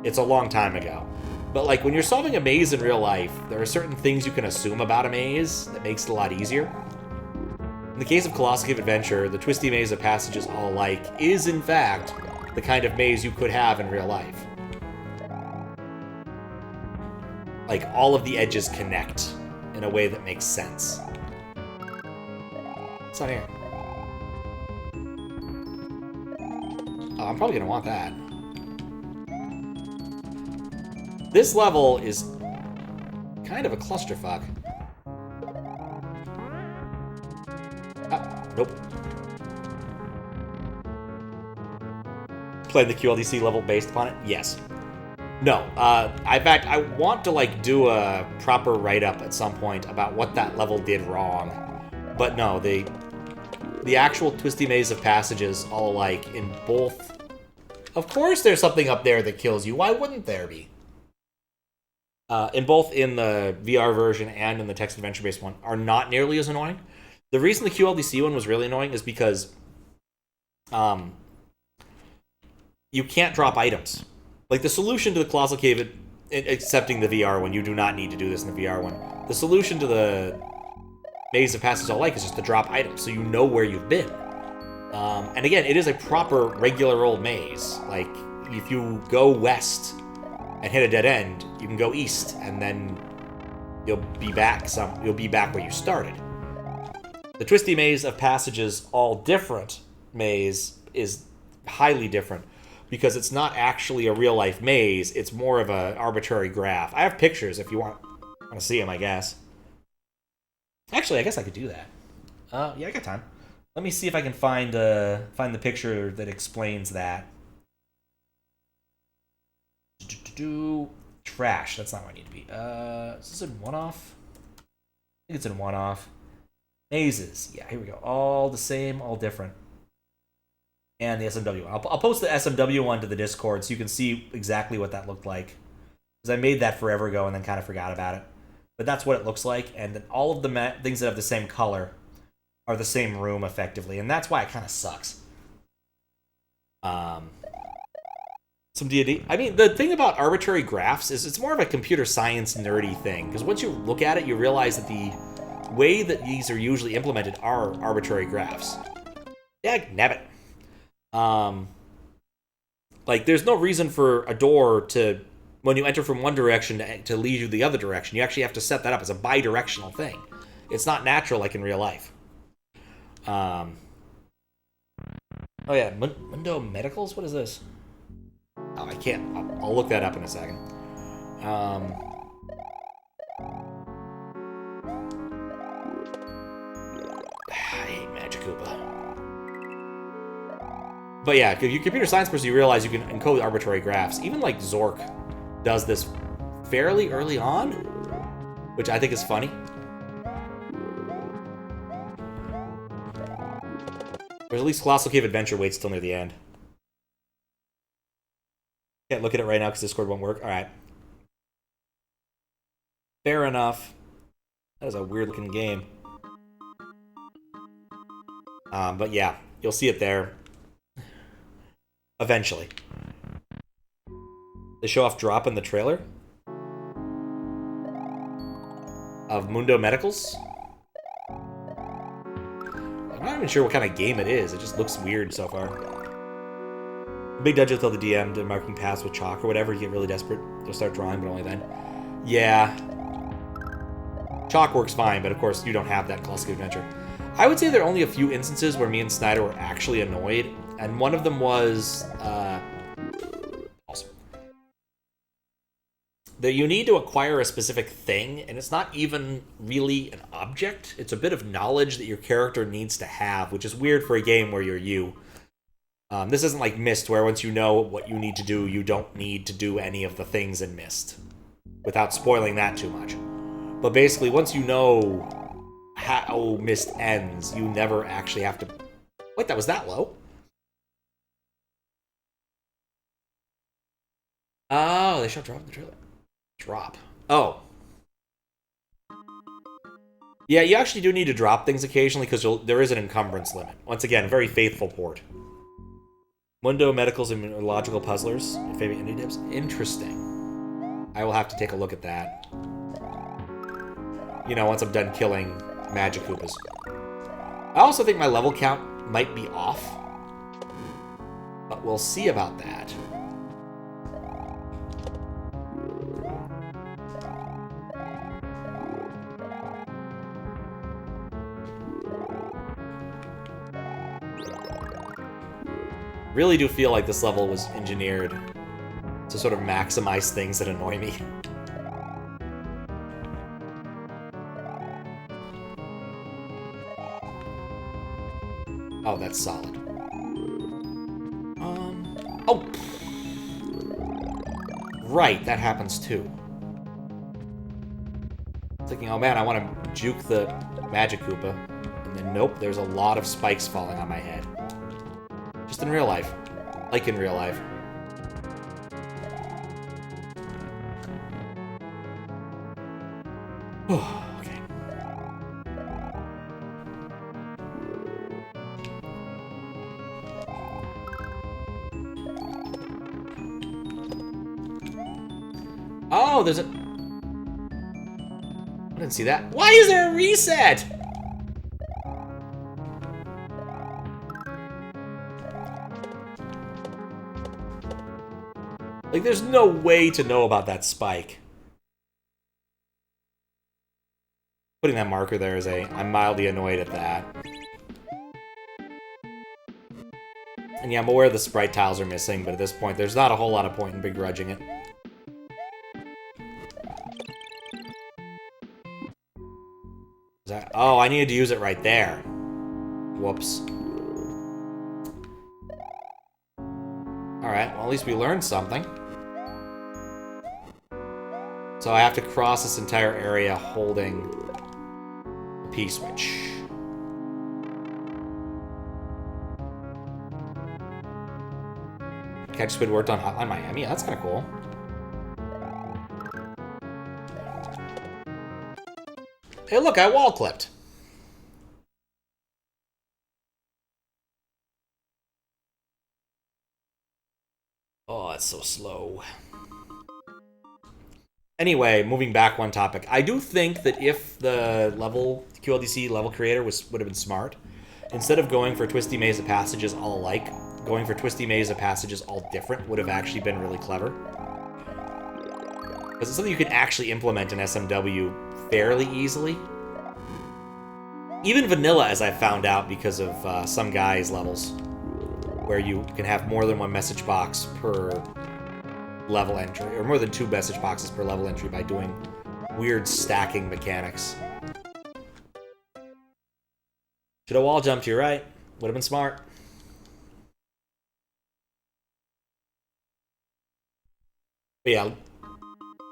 It's a long time ago. But like, when you're solving a maze in real life, there are certain things you can assume about a maze that makes it a lot easier. In the case of Colossal Cave Adventure, the twisty maze of passages all alike is, in fact, the kind of maze you could have in real life. Like, all of the edges connect in a way that makes sense. It's not here. Oh, I'm probably gonna want that. This level is kind of a clusterfuck. Nope. Play the QLDC level based upon it? Yes. No. In fact, I want to like do a proper write-up at some point about what that level did wrong. But no, the actual twisty maze of passages all alike in both... Of course there's something up there that kills you. Why wouldn't there be? In both in the VR version and in the text adventure-based one, are not nearly as annoying. The reason the QLDC one was really annoying is because you can't drop items. Like, the solution to the Colossal Cave, accepting the VR one, you do not need to do this in the VR one. The solution to the Maze of Passages all alike is just to drop items, so you know where you've been. And again, it is a proper, regular old maze. Like, if you go west and hit a dead end, you can go east, and then you'll be back where you started. The twisty maze of passages all different maze is highly different because it's not actually a real life maze, it's more of an arbitrary graph. I have pictures if you want to see them, I guess. Actually, I guess I could do that. Yeah, I got time. Let me see if I can find the picture that explains that. Trash. That's not where I need to be. Is this in one-off? I think it's in one-off. Mazes. Yeah, here we go. All the same, all different. And the SMW one. I'll post the SMW one to the Discord so you can see exactly what that looked like. Because I made that forever ago and then kind of forgot about it. But that's what it looks like. And then all of the things that have the same color are the same room, effectively. And that's why it kind of sucks. Some D&D. I mean, the thing about arbitrary graphs is it's more of a computer science nerdy thing. Because once you look at it, you realize that the way that these are usually implemented are arbitrary graphs. Yeah, nabbit. Like, there's no reason for a door to, when you enter from one direction, to lead you the other direction. You actually have to set that up as a bi-directional thing. It's not natural like in real life. Oh yeah, Mundo Medicals? What is this? Oh, I can't. I'll look that up in a second. I hate Magikoopa. But yeah, if you're a computer science person, you realize you can encode arbitrary graphs. Even like Zork does this fairly early on, which I think is funny. Or at least Colossal Cave Adventure waits till near the end. Can't look at it right now because Discord won't work. Alright. Fair enough. That is a weird looking game. But yeah, you'll see it there. Eventually. They show off Drop in the trailer of Mundo Medicals. I'm not even sure what kind of game it is. It just looks weird so far. Big Dungeon tell the DM to marking paths with chalk or whatever. You get really desperate. You'll start drawing, but only then. Yeah. Chalk works fine, but of course you don't have that in Classic Adventure. I would say there are only a few instances where me and Snyder were actually annoyed, and one of them was that you need to acquire a specific thing, and it's not even really an object. It's a bit of knowledge that your character needs to have, which is weird for a game where you're you. This isn't like Myst, where once you know what you need to do, you don't need to do any of the things in Myst, without spoiling that too much. But basically, once you know how Myst ends, you never actually have to... Wait, that was that low? Oh, they showed Drop in the trailer. Drop. Oh. Yeah, you actually do need to drop things occasionally because there is an encumbrance limit. Once again, very faithful port. Mundo Medicals and Logical Puzzlers. Your favorite indie dips? Interesting. I will have to take a look at that. You know, once I'm done killing Magic Koopas. I also think my level count might be off. But we'll see about that. Really do feel like this level was engineered to sort of maximize things that annoy me. Oh, that's solid. Oh! Right, that happens too. Thinking, oh man, I want to juke the Magic Koopa. And then nope, there's a lot of spikes falling on my head. Just in real life. Like in real life. Okay. Oh, there's a... I didn't see that. Why is there a reset? Like, there's no way to know about that spike. Putting that marker there is I'm mildly annoyed at that. And yeah, I'm aware the sprite tiles are missing, but at this point, there's not a whole lot of point in begrudging it. Oh, I needed to use it right there. Whoops. Alright, well, at least we learned something. So I have to cross this entire area holding the P-switch. Catch Squid worked on Hotline Miami. That's kind of cool. Hey, look, I wall clipped. Oh, that's so slow. Anyway, moving back one topic. I do think that if the QLDC level creator would have been smart, instead of going for Twisty Maze of Passages all alike, going for Twisty Maze of Passages all different would have actually been really clever. Because it's something you can actually implement in SMW fairly easily. Even vanilla, as I've found out because of some guys' levels, where you can have more than one message box per level entry, or more than 2 message boxes per level entry by doing weird stacking mechanics. Should have wall jumped, you're right. Would have been smart. But yeah,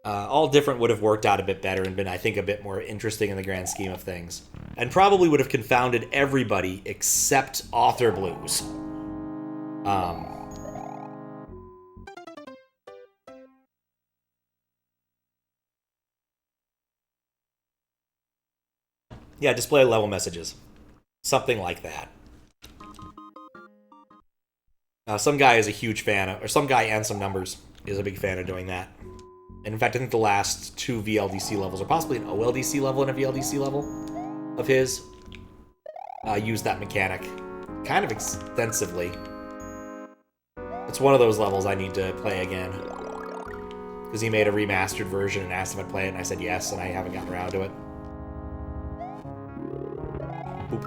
All different would have worked out a bit better and been, I think, a bit more interesting in the grand scheme of things. And probably would have confounded everybody except Author Blues. Yeah, display level messages. Something like that. Some guy is a huge fan of, or some guy and some numbers is a big fan of doing that. And in fact, I think the last 2 VLDC levels, or possibly an OLDC level and a VLDC level of his, use that mechanic kind of extensively. It's one of those levels I need to play again. Because he made a remastered version and asked if I'd play it, and I said yes, and I haven't gotten around to it. Oop.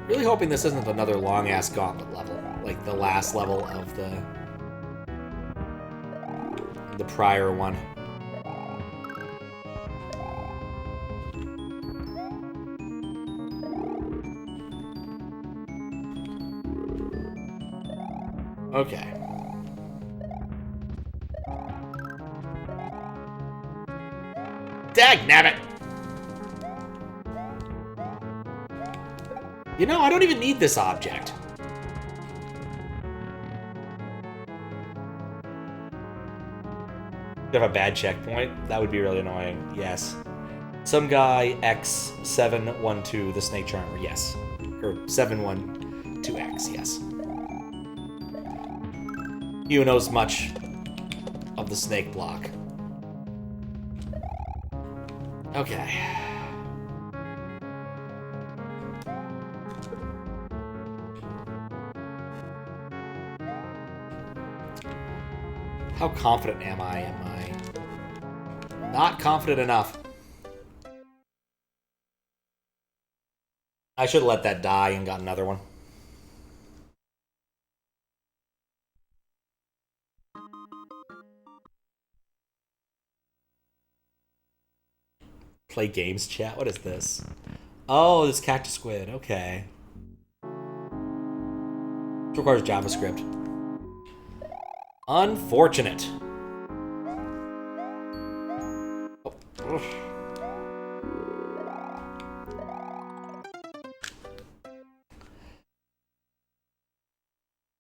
Really hoping this isn't another long-ass gauntlet level, like the last level of the prior one. Okay. Dagnabbit! You know, I don't even need this object. You have a bad checkpoint? That would be really annoying. Yes. Some guy X712, the snake charmer. Yes. Or 712X. Yes. He who knows much of the snake block. Okay. How confident am I? Am I not confident enough? I should have let that die and got another one. Play games chat? What is this? Oh, this Cactus Squid. Okay. It requires JavaScript. Unfortunate. Oh.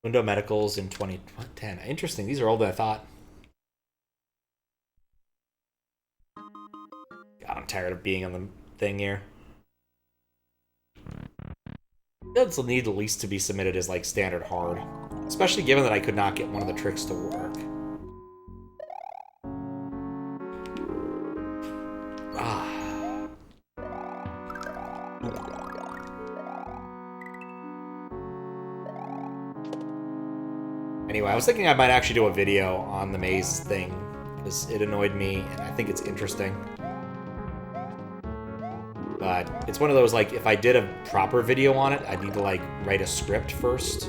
Window Medicals in 2010. Interesting. These are older than I thought. God, I'm tired of being on the thing here. This will need at least to be submitted as like standard hard. Especially given that I could not get one of the tricks to work. Ah. Anyway, I was thinking I might actually do a video on the maze thing, because it annoyed me, and I think it's interesting. But it's one of those, like, if I did a proper video on it, I'd need to, like, write a script first.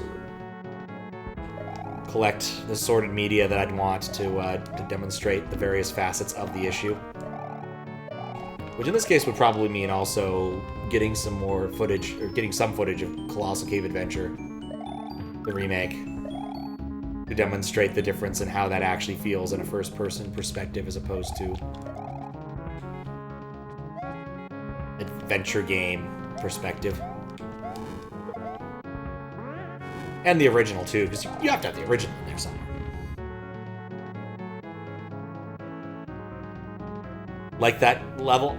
Collect the sorted media that I'd want to demonstrate the various facets of the issue. Which in this case would probably mean also getting some more footage, or getting some footage of Colossal Cave Adventure, the remake, to demonstrate the difference in how that actually feels in a first-person perspective as opposed to adventure game perspective. And the original, too, because you have to have the original in there somewhere. Like that level,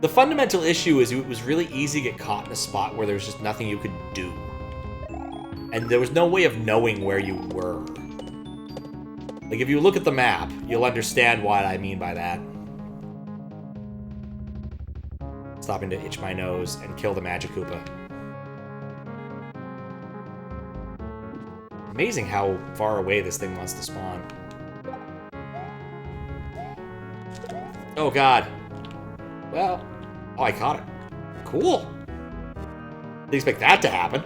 the fundamental issue is it was really easy to get caught in a spot where there's just nothing you could do. And there was no way of knowing where you were. Like, if you look at the map, you'll understand what I mean by that. Stopping to itch my nose and kill the Magic Koopa. Amazing how far away this thing wants to spawn. Oh god. Well, oh, I caught it. Cool. Didn't expect that to happen.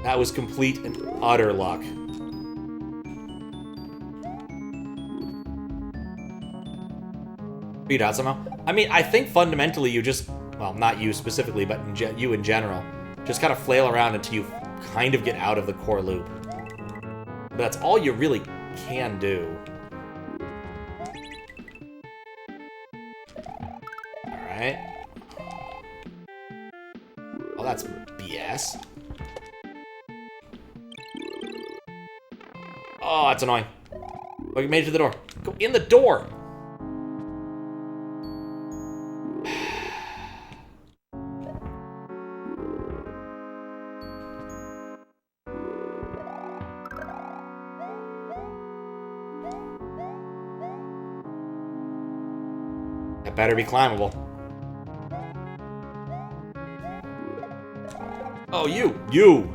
That was complete and utter luck. Figured out somehow. I mean, I think fundamentally you just, well, not you specifically, but you in general, just kind of flail around until you kind of get out of the core loop. But that's all you really can do. Alright. Oh, that's BS. Oh, that's annoying. Oh, you made it to the door. Go in the door! That better be climbable. Oh, you! You!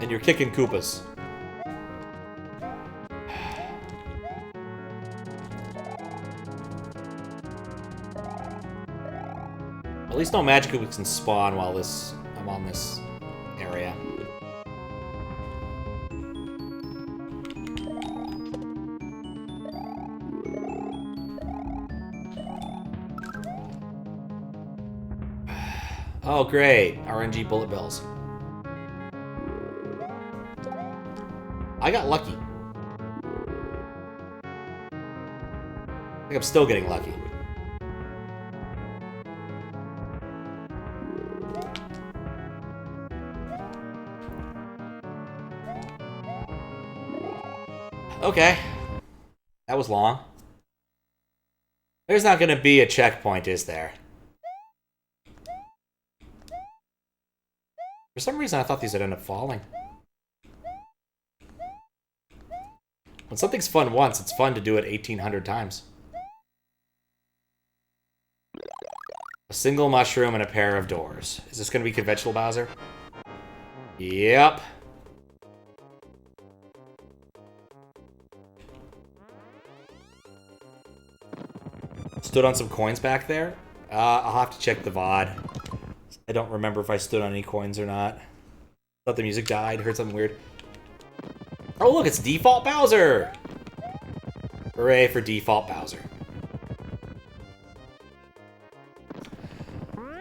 And you're kicking Koopas. At least no magic Koopas can spawn while I'm on this area. Oh, great. RNG bullet bills. I got lucky. I think I'm still getting lucky. Okay. That was long. There's not gonna be a checkpoint, is there? For some reason, I thought these would end up falling. When something's fun once, it's fun to do it 1,800 times. A single mushroom and a pair of doors. Is this going to be conventional Bowser? Yep. Stood on some coins back there? I'll have to check the VOD. I don't remember if I stood on any coins or not. Thought the music died, heard something weird. Oh look, it's Default Bowser! Hooray for Default Bowser.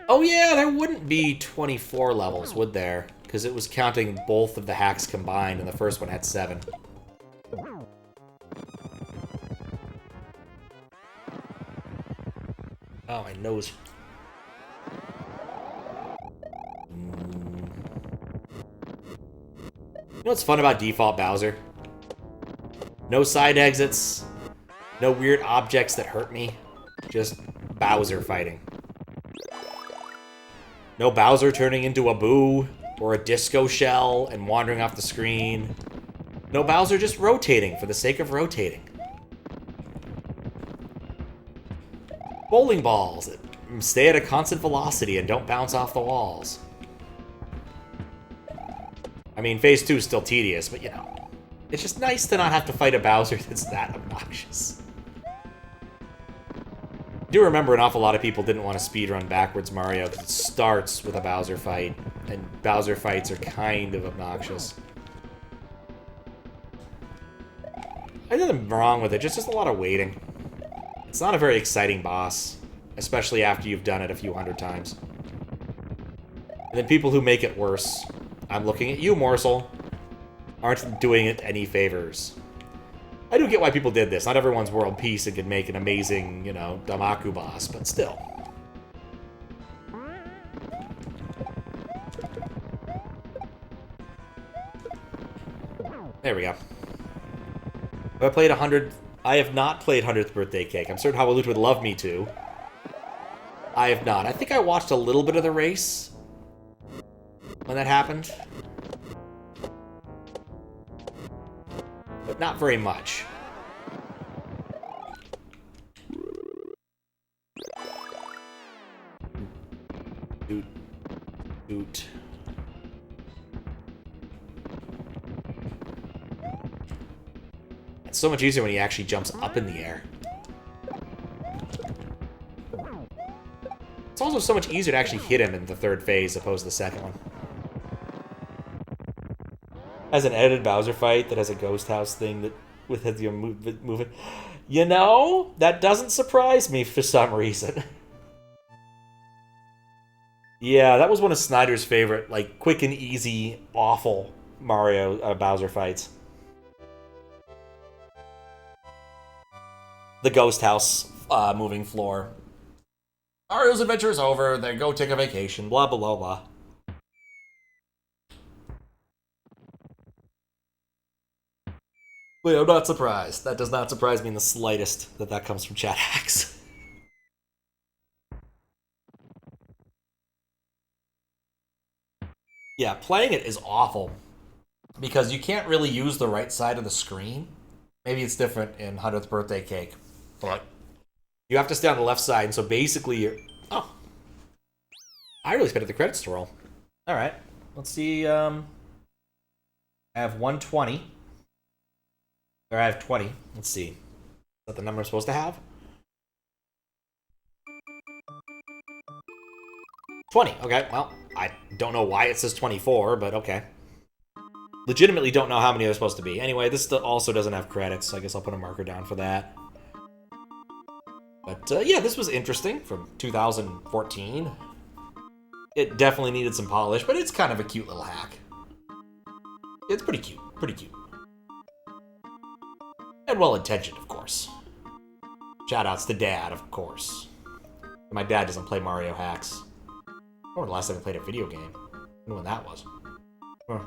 Oh yeah, there wouldn't be 24 levels, would there? Because it was counting both of the hacks combined, and the first one had 7. Oh, my nose. You know what's fun about Default Bowser? No side exits, no weird objects that hurt me, just Bowser fighting. No Bowser turning into a Boo or a disco shell and wandering off the screen. No Bowser just rotating for the sake of rotating. Bowling balls that stay at a constant velocity and don't bounce off the walls. I mean, Phase 2 is still tedious, but you know, it's just nice to not have to fight a Bowser that's that obnoxious. I do remember an awful lot of people didn't want to speedrun backwards Mario because it starts with a Bowser fight, and Bowser fights are kind of obnoxious. There's nothing wrong with it, just a lot of waiting. It's not a very exciting boss, especially after you've done it a few hundred times. And then people who make it worse, I'm looking at you, Morsel, aren't doing it any favors. I do get why people did this. Not everyone's world peace and could make an amazing, you know, Damaku boss, but still. There we go. Have I played 100? I have not played 100th Birthday Cake. I'm certain Hawalut would love me to. I have not. I think I watched a little bit of the race when that happened. But not very much. Doot. Doot. It's so much easier when he actually jumps up in the air. It's also so much easier to actually hit him in the third phase opposed to the second one. Has an edited Bowser fight that has a ghost house thing that with his moving. You know, that doesn't surprise me for some reason. Yeah, that was one of Snyder's favorite, like, quick and easy, awful Mario Bowser fights. The ghost house moving floor. Mario's adventure is over. They go take a vacation. Blah, blah, blah, blah. Wait, I'm not surprised. That does not surprise me in the slightest that that comes from Chat Hacks. Yeah, playing it is awful because you can't really use the right side of the screen. Maybe it's different in 100th Birthday Cake, but you have to stay on the left side, and so basically you're... Oh. I really expected the credits to roll. Alright, let's see, I have 120. Or I have 20. Let's see. Is that the number I'm supposed to have? 20. Okay, well, I don't know why it says 24, but okay. Legitimately don't know how many there's supposed to be. Anyway, this also doesn't have credits, so I guess I'll put a marker down for that. But, yeah, this was interesting from 2014. It definitely needed some polish, but it's kind of a cute little hack. It's pretty cute. Pretty cute. And well-intentioned, of course. Shoutouts to Dad, of course. My dad doesn't play Mario hacks. I remember the last time I played a video game. I don't know when that was. Huh.